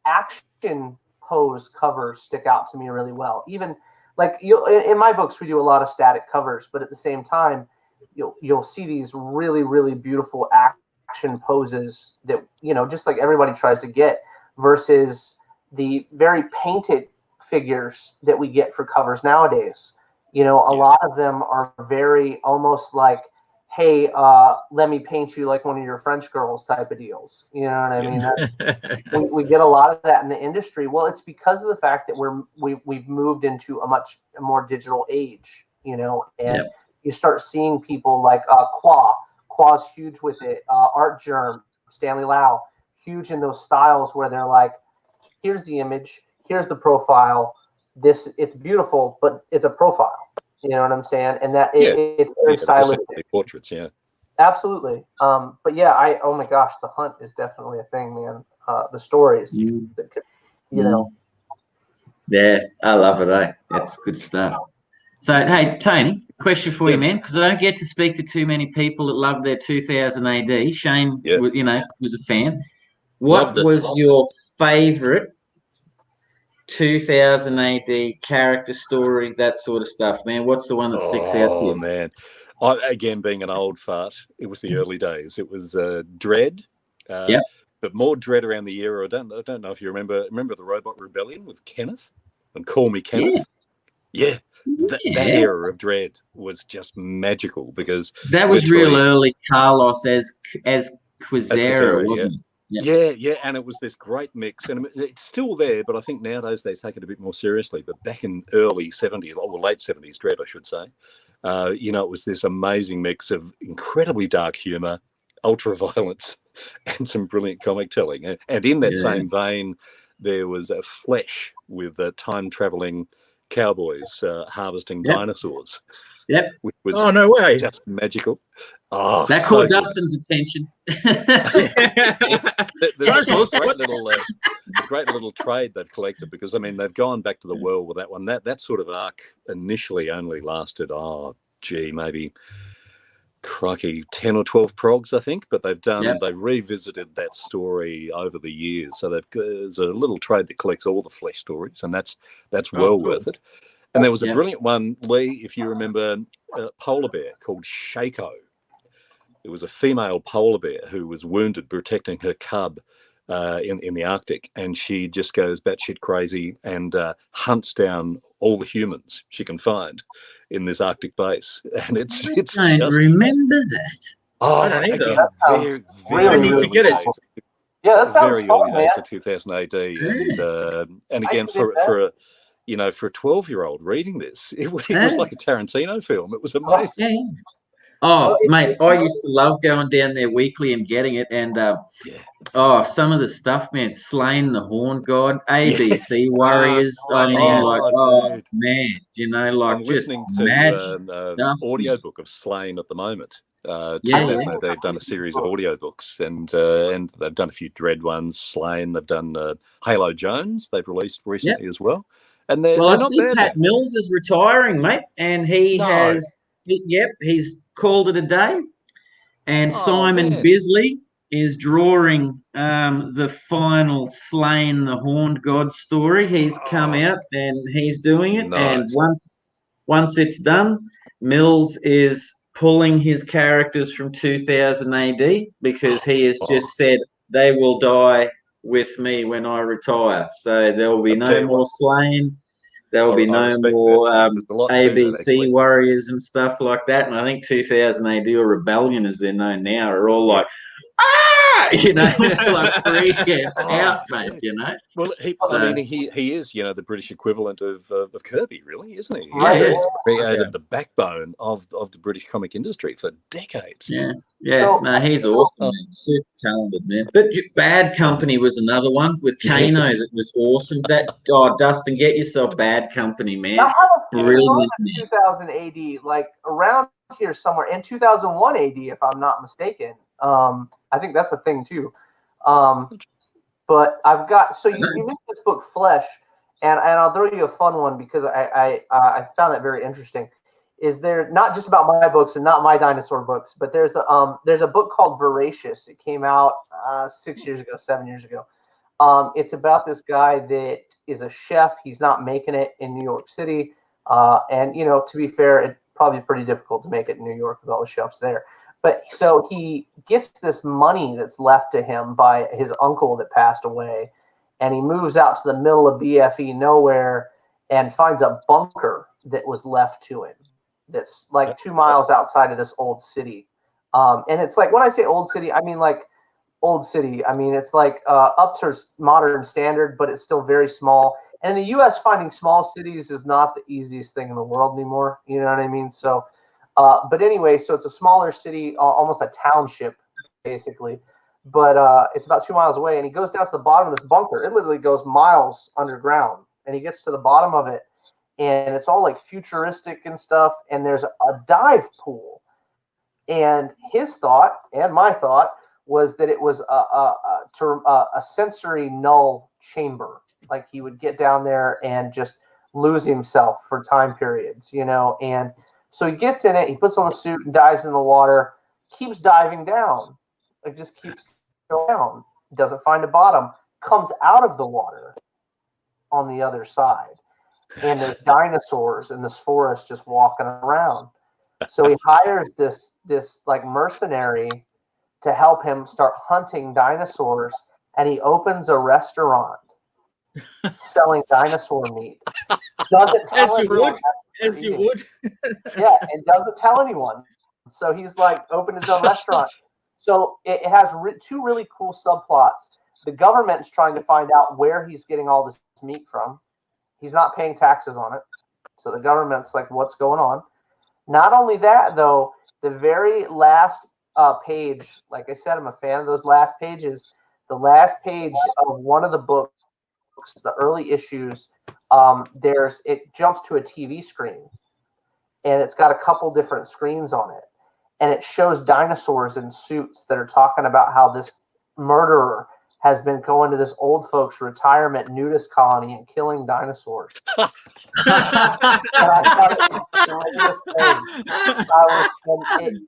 action pose covers stick out to me really well. Even like in my books, we do a lot of static covers, but at the same time, you'll see these really, really beautiful action poses that, you know, just like everybody tries to get, versus the very painted figures that we get for covers nowadays. You know, a lot of them are very almost like, hey, let me paint you like one of your French girls type of deals. You know what I mean? We get a lot of that in the industry. Well, it's because of the fact that we've moved into a much more digital age, you know, and you start seeing people like Qua's huge with it, Art Germ, Stanley Lau, huge in those styles where they're like, here's the image, here's the profile, it's beautiful, but it's a profile. You know what I'm saying? And that it's very stylistic. Portraits, yeah. Absolutely. But yeah, oh my gosh, The Hunt is definitely a thing, man. The stories, that could, you know. Yeah, I love it, eh? That's good stuff. So, hey, Tony, question for you, man, because I don't get to speak to too many people that love their 2000 AD. Shane, was a fan. What was your favourite 2000 AD character story, that sort of stuff, man? What's the one that sticks out to you? Oh, man. Again, being an old fart, it was the early days. It was Dread. But more Dread around the era. I don't know if you remember the Robot Rebellion with Kenneth and Call Me Kenneth. Yeah. That era of Dread was just magical because that was real early Carlos as Quizera, wasn't it? Yeah, and it was this great mix, and it's still there, but I think nowadays they take it a bit more seriously. But back in early 70s, or late 70s, Dread, I should say, it was this amazing mix of incredibly dark humour, ultra violence, and some brilliant comic telling. And in that same vein, there was a Flesh with time-travelling cowboys harvesting dinosaurs. Which was no way, just magical. Oh, that caught Dustin's attention. There's a great little trade they've collected, because I mean they've gone back to the world with that one. That sort of arc initially only lasted maybe 10 or 12 progs, I think, but they've revisited that story over the years. So there's a little trade that collects all the Flesh stories, and that's worth it. And there was a brilliant one, Lee, if you remember, a polar bear called Shaco. It was a female polar bear who was wounded protecting her cub in the Arctic, and she just goes batshit crazy and hunts down all the humans she can find in this Arctic base. And it's I don't remember that. Oh, I don't either. Again, That very need to get it. Yeah, that sounds very fun, early man. days of 2000 AD, and again for a 12-year-old reading this, it was like a Tarantino film. It was amazing. Oh, mate, I used to love going down there weekly and getting it. And, some of the stuff, man, Slaying the Horn God, ABC Warriors. Dude. Man, I'm listening to audiobook of Slain at the moment. 2000 AD, they've done a series of audiobooks, and they've done a few Dread ones, Slain. They've done Halo Jones, they've released recently as well. And they're not bad. Pat Mills is retiring, mate, and he's called it a day. And Simon Bisley is drawing the final Slain the Horned God story. He's come out and he's doing it. Nice. And once it's done, Mills is pulling his characters from 2000 AD because he has just said they will die with me when I retire. So there will be no more Slain. There will be no more ABC Warriors and stuff like that. And I think 2000 AD or Rebellion, as they're known now, are all like, like freaking out, mate, Well, I mean, he is, the British equivalent of Kirby, really, isn't he? He's created the backbone of the British comic industry for decades. He's awesome, man. Super talented, man. But Bad Company was another one with Kano that was awesome. Dustin, get yourself Bad Company, man. Brilliant. 2000 AD, like around here somewhere, and 2001 AD, if I'm not mistaken. I think that's a thing too. But I've got, so you mentioned this book Flesh, and I'll throw you a fun one because I found that very interesting. Is there, not just about my books and not my dinosaur books, but there's a book called Voracious. It came out 7 years ago. It's about this guy that is a chef. He's not making it in New York City. And to be fair, it's probably pretty difficult to make it in New York with all the chefs there. But so he gets this money that's left to him by his uncle that passed away, and he moves out to the middle of BFE nowhere and finds a bunker that was left to him that's like 2 miles outside of this old city. And it's like, when I say old city, I mean like old city. I mean, it's like up to modern standard, but it's still very small. And in the U.S., finding small cities is not the easiest thing in the world anymore. You know what I mean? So But anyway, so it's a smaller city, almost a township, basically. But it's about 2 miles away, and he goes down to the bottom of this bunker. It literally goes miles underground, and he gets to the bottom of it, and it's all like futuristic and stuff, and there's a dive pool. And his thought, and my thought, was that it was a sensory null chamber. Like he would get down there and just lose himself for time periods, you know. And so he gets in it, he puts on the suit and dives in the water, keeps diving down. It just keeps going down. Doesn't find a bottom. Comes out of the water on the other side. And there's dinosaurs in this forest just walking around. So he hires this like mercenary to help him start hunting dinosaurs, and he opens a restaurant selling dinosaur meat. Doesn't tell anyone. As you would. Yeah, and doesn't tell anyone. So he's like opened his own restaurant. So it has two really cool subplots. The government's trying to find out where he's getting all this meat from. He's not paying taxes on it. So the government's like, what's going on? Not only that, though, the very last page, like I said, I'm a fan of those last pages. The last page of one of the books, the early issues, it jumps to a TV screen, and it's got a couple different screens on it, and it shows dinosaurs in suits that are talking about how this murderer has been going to this old folks retirement nudist colony and killing dinosaurs. And I thought it was the greatest thing.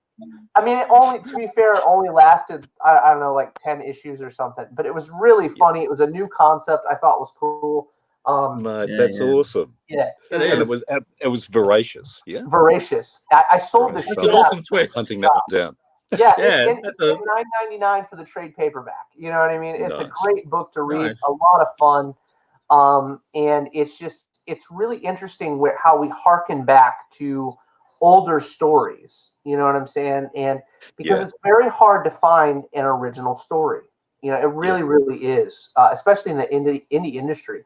It only, to be fair, it only lasted, I don't know, like 10 issues or something, but it was really funny. It was a new concept I thought was cool. That's awesome. Yeah, it was voracious. Yeah, voracious. I sold the shit That's an awesome twist. Hunting that one down. Yeah, Yeah, it's $9.99 for the trade paperback. You know what I mean? It's Nice. a great book to read, Nice. a lot of fun, and it's really interesting how we harken back to older stories. You know what I'm saying? And because it's very hard to find an original story. You know, it really, really is, especially in the indie industry.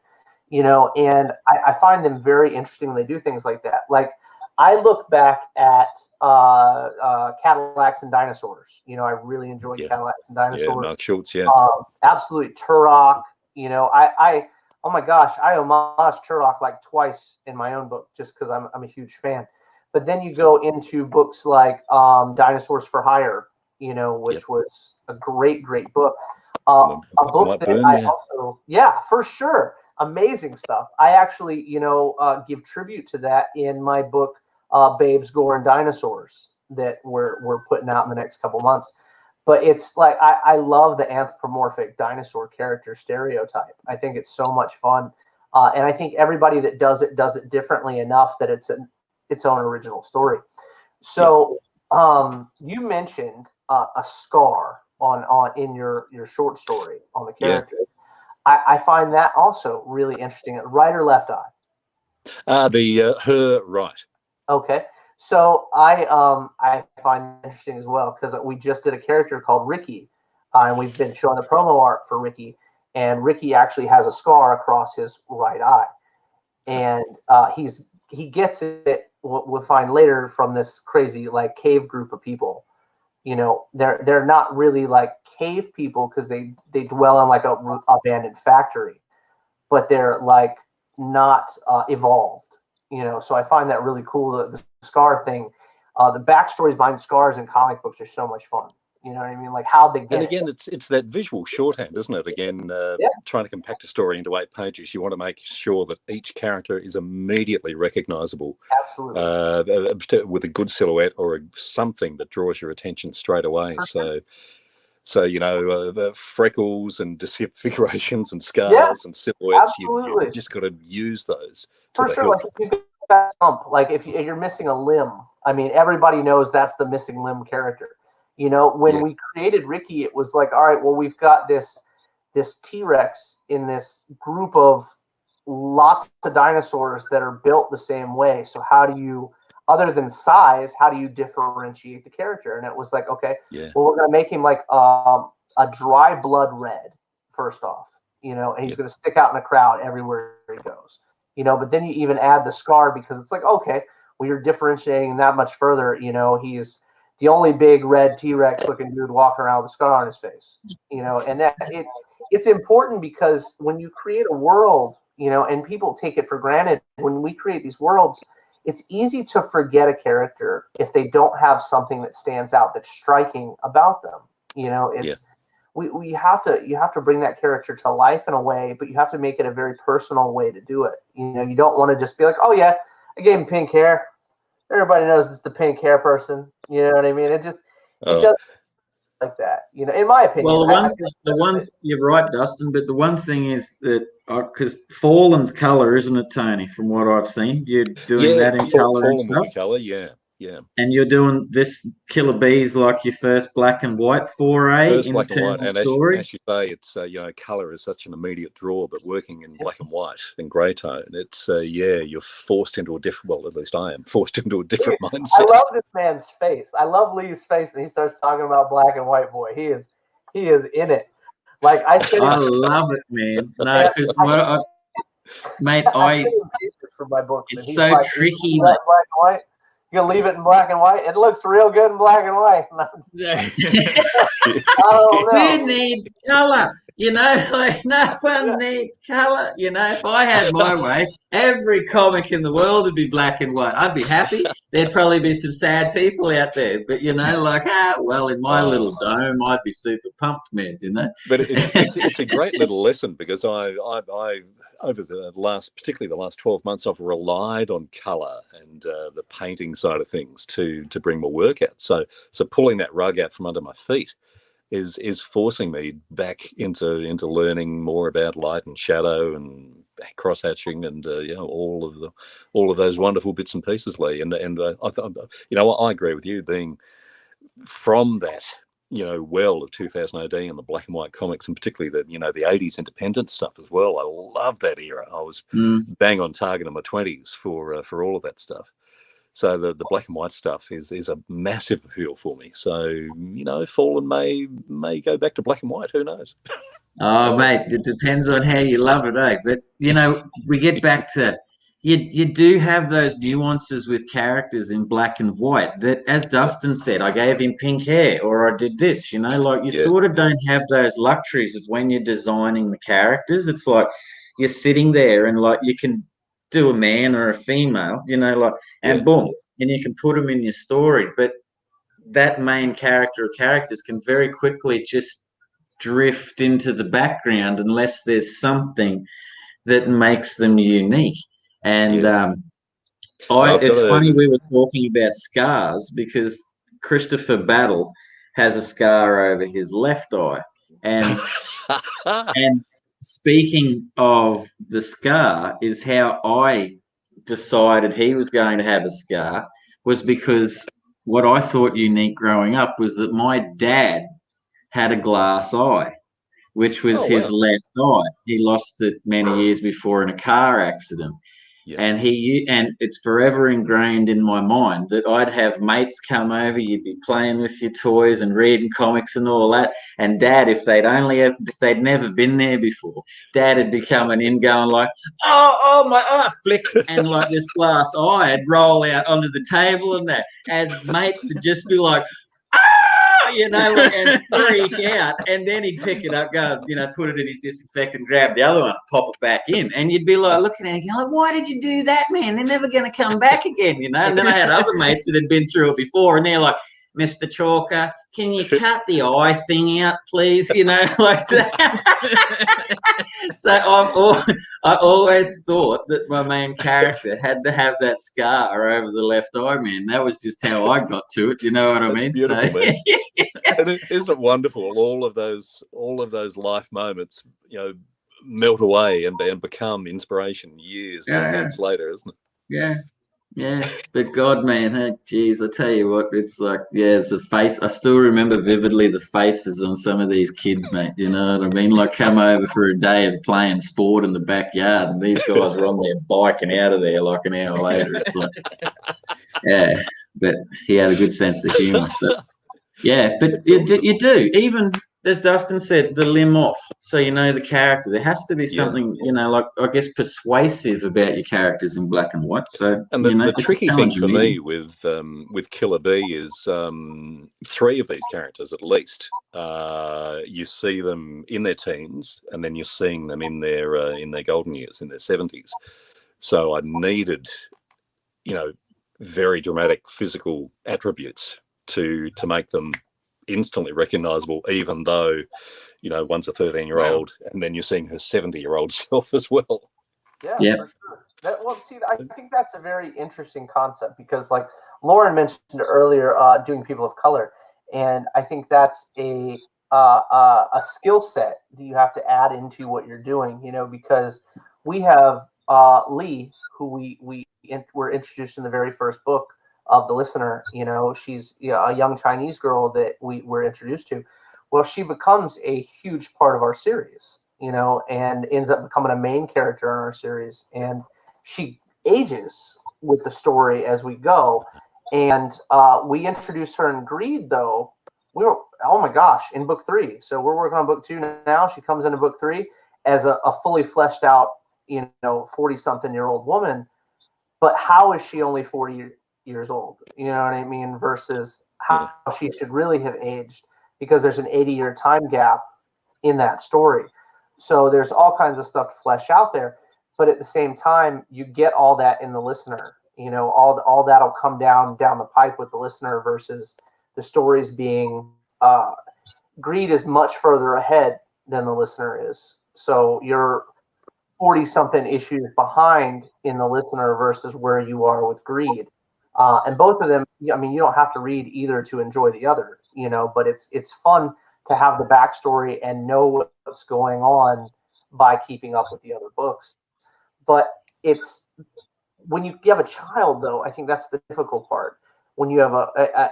You know, and I find them very interesting when they do things like that. Like, I look back at Cadillacs and Dinosaurs. You know, I really enjoyed Cadillacs and Dinosaurs. Yeah, Mark Schultz, absolutely. Turok. You know, oh my gosh, I homage Turok like twice in my own book just because I'm a huge fan. But then you go into books like Dinosaurs for Hire, you know, which was a great, great book. A book that I also, for sure. Amazing stuff. I actually, give tribute to that in my book, Babes, Gore, and Dinosaurs, that we're putting out in the next couple months. But it's like I love the anthropomorphic dinosaur character stereotype. I think it's so much fun, and I think everybody that does it differently enough that it's its own original story. So you mentioned a scar in your short story on the character. I find that also really interesting. Right or left eye? Her right. Okay, so I find it interesting as well because we just did a character called Ricky, and we've been showing the promo art for Ricky, and Ricky actually has a scar across his right eye, and he gets it. We'll find later from this crazy like cave group of people. You know, they're not really like cave people because they dwell in like a abandoned factory, but they're like not evolved. You know, so I find that really cool. The scar thing, the backstories behind scars in comic books are so much fun. You know what I mean? Like how they get. And again, it's that visual shorthand, isn't it? Again, trying to compact a story into 8 pages, you want to make sure that each character is immediately recognizable. Absolutely. With a good silhouette or something that draws your attention straight away. Perfect. So the freckles and disfigurations and scars and silhouettes, you've just got to use those. For sure, like if you got that hump, like if you're missing a limb, I mean, everybody knows that's the missing limb character. You know, when we created Ricky, it was like, all right, well, we've got this T-Rex in this group of lots of dinosaurs that are built the same way. So how do you, other than size, how do you differentiate the character? And it was like, okay, well, we're going to make him like a dry blood red, first off, you know, and he's going to stick out in the crowd everywhere he goes, you know, but then you even add the scar because it's like, okay, when you're differentiating that much further, you know, he's the only big red T-Rex looking dude walking around with a scar on his face, you know, and that it's important because when you create a world, you know, and people take it for granted, when we create these worlds, it's easy to forget a character if they don't have something that stands out, that's striking about them. You know, it's you have to bring that character to life in a way, but you have to make it a very personal way to do it. You know, you don't want to just be like, oh yeah, I gave him pink hair. Everybody knows it's the pink hair person. You know what I mean? It does like that. You know, in my opinion. Well, the one you're right, Dustin. But the one thing is that because Fallen's color, isn't it, Tony? From what I've seen, you're doing that in color and stuff. Color, yeah. And you're doing this Killer Bees like your first black and white foray in terms of story. As you say, it's you know, color is such an immediate draw, but working in black and white and grey tone, it's you're forced into a different. Well, at least I am forced into a different mindset. I love this man's face. I love Lee's face, and he starts talking about Black and White Boy. He is in it. Like I love it, man. No, because mate, for my books. It's so like, tricky, mate. Black and white. You can leave it in black and white. It looks real good in black and white. Who needs color? You know, like no one needs color. You know, if I had my way, every comic in the world would be black and white. I'd be happy. There'd probably be some sad people out there, but you know, like well, in my little dome, I'd be super pumped, man. You know. But it's a great little lesson because I over particularly the last 12 months, I've relied on colour and the painting side of things to bring my work out. So pulling that rug out from under my feet is forcing me back into learning more about light and shadow and cross hatching and you know, all of those wonderful bits and pieces, Lee. And I agree with you, being from that, you know, well of 2000 AD and the black and white comics, and particularly the, you know, the 80s independent stuff as well. I love that era. I was bang on target in my 20s for all of that stuff. So the black and white stuff is a massive appeal for me. So, you know, Fallen may go back to black and white. Who knows? Oh, mate, it depends on how you love it, eh? But, you know, we get back to you do have those nuances with characters in black and white that, as Dustin said, I gave him pink hair or I did this, you know, like you sort of don't have those luxuries of when you're designing the characters. It's like you're sitting there and like you can do a man or a female, you know, like, and boom, and you can put them in your story. But that main character or characters can very quickly just drift into the background unless there's something that makes them unique. And it's funny we were talking about scars because Christopher Battle has a scar over his left eye. And and speaking of the scar is how I decided he was going to have a scar was because what I thought unique growing up was that my dad had a glass eye, which was his left eye. He lost it many years before in a car accident. Yeah. And it's forever ingrained in my mind that I'd have mates come over, you'd be playing with your toys and reading comics and all that. And Dad, if they'd never been there before, Dad had be coming in going like, oh my eye, flick, and like this glass eye would roll out onto the table and that. And mates would just be like, you know, and freak out, and then he'd pick it up, go, you know, put it in his disinfectant, grab the other one, pop it back in, and you'd be like looking at it, like, why did you do that, man? They're never going to come back again, you know. And then I had other mates that had been through it before, and they're like, Mr. Chalker, can you cut the eye thing out, please? You know, like that. So I always thought that my main character had to have that scar over the left eye, man. That was just how I got to it. You know what I mean? Beautiful, man. And isn't it wonderful? All of those life moments, you know, melt away and become inspiration years, decades later, isn't it? Yeah, but God, man, geez, I tell you what, it's like, it's the face. I still remember vividly the faces on some of these kids, mate. You know what I mean? Like, come over for a day of playing sport in the backyard, and these guys were on their bike and out of there like an hour later. It's like, but he had a good sense of humour. But, but you do. Even as Dustin said, the limb off, so you know the character. There has to be something, like I guess persuasive about your characters in black and white. So, and the tricky thing for me with Killer Bee is 3 of these characters at least. You see them in their teens, and then you're seeing them in their golden years, in their 70s. So I needed, very dramatic physical attributes to make them instantly recognizable, even though one's a 13-year-old and then you're seeing her 70-year-old self as well. Yeah, for sure. I think that's a very interesting concept, because like Lauren mentioned earlier, doing people of color, and I think that's a skill set that you have to add into what you're doing, because we have Lee, who we were introduced in the very first book of The Listener. She's a young Chinese girl that we were introduced to. Well, she becomes a huge part of our series, and ends up becoming a main character in our series. And she ages with the story as we go. And we introduced her in Greed, though. We were, oh my gosh, in book 3. So we're working on book 2 now. She comes into book 3 as a fully fleshed out, 40-something-year-old woman. But how is she only 40 years old? You know what I mean? Versus how she should really have aged, because there's an 80-year time gap in that story. So there's all kinds of stuff to flesh out there. But at the same time, you get all that in The Listener. All that'll come down the pipe with The Listener, versus the stories being Greed is much further ahead than The Listener is. So you're 40-something issues behind in The Listener versus where you are with Greed. And both of them, you don't have to read either to enjoy the other, but it's fun to have the backstory and know what's going on by keeping up with the other books. But it's when you have a child, though, I think that's the difficult part. When you have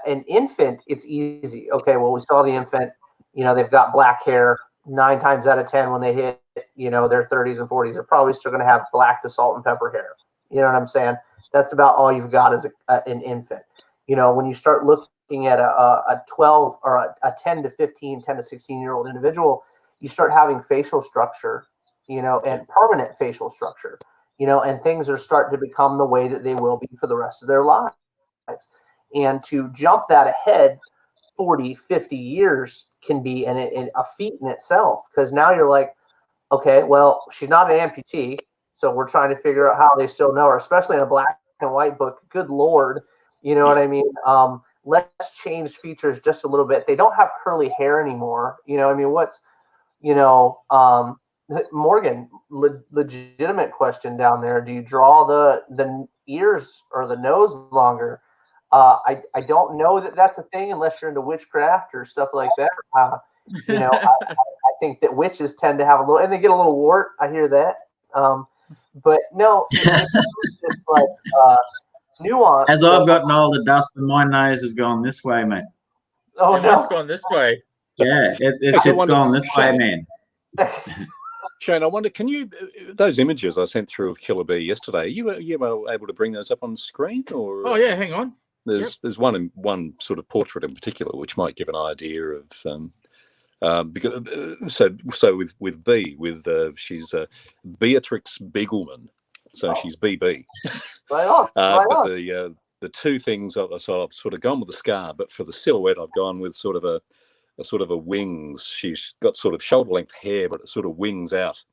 an infant, it's easy. Okay, well, we saw the infant, they've got black hair. 9 times out of 10 when they hit, their 30s and 40s, they're probably still going to have black to salt and pepper hair. You know what I'm saying? That's about all you've got as an infant. When you start looking at a 12 or a 10 to 15, 10 to 16-year-old individual, you start having facial structure, and permanent facial structure, and things are starting to become the way that they will be for the rest of their lives. And to jump that ahead 40, 50 years can be a feat in itself, because now you're like, okay, well, she's not an amputee, so we're trying to figure out how they still know her, especially in a black and white book. Good Lord, you know what I mean? Let's change features just a little bit. They don't have curly hair anymore. Morgan, legitimate question down there. Do you draw the ears or the nose longer? I don't know that that's a thing unless you're into witchcraft or stuff like that. I think that witches tend to have a little, and they get a little wart. I hear that. But no, it's just like nuance. As I've gotten older, Dustin, my nose has gone this way, mate. Oh no, it's gone this way. Yeah, it's gone this way, man. Shane, I wonder, can you, those images I sent through of Killer Bee yesterday, are you able to bring those up on the screen? Or oh yeah, hang on. There's one sort of portrait in particular which might give an idea of because so with Bee, she's Beatrix Beagleman, so she's BB. Right on. But the two things, so I've sort of gone with the scar, but for the silhouette I've gone with sort of a wings. She's got sort of shoulder length hair, but it sort of wings out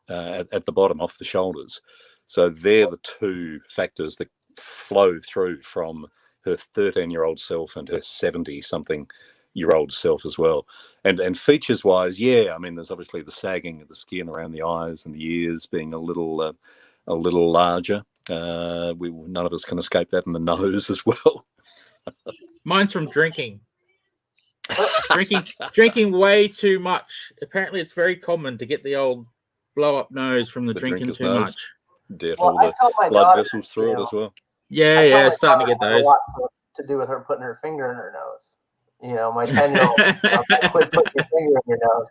at the bottom off the shoulders. So they're the two factors that flow through from her 13-year-old self and her 70-something-year-old self as well. And features-wise, there's obviously the sagging of the skin around the eyes and the ears being a little larger. None of us can escape that, and the nose as well. Mine's from drinking. Drinking way too much. Apparently, it's very common to get the old blow-up nose from the drinking too much. Definitely, the blood vessels through it as well. Yeah, starting to get those. A lot to do with her putting her finger in her nose. My 10-year-old quit putting your finger in your nose,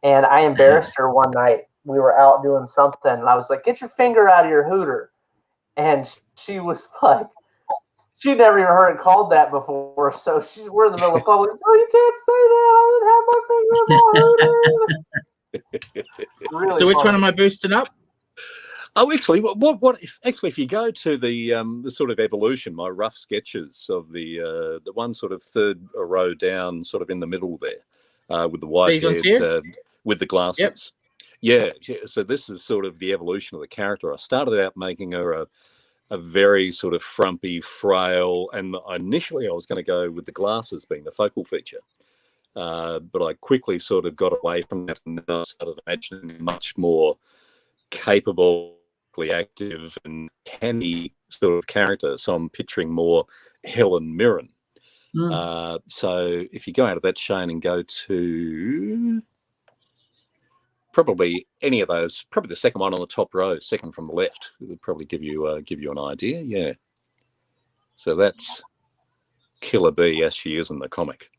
and I embarrassed her one night. We were out doing something, and I was like, "Get your finger out of your hooter," and she was like, She never even heard it called that before, so we're in the middle of public. Oh, you can't say that. I didn't have my finger in my hood. Really So which funny. one am I boosting up? Oh, actually, if you go to the sort of evolution, my rough sketches of the one sort of third row down, sort of in the middle there, with the white These ones head, here? with the glasses. Yep. Yeah. So this is sort of the evolution of the character. I started out making her a very sort of frumpy, frail, and initially I was going to go with the glasses being the focal feature. But I quickly sort of got away from that, and then I started imagining a much more capable, active, and canny sort of character. So I'm picturing more Helen Mirren. So if you go out of that, Shane, and go to probably any of those, probably the second one on the top row, second from the left, it would probably give you an idea. Yeah. So that's Killer Bee as she is in the comic.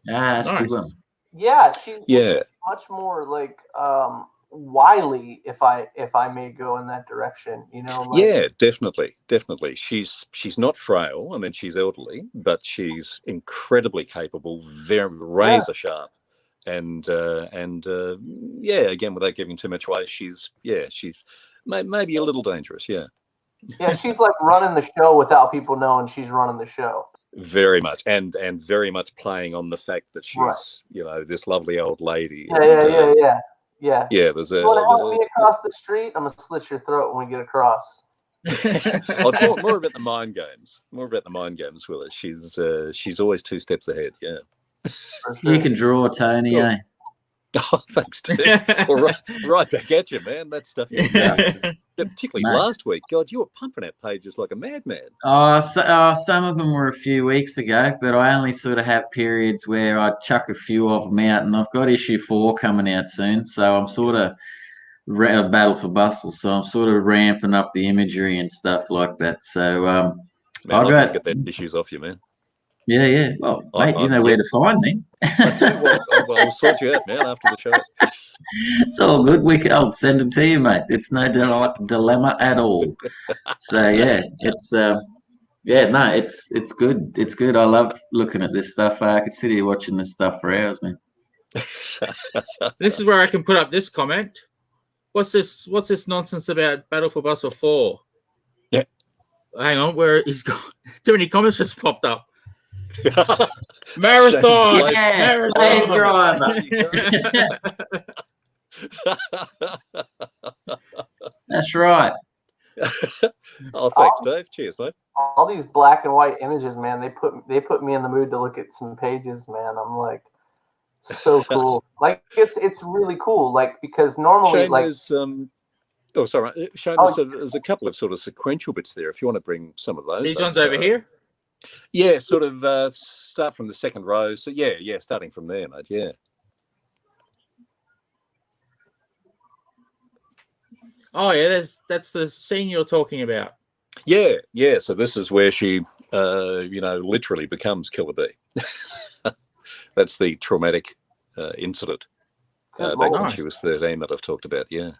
That's a good Nice. one. Yeah, she's Yeah. much more like wily, if I may go in that direction. You know. Like, Yeah, definitely. She's not frail. I mean, she's elderly, but she's incredibly capable, very razor sharp, and again, without giving too much away, she's maybe a little dangerous. Yeah. Yeah, she's like running the show without people knowing she's running the show. Very much, and very much playing on the fact that she's Right. this lovely old lady. Yeah. Yeah, there's You want to help me across the street? I'm gonna slit your throat when we get across. It's more about the mind games. More about the mind games with her. She's always 2 steps ahead. Yeah. For sure. You can draw, Tony. Cool. Eh? Oh, thanks, Steve. Well, right back at you, man. That stuff you were doing. Particularly Mate. last week. God, you were pumping out pages like a madman. Some of them were a few weeks ago, but I only sort of have periods where I chuck a few of them out, and I've got issue 4 coming out soon, so I'm sort of Battle for Bustle, so I'm sort of ramping up the imagery and stuff like that. So Man, I've got to get those issues off you, man. Yeah. Well, mate, you know where to find me. I tell you what, I'll sort you out, man, after the show. It's all good. I'll send them to you, mate. It's no dilemma at all. So yeah, it's it's good. It's good. I love looking at this stuff. I could sit here watching this stuff for hours, man. This is where I can put up this comment. What's this nonsense about Battle for Bustle 4? Yeah. Hang on, where he's got too many comments just popped up. Marathon. Yes, Marathon. That's right. Oh, thanks, Dave. Cheers, mate. All these black and white images, man, they put me in the mood to look at some pages, man. I'm like, so cool. Like it's really cool. Like, because normally, Shane, like, there's Shane, there's a couple of sort of sequential bits there. If you want to bring some of those, These ones over here. Yeah, sort of start from the second row. So yeah, starting from there, mate. Yeah. Oh yeah, that's the scene you're talking about. Yeah. So this is where she, literally becomes Killer Bee. That's the traumatic incident back when she was 13 that I've talked about. Yeah.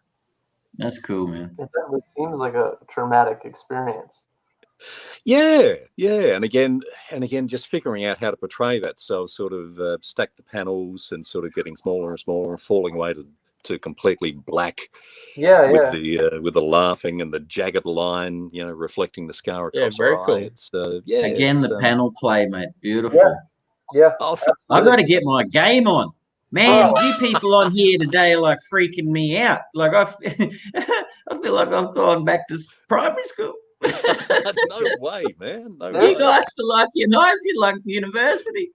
That's cool, man. it definitely seems like a traumatic experience. Yeah, and again, just figuring out how to portray that. So sort of stack the panels and sort of getting smaller and smaller and falling away to completely black. Yeah. With the laughing and the jagged line, reflecting the scar across her eye. cool. It's Again, the panel play, mate. Beautiful. Yeah. Oh, I've got to get my game on. Man, you people on here today are like freaking me out. Like I feel like I've gone back to primary school. no way, man. No You way. guys are like, you're like university.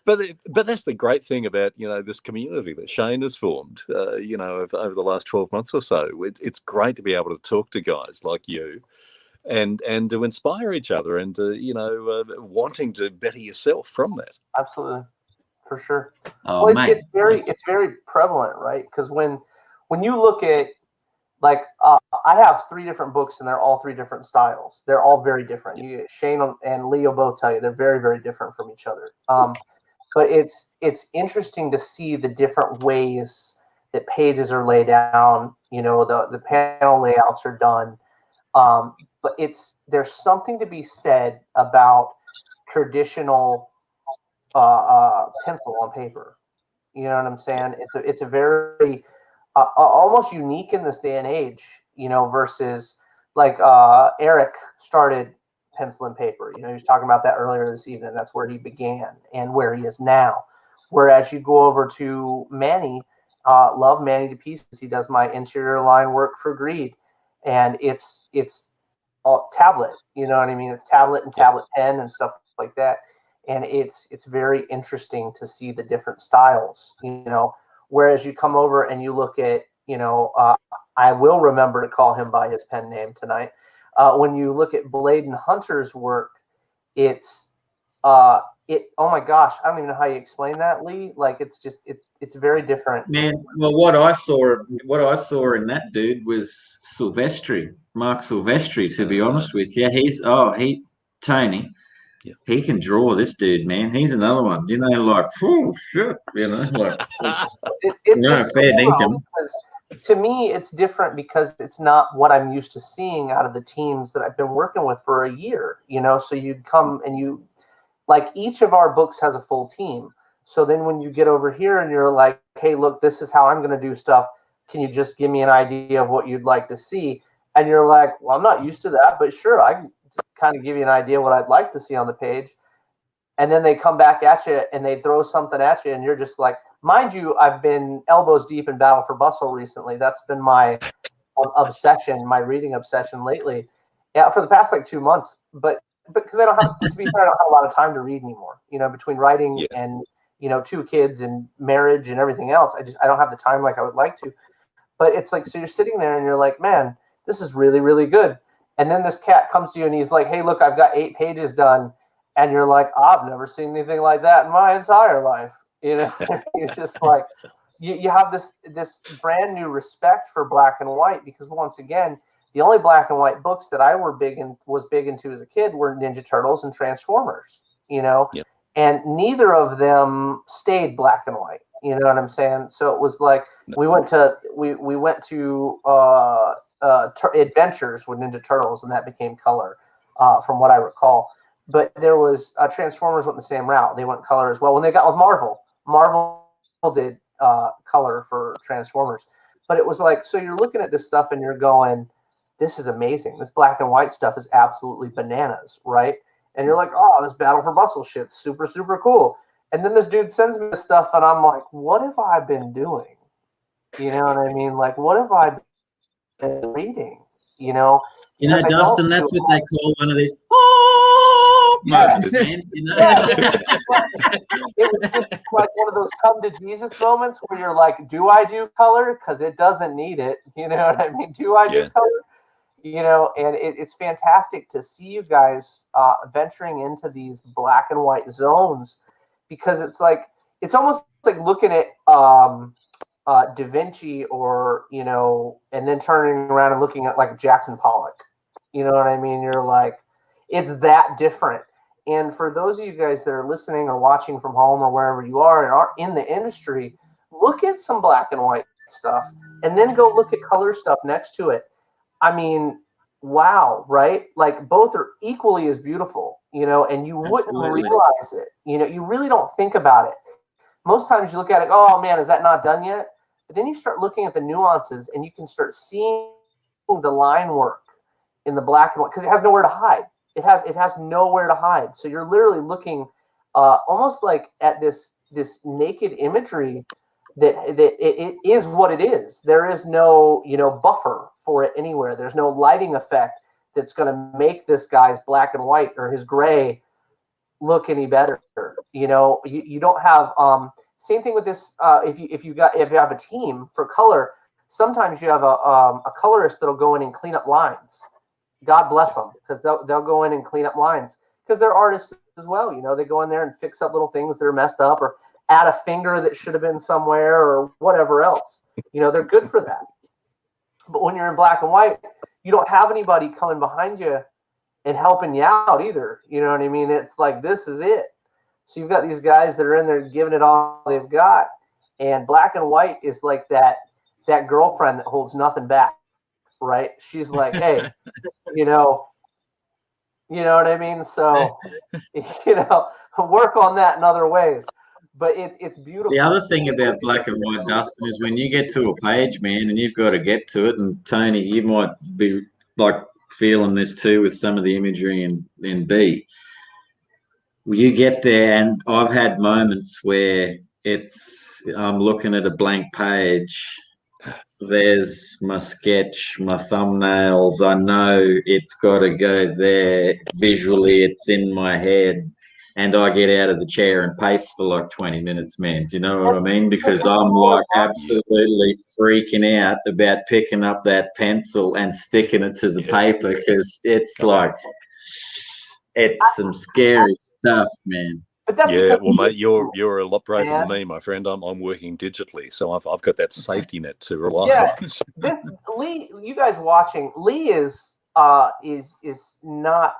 but that's the great thing about this community that Shane has formed over the last 12 months or so. It's great to be able to talk to guys like you and to inspire each other and wanting to better yourself from that. Absolutely, for sure. Oh, Well, mate. it's very prevalent, right? Because when you look at, like, I have 3 different books and they're all 3 different styles. They're all very different. Shane and Leo both tell you they're very, very different from each other. But it's interesting to see the different ways that pages are laid down. The panel layouts are done. but there's something to be said about traditional pencil on paper. You know what I'm saying? It's a very almost unique in this day and age, you know, versus like Erick started pencil and paper. You know, he was talking about that earlier this evening. That's where he began and where he is now. Whereas you go over to Manny, love Manny to pieces. He does my interior line work for Greed, and it's all tablet. You know what I mean? It's tablet and tablet pen and stuff like that. And it's very interesting to see the different styles. You know, whereas you come over and you look at, you know, I will remember to call him by his pen name tonight. When you look at Blade and Hunter's work, it's oh my gosh, I don't even know how you explain that, Lee. Like it's very different. Man, well, what I saw in that dude was Silvestri, Mark Silvestri. To be honest with you, Tony. Yeah. He can draw, this dude, man. He's another one. You know, like, oh shit, you know, like it's fair dinkum. To me, it's different because it's not what I'm used to seeing out of the teams that I've been working with for a year. You know, so you'd come and you, like, each of our books has a full team. So then when you get over here and you're like, hey, look, this is how I'm going to do stuff. Can you just give me an idea of what you'd like to see? And you're like, well, I'm not used to that, but sure, I can kind of give you an idea what I'd like to see on the page. And then they come back at you and they throw something at you and you're just like, mind you, I've been elbows deep in Battle for Bustle recently. That's been my obsession, my reading obsession lately. Yeah, for the past like 2 months. But because I don't have, to be fair, I don't have a lot of time to read anymore. You know, between writing and, you know, 2 kids and marriage and everything else, I don't have the time like I would like to. But it's like, so you're sitting there and you're like, man, this is really, really good. And then this cat comes to you and he's like, hey, look, I've got 8 pages done. And you're like, I've never seen anything like that in my entire life. You know, you're just like, you have this brand new respect for black and white, because once again, the only black and white books that I was big into as a kid were Ninja Turtles and Transformers, you know, and neither of them stayed black and white. You know what I'm saying? So it was like, we went to Adventures with Ninja Turtles, and that became color, from what I recall. But there was Transformers went the same route. They went color as well. When they got with Marvel did color for Transformers. But it was like, so you're looking at this stuff and you're going, this is amazing. This black and white stuff is absolutely bananas, right? And you're like, oh, this Battle for Bustle shit's super, super cool. And then this dude sends me this stuff and I'm like, what have I been doing? You know what I mean? Like, what have I been reading? You know? You know, Dustin, that's what they call one of these moments, man. You know? It was just like one of those come to Jesus moments where you're like, do I do color? Because it doesn't need it. You know what I mean? Do I do color? You know, and it's fantastic to see you guys venturing into these black and white zones, because it's like, it's almost like looking at Da Vinci, or, you know, and then turning around and looking at like Jackson Pollock. You know what I mean? You're like, it's that different. And for those of you guys that are listening or watching from home or wherever you are and are in the industry, look at some black and white stuff and then go look at color stuff next to it. I mean, wow, right? Like, both are equally as beautiful, you know, and you wouldn't realize it. You know, you really don't think about it. Most times you look at it, oh man, is that not done yet? But then you start looking at the nuances and you can start seeing the line work in the black and white, because it has nowhere to hide. It has nowhere to hide. So you're literally looking almost like at this naked imagery that it is what it is. There is no, you know, buffer for it anywhere. There's no lighting effect that's going to make this guy's black and white or his gray look any better. You know, you don't have same thing with this. If you have a team for color, sometimes you have a colorist that'll go in and clean up lines. God bless them, because they'll go in and clean up lines, because they're artists as well. You know, they go in there and fix up little things that are messed up, or add a finger that should have been somewhere, or whatever else. You know, they're good for that. But when you're in black and white, you don't have anybody coming behind you and helping you out either. You know what I mean? It's like, this is it. So you've got these guys that are in there giving it all they've got. And black and white is like that girlfriend that holds nothing back, right? She's like, hey, you know, You know what I mean? So, work on that in other ways. But it's beautiful. The other thing about black and white, Dustin, is when you get to a page, man, and you've got to get to it, and Tony, you might be like feeling this too with some of the imagery in B. You get there, and I've had moments where I'm looking at a blank page. There's my sketch, my thumbnails. I know it's got to go there. Visually, it's in my head. And I get out of the chair and pace for like 20 minutes, man. Do you know what I mean? Because I'm like absolutely freaking out about picking up that pencil and sticking it to the paper, because it's like, it's some scary stuff, man. Yeah, well, mate, you're a lot braver than me, my friend. I'm working digitally, so I've got that safety net to rely on. Lee, you guys watching? Lee is not.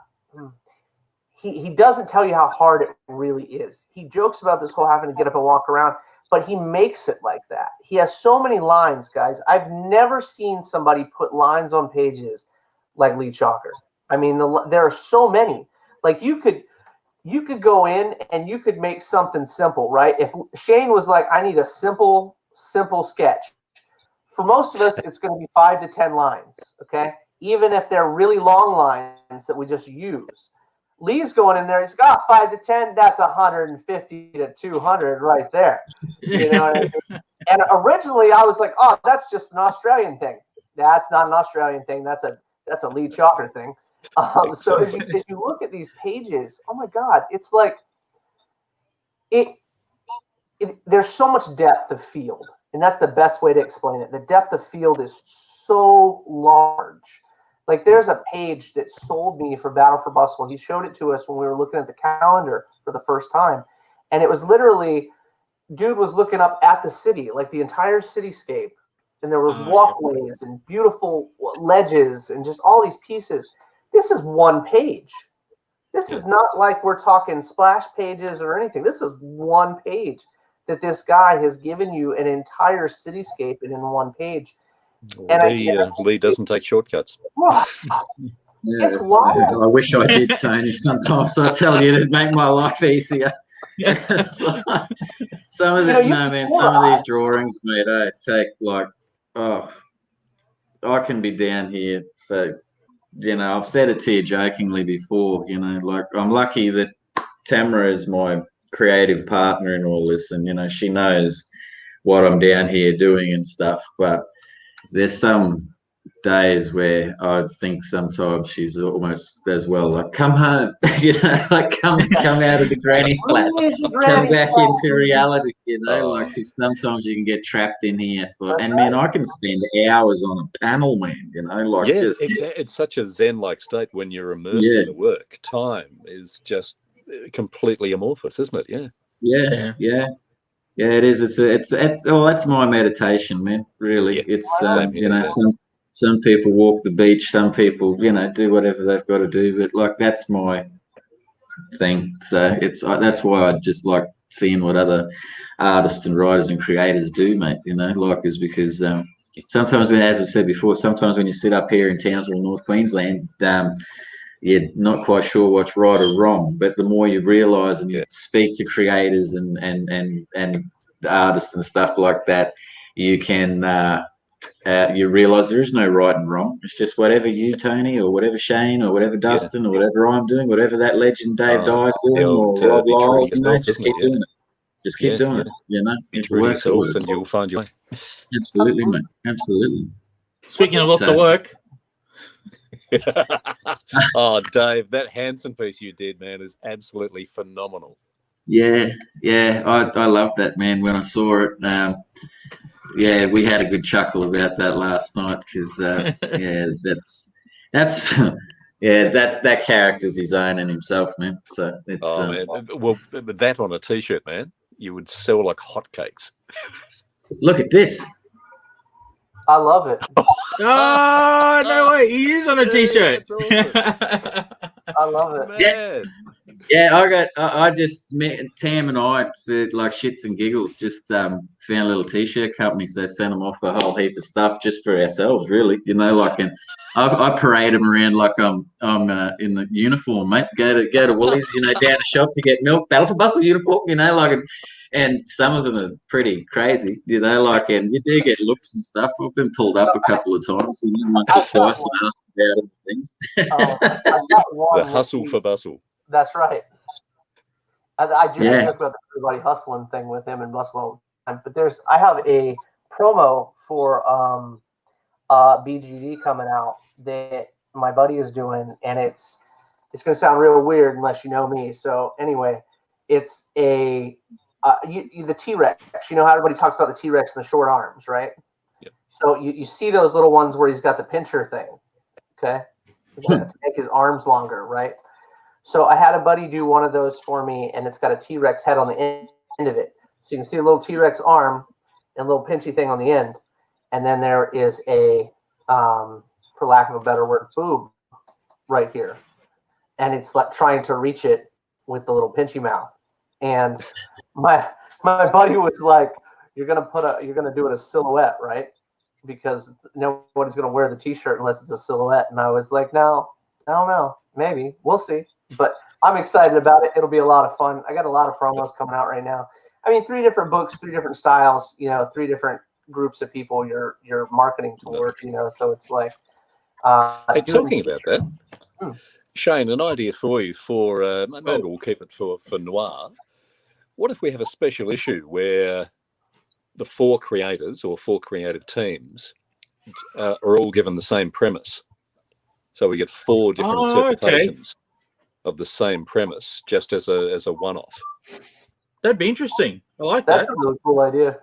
He doesn't tell you how hard it really is. He jokes about this whole having to get up and walk around, but he makes it like that. He has so many lines, guys. I've never seen somebody put lines on pages like Lee Chalker. I mean, there are so many. Like you could go in and you could make something simple, right? If Shane was like, I need a simple sketch. For most of us, it's going to be 5 to 10 lines, okay? Even if they're really long lines that we just use. Lee's going in there. He's got 5 to 10. That's 150 to 200 right there. You know what I mean? And originally, I was like, "Oh, that's just an Australian thing." That's not an Australian thing. That's a Lee Chalker thing. So as you look at these pages, oh my God, it's like there's so much depth of field, and that's the best way to explain it. The depth of field is so large. Like there's a page that sold me for Battle for Bustle. He showed it to us when we were looking at the calendar for the first time. And it was literally, dude was looking up at the city, like the entire cityscape. And there were walkways and beautiful ledges and just all these pieces. This is one page. This is not like we're talking splash pages or anything. This is one page that this guy has given you an entire cityscape in one page. And Lee doesn't take shortcuts. It's wild. I wish I did, Tony. Sometimes I tell you to make my life easier. Some of these drawings, mate, I take like, I can be down here for, I've said it to you jokingly before, like I'm lucky that Tamara is my creative partner in all this, and she knows what I'm down here doing and stuff, but there's some days where I think sometimes she's almost as well like, come home, like come out of the granny flat, come back into reality, like, because sometimes you can get trapped in here and man, I can spend hours on a panel, man, like it's such a zen-like state when you're immersed in the work. Time is just completely amorphous, isn't it? Yeah, it is. It's that's my meditation, man. Really, it's some people walk the beach, some people do whatever they've got to do, but like that's my thing. So that's why I just like seeing what other artists and writers and creators do, mate. Like is because sometimes as I've said before, sometimes when you sit up here in Townsville, North Queensland, you're not quite sure what's right or wrong, but the more you realise and you speak to creators and artists and stuff like that, you can you realise there is no right and wrong. It's just whatever you, Tony, or whatever Shane, or whatever Dustin, or whatever I'm doing, whatever that legend Dave Dye's doing, or Rob Lyle, just keep doing it. Just keep doing it. Be true to yourself, and you'll find your way. Absolutely, mate. Absolutely. Speaking of lots of work. Oh, Dave, that Hanson piece you did, man, is absolutely phenomenal. Yeah, I loved that, man. When I saw it, we had a good chuckle about that last night because, that character's his own in himself, man. So it's man. Well, that on a t-shirt, man, you would sell like hotcakes. Look at this. I love it. Oh, no way. He is on a t-shirt. Awesome. I love it. Man. I just met Tam and I for like shits and giggles. Just found a little t-shirt company, so sent them off a whole heap of stuff just for ourselves, really. Like, and I parade them around like I'm in the uniform, mate. Go to Woolies, down the shop to get milk, battle for bustle uniform, like. And some of them are pretty crazy, like, and you do get looks and stuff. I've been pulled up a couple of times, once or twice, and asked about them things. I got one the hustle for bustle. That's right. I joke about the everybody hustling thing with him and bustle all the time. But I have a promo for BGD coming out that my buddy is doing, and it's going to sound real weird unless you know me. So anyway, it's the T-Rex. You know how everybody talks about the T-Rex and the short arms, right? Yep. So you see those little ones where he's got the pincher thing, okay? He's got to make his arms longer, right? So I had a buddy do one of those for me, and it's got a T-Rex head on the end of it. So you can see a little T-Rex arm and a little pinchy thing on the end. And then there is a, for lack of a better word, boob right here. And it's like trying to reach it with the little pinchy mouth. And my buddy was like, you're gonna do it a silhouette, right? Because nobody's gonna wear the t-shirt unless it's a silhouette. And I was like, no, I don't know. Maybe. We'll see. But I'm excited about it. It'll be a lot of fun. I got a lot of promos coming out right now. I mean, 3 different books, 3 different styles, 3 different groups of people you're marketing toward, so it's like hey, talking about that, Shane, an idea for you for maybe we'll keep it for noir. What if we have a special issue where the 4 creators or 4 creative teams are all given the same premise? So we get 4 different interpretations of the same premise, just as a one-off. That'd be interesting. I like that. That's a really cool idea.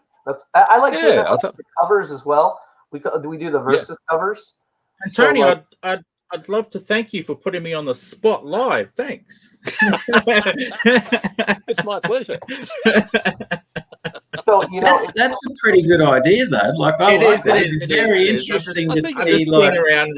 I like doing that the covers as well. We do the versus covers. And Tony, so, I'd love to thank you for putting me on the spot live. Thanks. It's my pleasure. So that's a pretty good idea, though. Like it's very interesting to see like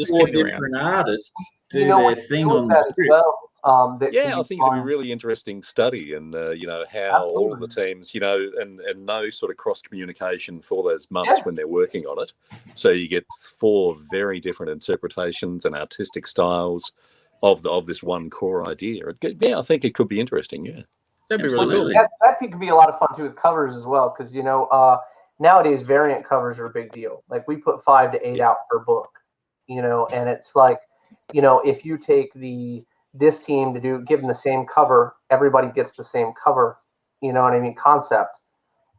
4 different artists do their thing on the script. I think it'd be a really interesting study, and how all of the teams, and no sort of cross communication for those months when they're working on it. So you get 4 very different interpretations and artistic styles of this one core idea. I think it could be interesting. Yeah. That'd be really cool. That could be a lot of fun too with covers as well, because nowadays variant covers are a big deal. Like we put 5 to 8 out per book, and it's like, if you take this team to give them the same cover, everybody gets the same cover, concept,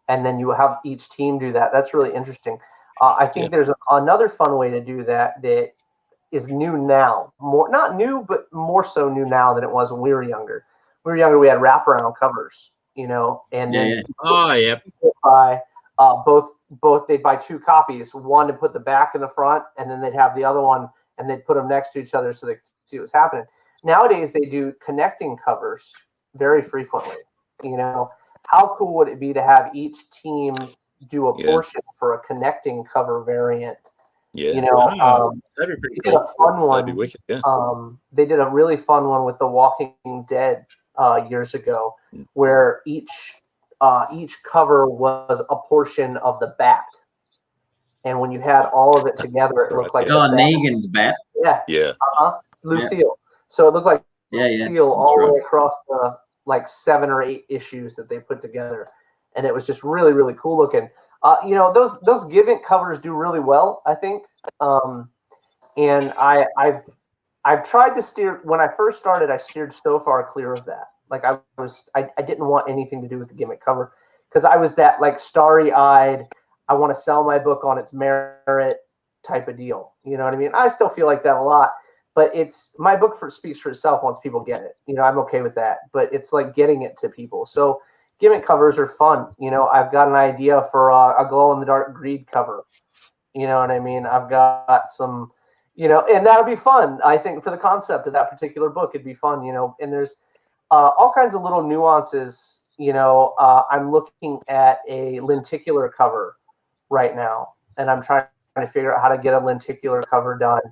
and then you have each team do that. That's really interesting. I think there's another fun way to do that is new now, not new, but more so new now than it was when we were younger. We had wraparound covers, and then they'd buy 2 copies, one to put the back in the front, and then they'd have the other one, and they'd put them next to each other so they could see what's happening. Nowadays, they do connecting covers very frequently. How cool would it be to have each team do a portion for a connecting cover variant? That'd be pretty cool. Did a fun one. That'd be wicked, yeah. They did a really fun one with The Walking Dead years ago, where each cover was a portion of the bat, and when you had all of it together, it looked like Negan's bat. Yeah. Lucille. So it looked like Lucille all the way across the 7 or 8 issues that they put together, and it was just really, really cool looking. Those Givent covers do really well, I think. And I've tried to steer. When I first started, I steered so far clear of that. Like I didn't want anything to do with the gimmick cover, because I was that starry-eyed, I want to sell my book on its merit type of deal. You know what I mean? I still feel like that a lot, but my book speaks for itself once people get it. I'm okay with that, but it's like getting it to people. So gimmick covers are fun. I've got an idea for a glow-in-the-dark greed cover. You know what I mean? I've got some, and that'll be fun. I think for the concept of that particular book, it'd be fun, and there's all kinds of little nuances. I'm looking at a lenticular cover right now, and I'm trying to figure out how to get a lenticular cover done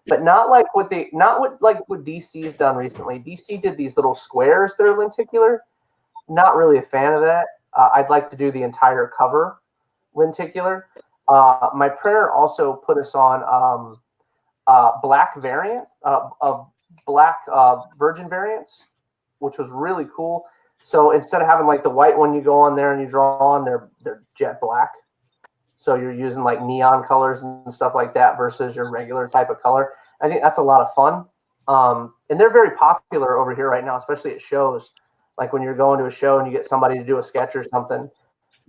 but not what DC's done recently. DC did these little squares that are lenticular. Not really a fan of that. I'd like to do the entire cover lenticular. My printer also put us on black variant of black virgin variants, which was really cool. So instead of having like the white one you go on there and you draw on, they're jet black. So you're using like neon colors and stuff like that versus your regular type of color. I think that's a lot of fun. And they're very popular over here right now, especially at shows. Like when you're going to a show and you get somebody to do a sketch or something.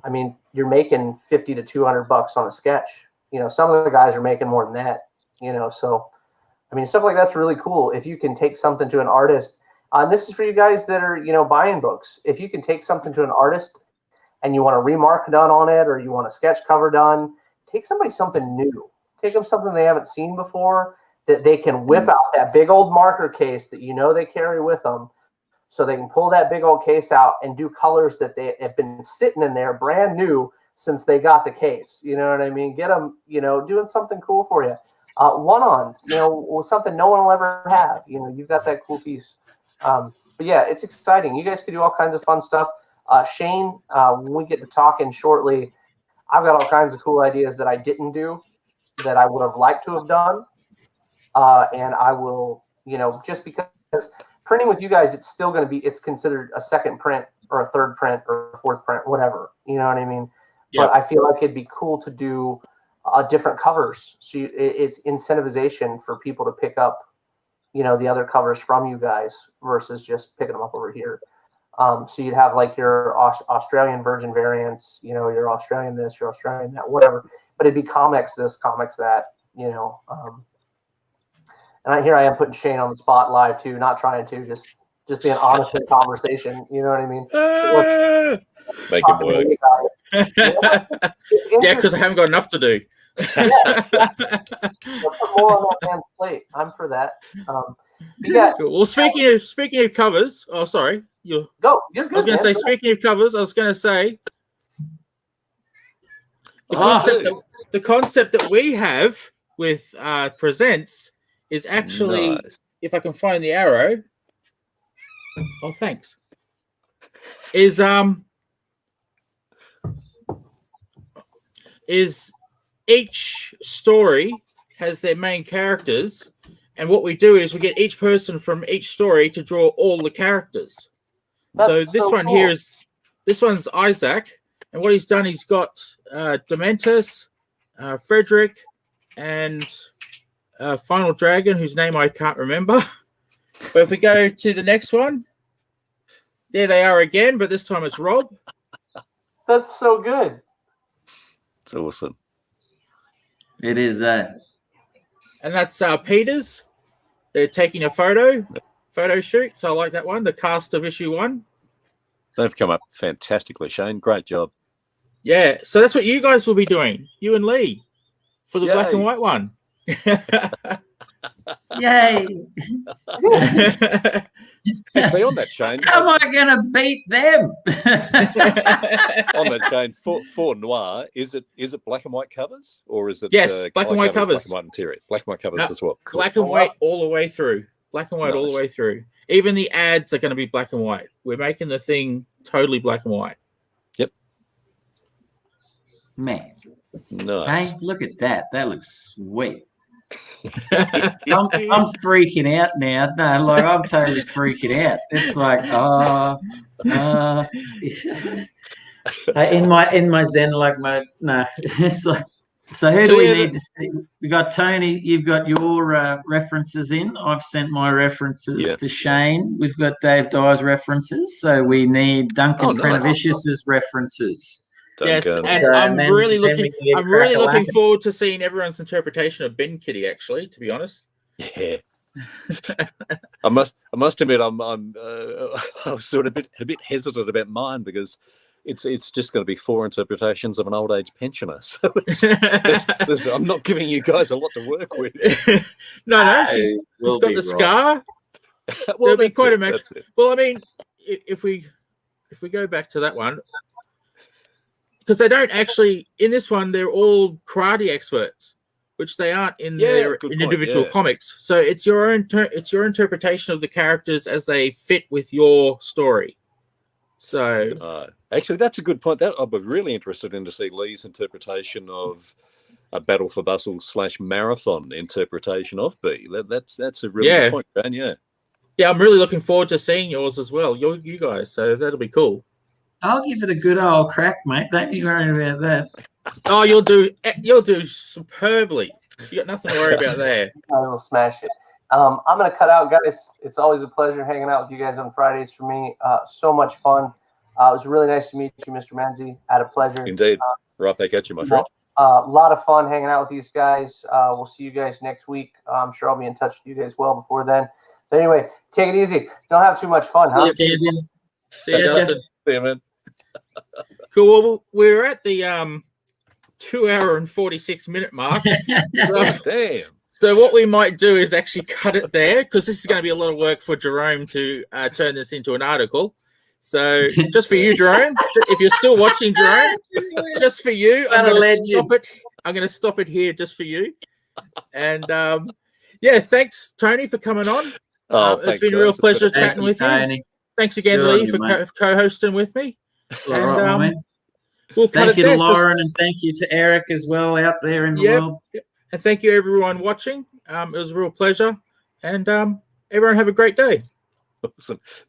I mean, you're making $50 to $200 on a sketch. You know, some of the guys are making more than that. You know, so I mean, stuff like that's really cool. If you can take something to an artist, and this is for you guys that are, you know, buying books. If you can take something to an artist and you want a remark done on it, or you want a sketch cover done, take somebody something new. Take them something they haven't seen before that they can whip out that big old marker case that you know they carry with them. So they can pull that big old case out and do colors that they have been sitting in there brand new since they got the case. You know what I mean? Get them, you know, doing something cool for you. One-ons, you know, something no one will ever have. You know, you've got that cool piece. But yeah, it's exciting. You guys can do all kinds of fun stuff. Shane, when we get to talking shortly, I've got all kinds of cool ideas that I didn't do that I would have liked to have done. And I will, you know, just because printing with you guys, it's still going to be, it's considered a second print or a third print or a fourth print, whatever. You know what I mean? Yep. But I feel like it'd be cool to do different covers. So it's incentivization for people to pick up, you know, the other covers from you guys versus just picking them up over here. So you'd have like your Australian virgin variants, you know, your Australian this, your Australian that, whatever. But it'd be ComX this, ComX that, you know. And here I am putting Shane on the spot live too, not trying to, just being honest in conversation. You know what I mean? Make it work. Yeah, because I haven't got enough to do. Yeah. Put more on that man's plate. I'm for that. Yeah. Cool. Well, speaking of covers, oh sorry, you're good. I was going to say, speaking of covers, I was going to say the concept that we have with Presents is actually, nice. If I can find the arrow. Oh, thanks. Is each story has their main characters, and what we do is we get each person from each story to draw all the characters. So this one cool. Here this one's Isaac, and what he's done, he's got Dementus, Frederick, and Final Dragon, whose name I can't remember. But if we go to the next one, there they are again, but this time it's Rob. That's so good. It's awesome. It is that. And that's Peter's. They're taking a photo shoot. So I like that one. The cast of issue 1. They've come up fantastically, Shane. Great job. Yeah. So that's what you guys will be doing, you and Lee, for the black and white one. Yay. Actually, on that, Shane. How am I going to beat them? On that, Shane, for Noir, is it black and white covers, or is it yes, black and white covers, black and white interior, black and white covers as well? Cool. Black and white all the way through. Black and white all the way through. Even the ads are going to be black and white. We're making the thing totally black and white. Yep. Man. Nice. Hey, look at that. That looks sweet. I'm freaking out now. No, like I'm totally freaking out. It's like, in my Zen-like mode. No, it's like. So who do we need to see? We got Tony. You've got your references in. I've sent my references to Shane. We've got Dave Dyer's references. So we need Duncan Prenavicius's references. Yes, and I'm really looking forward to seeing everyone's interpretation of Ben Kitty. Actually, to be honest, yeah, I must admit, I was sort of a bit hesitant about mine because it's just going to be 4 interpretations of an old age pensioner. So I'm not giving you guys a lot to work with. No, she's got the scar. Well, there'll be quite a match. Well, I mean, if we go back to that one. Because they don't actually, in this one, they're all karate experts, which they aren't in Yeah, their good point, individual yeah. comics. So it's your own it's your interpretation of the characters as they fit with your story. So actually, that's a good point. That I'd be really interested in to see Lee's interpretation of a Battle for Bustle / marathon interpretation of B. That's a really good point, Dan. Yeah. Yeah, I'm really looking forward to seeing yours as well. You guys, so that'll be cool. I'll give it a good old crack, mate. Don't you worry about that. Oh, you'll do superbly. You got nothing to worry about there. I will smash it. I'm going to cut out, guys. It's always a pleasure hanging out with you guys on Fridays for me. So much fun. It was really nice to meet you, Mr. Menzie. Had a pleasure. Indeed. Right back at you, my friend. A lot of fun hanging out with these guys. We'll see you guys next week. I'm sure I'll be in touch with you guys well before then. But anyway, take it easy. Don't have too much fun, huh? See you, See you, Dustin. See you, man. Cool. Well, we're at the 2 hour and 46 minute mark. Damn. So what we might do is actually cut it there, because this is going to be a lot of work for Jerome to turn this into an article. So just for you, Jerome, if you're still watching, Jerome, just for you, I'm going to stop it. I'm going to stop it here just for you. And yeah, thanks, Tony, for coming on. It's been a real pleasure chatting with you. Thanks again, Lee, for co-hosting with me. And we'll cut thank it you there. to Lauren, and thank you to Erick as well out there in the world. Yep. And thank you, everyone watching. It was a real pleasure. And everyone have a great day. Awesome.